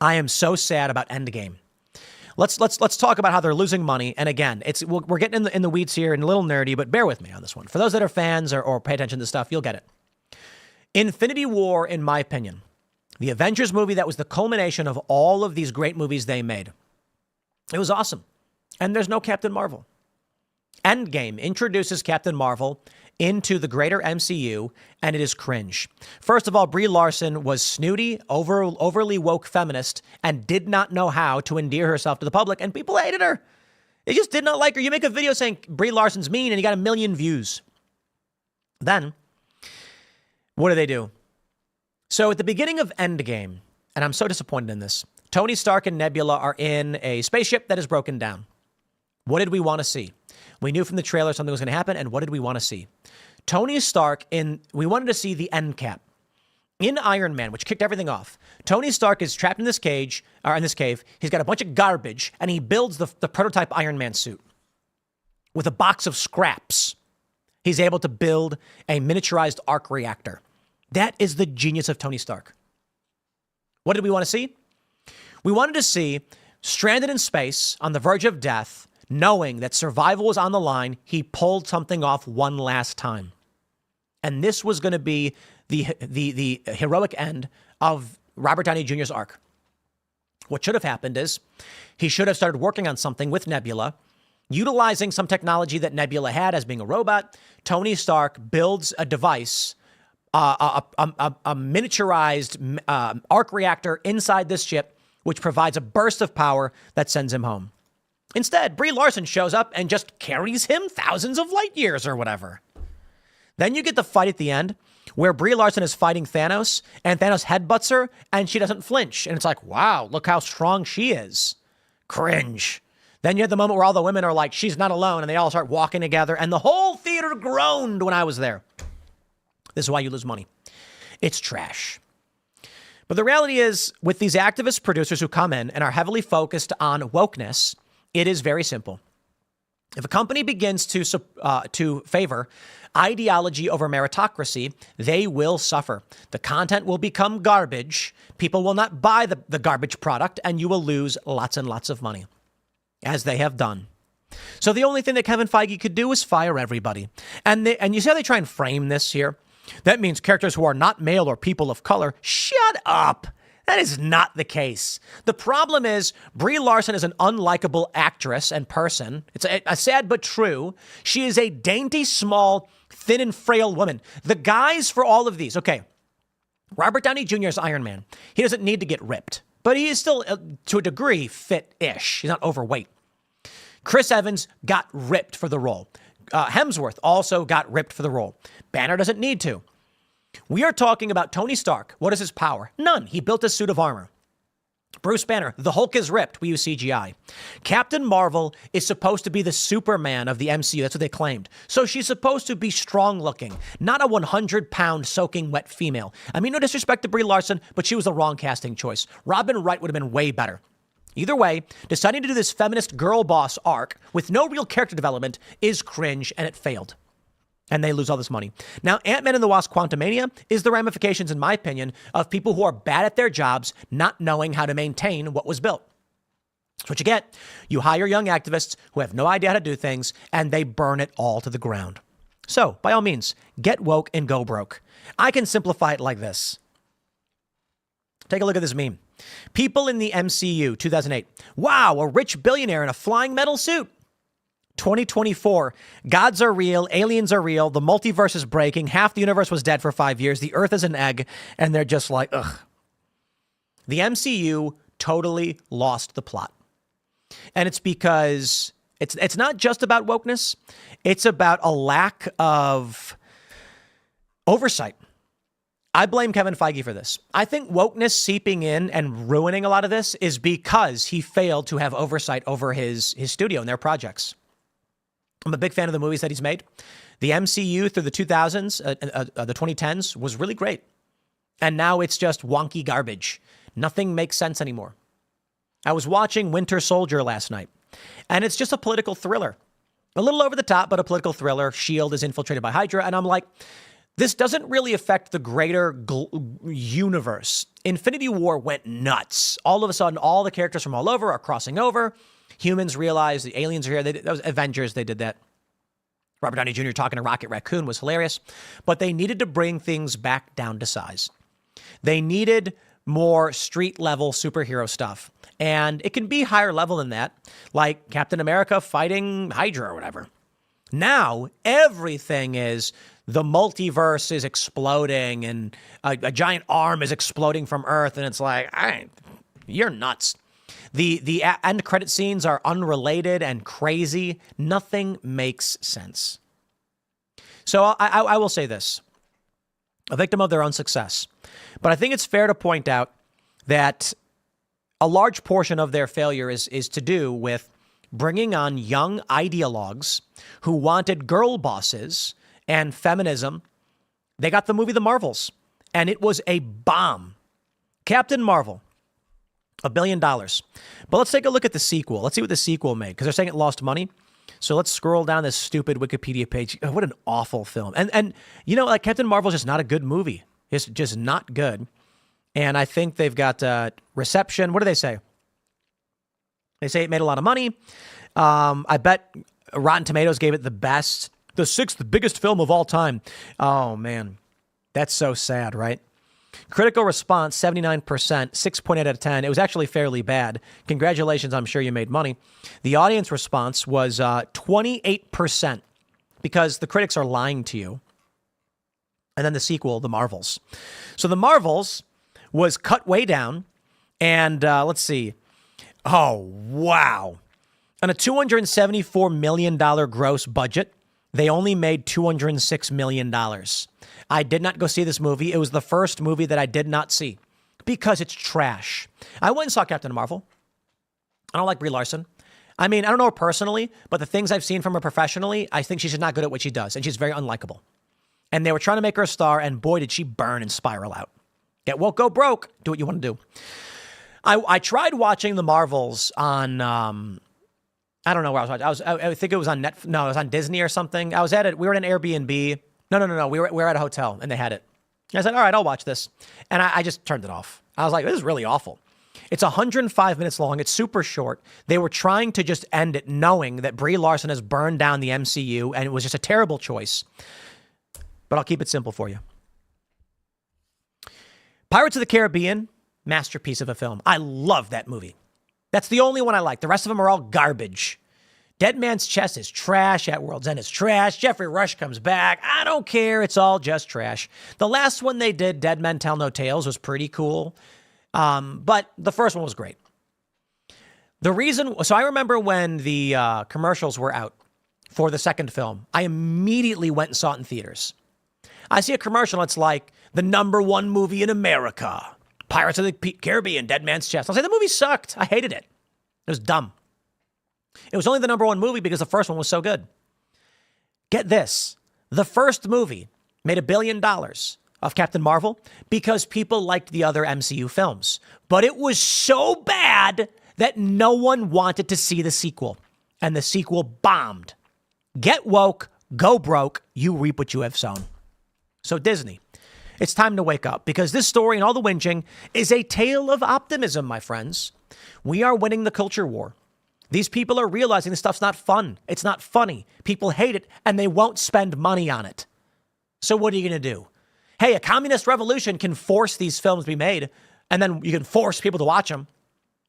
I am so sad about Endgame. Let's talk about how they're losing money. And again, we're getting in the weeds here and a little nerdy, but bear with me on this one. For those that are fans or pay attention to stuff, you'll get it. Infinity War, in my opinion, the Avengers movie that was the culmination of all of these great movies they made. It was awesome. And there's no Captain Marvel. Endgame introduces Captain Marvel into the greater MCU, and it is cringe. First of all, Brie Larson was snooty, overly woke feminist, and did not know how to endear herself to the public, and people hated her. They just did not like her. You make a video saying Brie Larson's mean, and you got 1 million views. Then, what do? So at the beginning of Endgame, and I'm so disappointed in this, Tony Stark and Nebula are in a spaceship that is broken down. What did we want to see? We knew from the trailer something was going to happen, and what did we want to see? Tony Stark, we wanted to see the end cap. In Iron Man, which kicked everything off, Tony Stark is trapped in this cage, or in this cave. He's got a bunch of garbage, and he builds the prototype Iron Man suit. With a box of scraps, he's able to build a miniaturized arc reactor. That is the genius of Tony Stark. What did we want to see? We wanted to see, stranded in space, on the verge of death, knowing that survival was on the line, he pulled something off one last time. And this was going to be the heroic end of Robert Downey Jr.'s arc. What should have happened is he should have started working on something with Nebula, utilizing some technology that Nebula had as being a robot. Tony Stark builds a device, a miniaturized arc reactor inside this ship, which provides a burst of power that sends him home. Instead, Brie Larson shows up and just carries him thousands of light years or whatever. Then you get the fight at the end where Brie Larson is fighting Thanos and Thanos headbutts her and she doesn't flinch. And it's like, wow, look how strong she is. Cringe. Then you have the moment where all the women are like, she's not alone. And they all start walking together. And the whole theater groaned when I was there. This is why you lose money. It's trash. But the reality is, with these activist producers who come in and are heavily focused on wokeness, it is very simple. If a company begins to favor ideology over meritocracy, they will suffer. The content will become garbage. People will not buy the garbage product, and you will lose lots and lots of money, as they have done. So the only thing that Kevin Feige could do is fire everybody. And you see how they try and frame this here? That means characters who are not male or people of color. Shut up. That is not the case. The problem is Brie Larson is an unlikable actress and person. It's a sad but true. She is a dainty, small, thin and frail woman. The guys for all of these, okay, Robert Downey Jr. is Iron Man. He doesn't need to get ripped, but he is still, to a degree, fit-ish. He's not overweight. Chris Evans got ripped for the role. Hemsworth also got ripped for the role. Banner doesn't need to. We are talking about Tony Stark. What is his power? None. He built a suit of armor. Bruce Banner, the Hulk is ripped. We use CGI. Captain Marvel is supposed to be the Superman of the MCU. That's what they claimed. So she's supposed to be strong looking, not a 100-pound soaking wet female. I mean, no disrespect to Brie Larson, but she was the wrong casting choice. Robin Wright would have been way better. Either way, deciding to do this feminist girl boss arc with no real character development is cringe, and it failed. And they lose all this money. Now, Ant-Man and the Wasp: Quantumania is the ramifications, in my opinion, of people who are bad at their jobs, not knowing how to maintain what was built. That's what you get. You hire young activists who have no idea how to do things, and they burn it all to the ground. So, by all means, get woke and go broke. I can simplify it like this. Take a look at this meme. People in the MCU, 2008. Wow, a rich billionaire in a flying metal suit. 2024, gods are real, aliens are real, the multiverse is breaking, half the universe was dead for 5 years, the earth is an egg, and they're just like, ugh. The MCU totally lost the plot. And it's because it's not just about wokeness, it's about a lack of oversight. I blame Kevin Feige for this. I think wokeness seeping in and ruining a lot of this is because he failed to have oversight over his studio and their projects. I'm a big fan of the movies that he's made. The MCU through the 2000s, the 2010s was really great. And now it's just wonky garbage. Nothing makes sense anymore. I was watching Winter Soldier last night, and it's just a political thriller. A little over the top, but a political thriller. S.H.I.E.L.D. is infiltrated by Hydra, and I'm like, this doesn't really affect the greater universe. Infinity War went nuts. All of a sudden, all the characters from all over are crossing over. Humans realize the aliens are here. That was Avengers, they did that. Robert Downey Jr. talking to Rocket Raccoon was hilarious. But they needed to bring things back down to size. They needed more street-level superhero stuff. And it can be higher level than that, like Captain America fighting Hydra or whatever. Now, everything is the multiverse is exploding and a giant arm is exploding from Earth. And it's like, you're nuts. The end credit scenes are unrelated and crazy. Nothing makes sense. So I will say this, a victim of their own success. But I think it's fair to point out that a large portion of their failure is to do with bringing on young ideologues who wanted girl bosses and feminism. They got the movie The Marvels, and it was a bomb. Captain Marvel, $1 billion. But let's take a look at the sequel. Let's see what the sequel made, because they're saying it lost money. So let's scroll down this stupid Wikipedia page. Oh, what an awful film. And you know, like Captain Marvel's just not a good movie. It's just not good. And I think they've got reception. What do they say? They say it made a lot of money. I bet Rotten Tomatoes gave it the 6th biggest film of all time. Oh, man. That's so sad, right? Critical response, 79%, 6.8 out of 10. It was actually fairly bad. Congratulations, I'm sure you made money. The audience response was 28% because the critics are lying to you. And then the sequel, The Marvels. So The Marvels was cut way down. And let's see. Oh, wow. On a $274 million gross budget, they only made $206 million. I did not go see this movie. It was the first movie that I did not see because it's trash. I went and saw Captain Marvel. I don't like Brie Larson. I mean, I don't know her personally, but the things I've seen from her professionally, I think she's not good at what she does, and she's very unlikable. And they were trying to make her a star, and boy, did she burn and spiral out. Get woke, go broke. Do what you want to do. I tried watching The Marvels on, I don't know where I was watching. I think it was on Netflix. No, it was on Disney or something. I was at it. We were at an Airbnb. No. We were at a hotel, and they had it. I said, all right, I'll watch this. And I just turned it off. I was like, this is really awful. It's 105 minutes long. It's super short. They were trying to just end it knowing that Brie Larson has burned down the MCU, and it was just a terrible choice. But I'll keep it simple for you. Pirates of the Caribbean, masterpiece of a film. I love that movie. That's the only one I like. The rest of them are all garbage. Dead Man's Chest is trash. At World's End is trash. Jeffrey Rush comes back. I don't care. It's all just trash. The last one they did, Dead Men Tell No Tales, was pretty cool. But the first one was great. So I remember when the commercials were out for the second film, I immediately went and saw it in theaters. I see a commercial, it's like the #1 movie in America, Pirates of the Caribbean, Dead Man's Chest. I'll say the movie sucked. I hated it. It was dumb. It was only the #1 movie because the first one was so good. Get this. The first movie made $1 billion of Captain Marvel because people liked the other MCU films. But it was so bad that no one wanted to see the sequel. And the sequel bombed. Get woke, go broke, you reap what you have sown. So Disney, it's time to wake up because this story and all the whinging is a tale of optimism, my friends. We are winning the culture war. These people are realizing this stuff's not fun. It's not funny. People hate it and they won't spend money on it. So what are you going to do? Hey, a communist revolution can force these films to be made and then you can force people to watch them,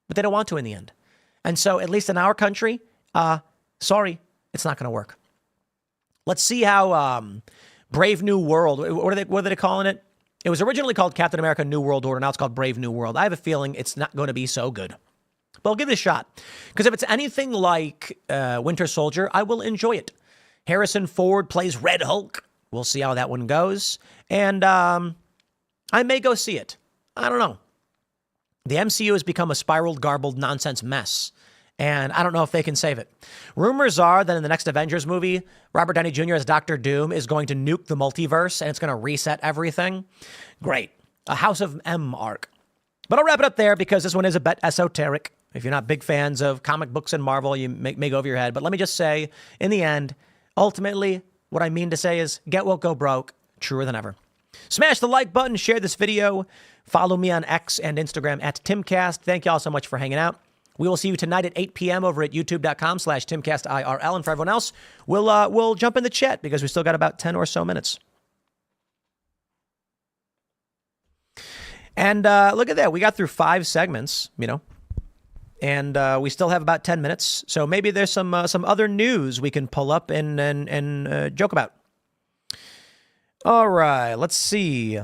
but they don't want to in the end. And so at least in our country, sorry, it's not going to work. Let's see how Brave New World, what are they calling it? It was originally called Captain America New World Order. Now it's called Brave New World. I have a feeling it's not going to be so good. But I'll give it a shot. Because if it's anything like Winter Soldier, I will enjoy it. Harrison Ford plays Red Hulk. We'll see how that one goes. And I may go see it. I don't know. The MCU has become a spiraled, garbled, nonsense mess. And I don't know if they can save it. Rumors are that in the next Avengers movie, Robert Downey Jr. as Dr. Doom is going to nuke the multiverse and it's going to reset everything. Great. A House of M arc. But I'll wrap it up there because this one is a bit esoteric. If you're not big fans of comic books and Marvel, you may go over your head. But let me just say, in the end, ultimately, what I mean to say is get woke, go broke, truer than ever. Smash the like button, share this video, follow me on X and Instagram at Timcast. Thank you all so much for hanging out. We will see you tonight at 8 p.m. over at youtube.com/TimcastIRL. And for everyone else, we'll jump in the chat because we still got about 10 or so minutes. And look at that. We got through 5 segments, and we still have about 10 minutes. So maybe there's some other news we can pull up and joke about. All right, let's see.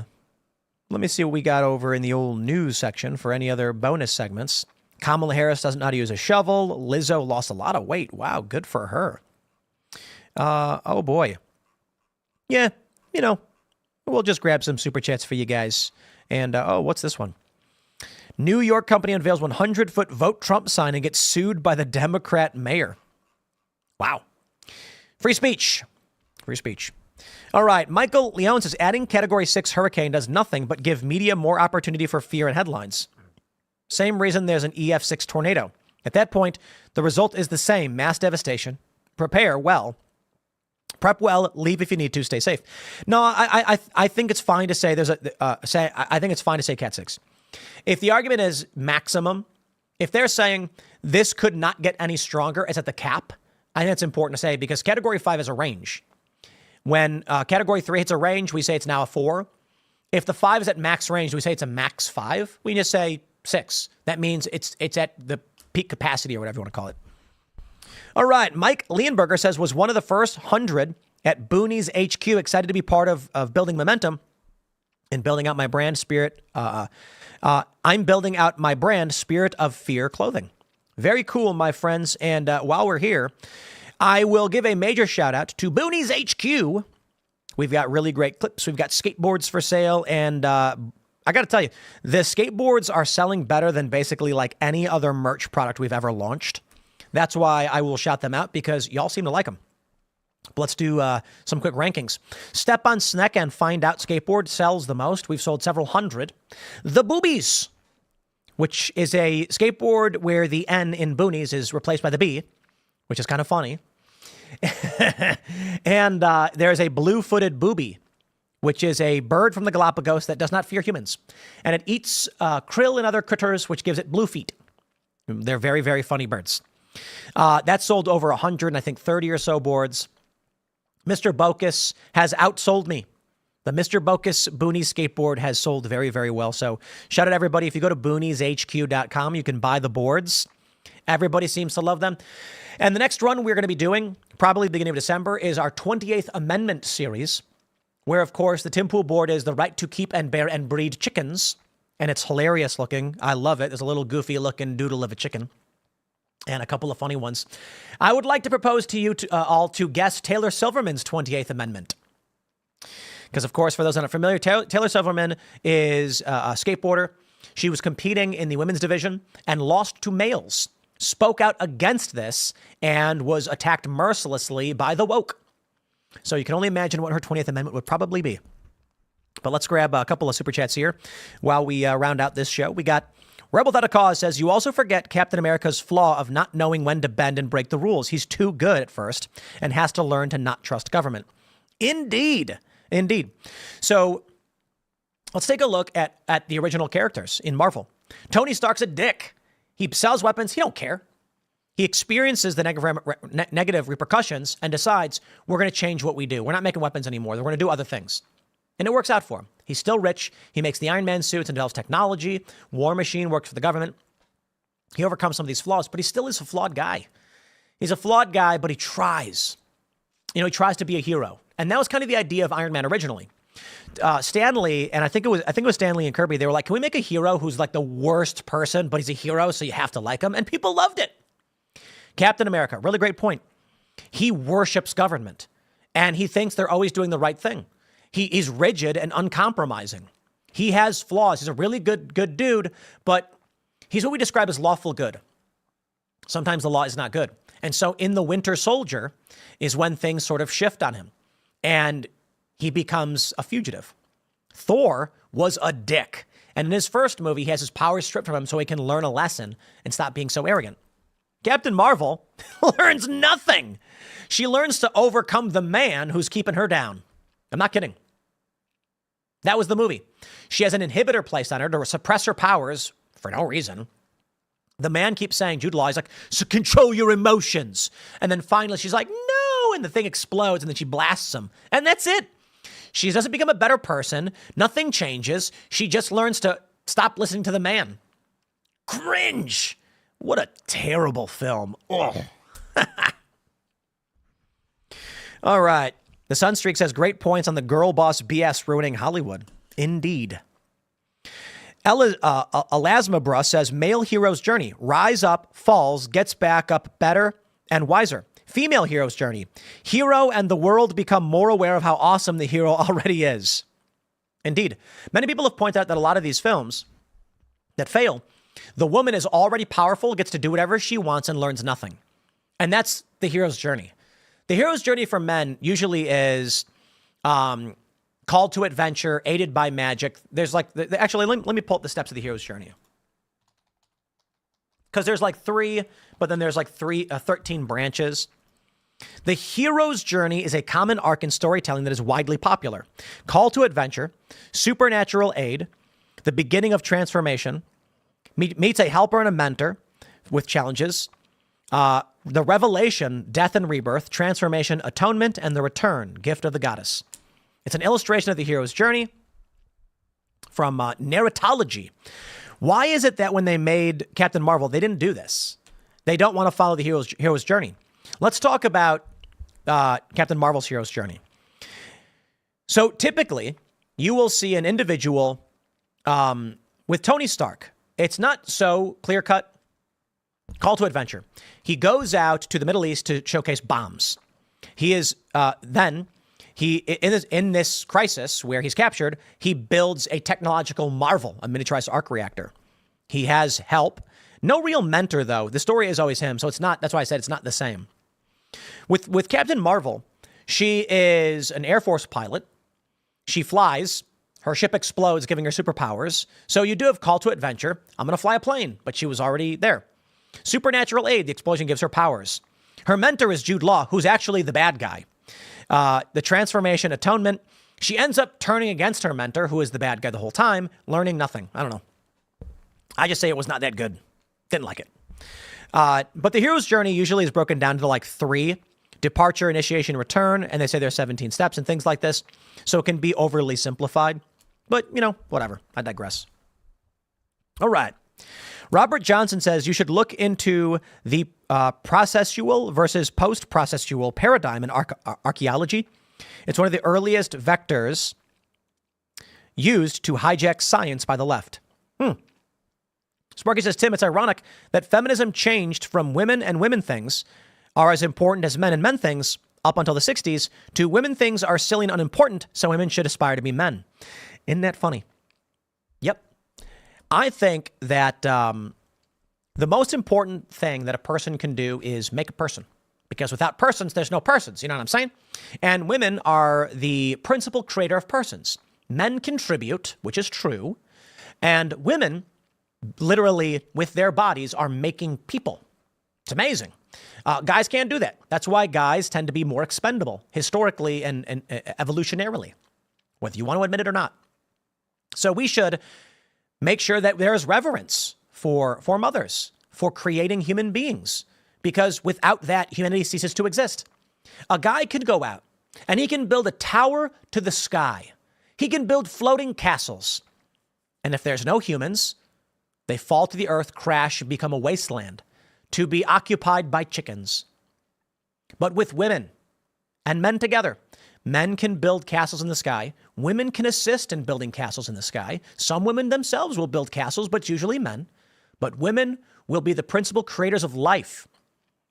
Let me see what we got over in the old news section for any other bonus segments. Kamala Harris doesn't know how to use a shovel. Lizzo lost a lot of weight. Wow, good for her. Oh, boy. Yeah, we'll just grab some super chats for you guys. And, what's this one? New York company unveils 100-foot vote Trump sign and gets sued by the Democrat mayor. Wow. Free speech. Free speech. All right. Michael Leone says adding Category 6 hurricane does nothing but give media more opportunity for fear and headlines. Same reason there's an EF6 tornado. At that point, the result is the same: mass devastation. Prepare well. Prep well. Leave if you need to. Stay safe. No, I think it's fine to say I think it's fine to say Cat 6. If the argument is maximum, if they're saying this could not get any stronger, it's at the cap. I think it's important to say because Category 5 is a range. When Category 3 hits a range, we say it's now a 4. If the 5 is at max range, we say it's a max 5. We just say 6. That means it's at the peak capacity or whatever you want to call it. All right. Mike Leonberger says, was one of the first 100 at Boonies HQ. Excited to be part of building momentum and building out my brand Spirit. I'm building out my brand Spirit of Fear clothing. Very cool, my friends. And while we're here, I will give a major shout out to Boonies HQ. We've got really great clips. We've got skateboards for sale. And I got to tell you, the skateboards are selling better than basically like any other merch product we've ever launched. That's why I will shout them out because y'all seem to like them. But let's do some quick rankings. Step on Snack and Find Out skateboard sells the most. We've sold several hundred. The Boobies, which is a skateboard where the N in Boonies is replaced by the B, which is kind of funny. And there's a blue-footed booby, which is a bird from the Galapagos that does not fear humans. And it eats krill and other critters, which gives it blue feet. They're very, very funny birds. That sold over 100, and I think 30 or so boards. Mr. Bocus has outsold me. The Mr. Bocus Boonies skateboard has sold very, very well. So shout out to everybody. If you go to boonieshq.com, you can buy the boards. Everybody seems to love them. And the next run we're going to be doing, probably beginning of December, is our 28th Amendment series, where, of course, the Tim Pool board is the right to keep and bear and breed chickens. And it's hilarious looking. I love it. There's a little goofy looking doodle of a chicken and a couple of funny ones. I would like to propose to you all to guess Taylor Silverman's 28th Amendment. Because, of course, for those that aren't familiar, Taylor Silverman is a skateboarder. She was competing in the women's division and lost to males, spoke out against this, and was attacked mercilessly by the woke. So you can only imagine what her 20th Amendment would probably be. But let's grab a couple of super chats here while we round out this show. We got Rebel Without a Cause says, you also forget Captain America's flaw of not knowing when to bend and break the rules. He's too good at first and has to learn to not trust government. Indeed. Indeed. So let's take a look at the original characters in Marvel. Tony Stark's a dick. He sells weapons. He don't care. He experiences the negative repercussions and decides we're going to change what we do. We're not making weapons anymore. We're going to do other things. And it works out for him. He's still rich. He makes the Iron Man suits and develops technology. War Machine works for the government. He overcomes some of these flaws, but he still is a flawed guy. He's a flawed guy, but he tries. He tries to be a hero. And that was kind of the idea of Iron Man originally. Stan Lee, and I think it was Stan Lee and Kirby, they were like, can we make a hero who's like the worst person, but he's a hero, so you have to like him? And people loved it. Captain America, really great point. He worships government, and he thinks they're always doing the right thing. He's rigid and uncompromising. He has flaws. He's a really good dude, but he's what we describe as lawful good. Sometimes the law is not good. And so in The Winter Soldier is when things sort of shift on him, and he becomes a fugitive. Thor was a dick, And in his first movie, he has his powers stripped from him so he can learn a lesson and stop being so arrogant. Captain Marvel learns nothing. She learns to overcome the man who's keeping her down. I'm not kidding. That was the movie. She has an inhibitor placed on her to suppress her powers for no reason. The man keeps saying, Jude Law, he's like, so control your emotions. And then finally she's like, no. And the thing explodes and then she blasts him. And that's it. She doesn't become a better person. Nothing changes. She just learns to stop listening to the man. Cringe. What a terrible film. Oh. All right. The Sunstreak says, great points on the girl boss BS ruining Hollywood. Indeed. Elasmabra says, male hero's journey. Rise up, falls, gets back up better and wiser. Female hero's journey. Hero and the world become more aware of how awesome the hero already is. Indeed. Many people have pointed out that a lot of these films that fail, the woman is already powerful, gets to do whatever she wants and learns nothing. And that's the hero's journey. The hero's journey for men usually is called to adventure, aided by magic. There's like, actually, let me pull up the steps of the hero's journey. Because there's like 3, but then there's like 13 branches. The hero's journey is a common arc in storytelling that is widely popular. Call to adventure, supernatural aid, the beginning of transformation, meets a helper and a mentor with challenges, the revelation, death and rebirth, transformation, atonement, and the return, gift of the goddess. It's an illustration of the hero's journey from narratology. Why is it that when they made Captain Marvel, they didn't do this? They don't want to follow the hero's journey. Let's talk about Captain Marvel's hero's journey. So typically, you will see an individual with Tony Stark. It's not so clear-cut. Call to adventure. He goes out to the Middle East to showcase bombs. He is in this crisis where he's captured, he builds a technological marvel, a miniaturized arc reactor. He has help. No real mentor, though. The story is always him, so it's not. That's why I said it's not the same. With Captain Marvel, she is an Air Force pilot. She flies. Her ship explodes, giving her superpowers. So you do have call to adventure. I'm going to fly a plane, but she was already there. Supernatural aid. The explosion gives her powers. Her mentor is Jude Law, who's actually the bad guy. The transformation, atonement. She ends up turning against her mentor, who is the bad guy the whole time, learning nothing. I don't know. I just say it was not that good. Didn't like it. But the hero's journey usually is broken down to like 3: departure, initiation, return. And they say there's 17 steps and things like this. So it can be overly simplified. But, whatever. I digress. All right. Robert Johnson says you should look into the processual versus post-processual paradigm in archaeology. It's one of the earliest vectors used to hijack science by the left. Sparky says, Tim, it's ironic that feminism changed from women and women things are as important as men and men things up until the 60s to women things are silly and unimportant, so women should aspire to be men. Isn't that funny? Yep. I think that the most important thing that a person can do is make a person. Because without persons, there's no persons. You know what I'm saying? And women are the principal creator of persons. Men contribute, which is true. And women, literally with their bodies, are making people. It's amazing. Guys can't do that. That's why guys tend to be more expendable historically and evolutionarily, whether you want to admit it or not. So we should make sure that there is reverence for mothers, for creating human beings, because without that, humanity ceases to exist. A guy could go out and he can build a tower to the sky. He can build floating castles. And if there's no humans, they fall to the earth, crash, and become a wasteland to be occupied by chickens. But with women and men together, men can build castles in the sky. Women can assist in building castles in the sky. Some women themselves will build castles, but it's usually men. But women will be the principal creators of life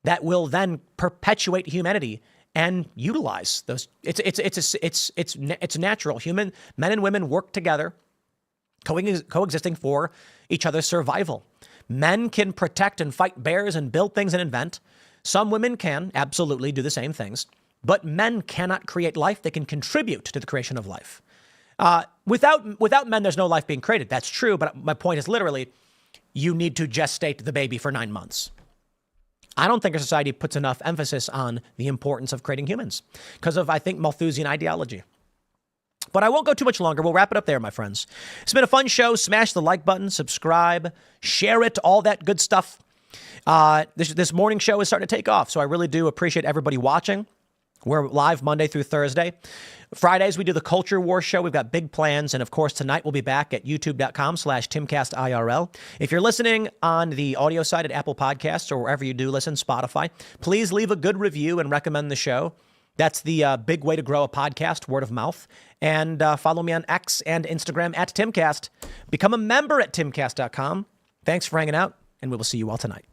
that will then perpetuate humanity and utilize those. It's natural. Men and women work together, coexisting for each other's survival. Men can protect and fight bears and build things and invent. Some women can absolutely do the same things, but men cannot create life. They can contribute to the creation of life. Without men, there's no life being created. That's true. But my point is literally, you need to gestate the baby for 9 months. I don't think our society puts enough emphasis on the importance of creating humans because of, I think, Malthusian ideology. But I won't go too much longer. We'll wrap it up there, my friends. It's been a fun show. Smash the like button, subscribe, share it, all that good stuff. This morning show is starting to take off, so I really do appreciate everybody watching. We're live Monday through Thursday. Fridays, we do the Culture War Show. We've got big plans. And of course, tonight we'll be back at youtube.com/TimcastIRL. If you're listening on the audio side at Apple Podcasts or wherever you do listen, Spotify, please leave a good review and recommend the show. That's the big way to grow a podcast, word of mouth. And follow me on X and Instagram at Timcast. Become a member at timcast.com. Thanks for hanging out, and we will see you all tonight.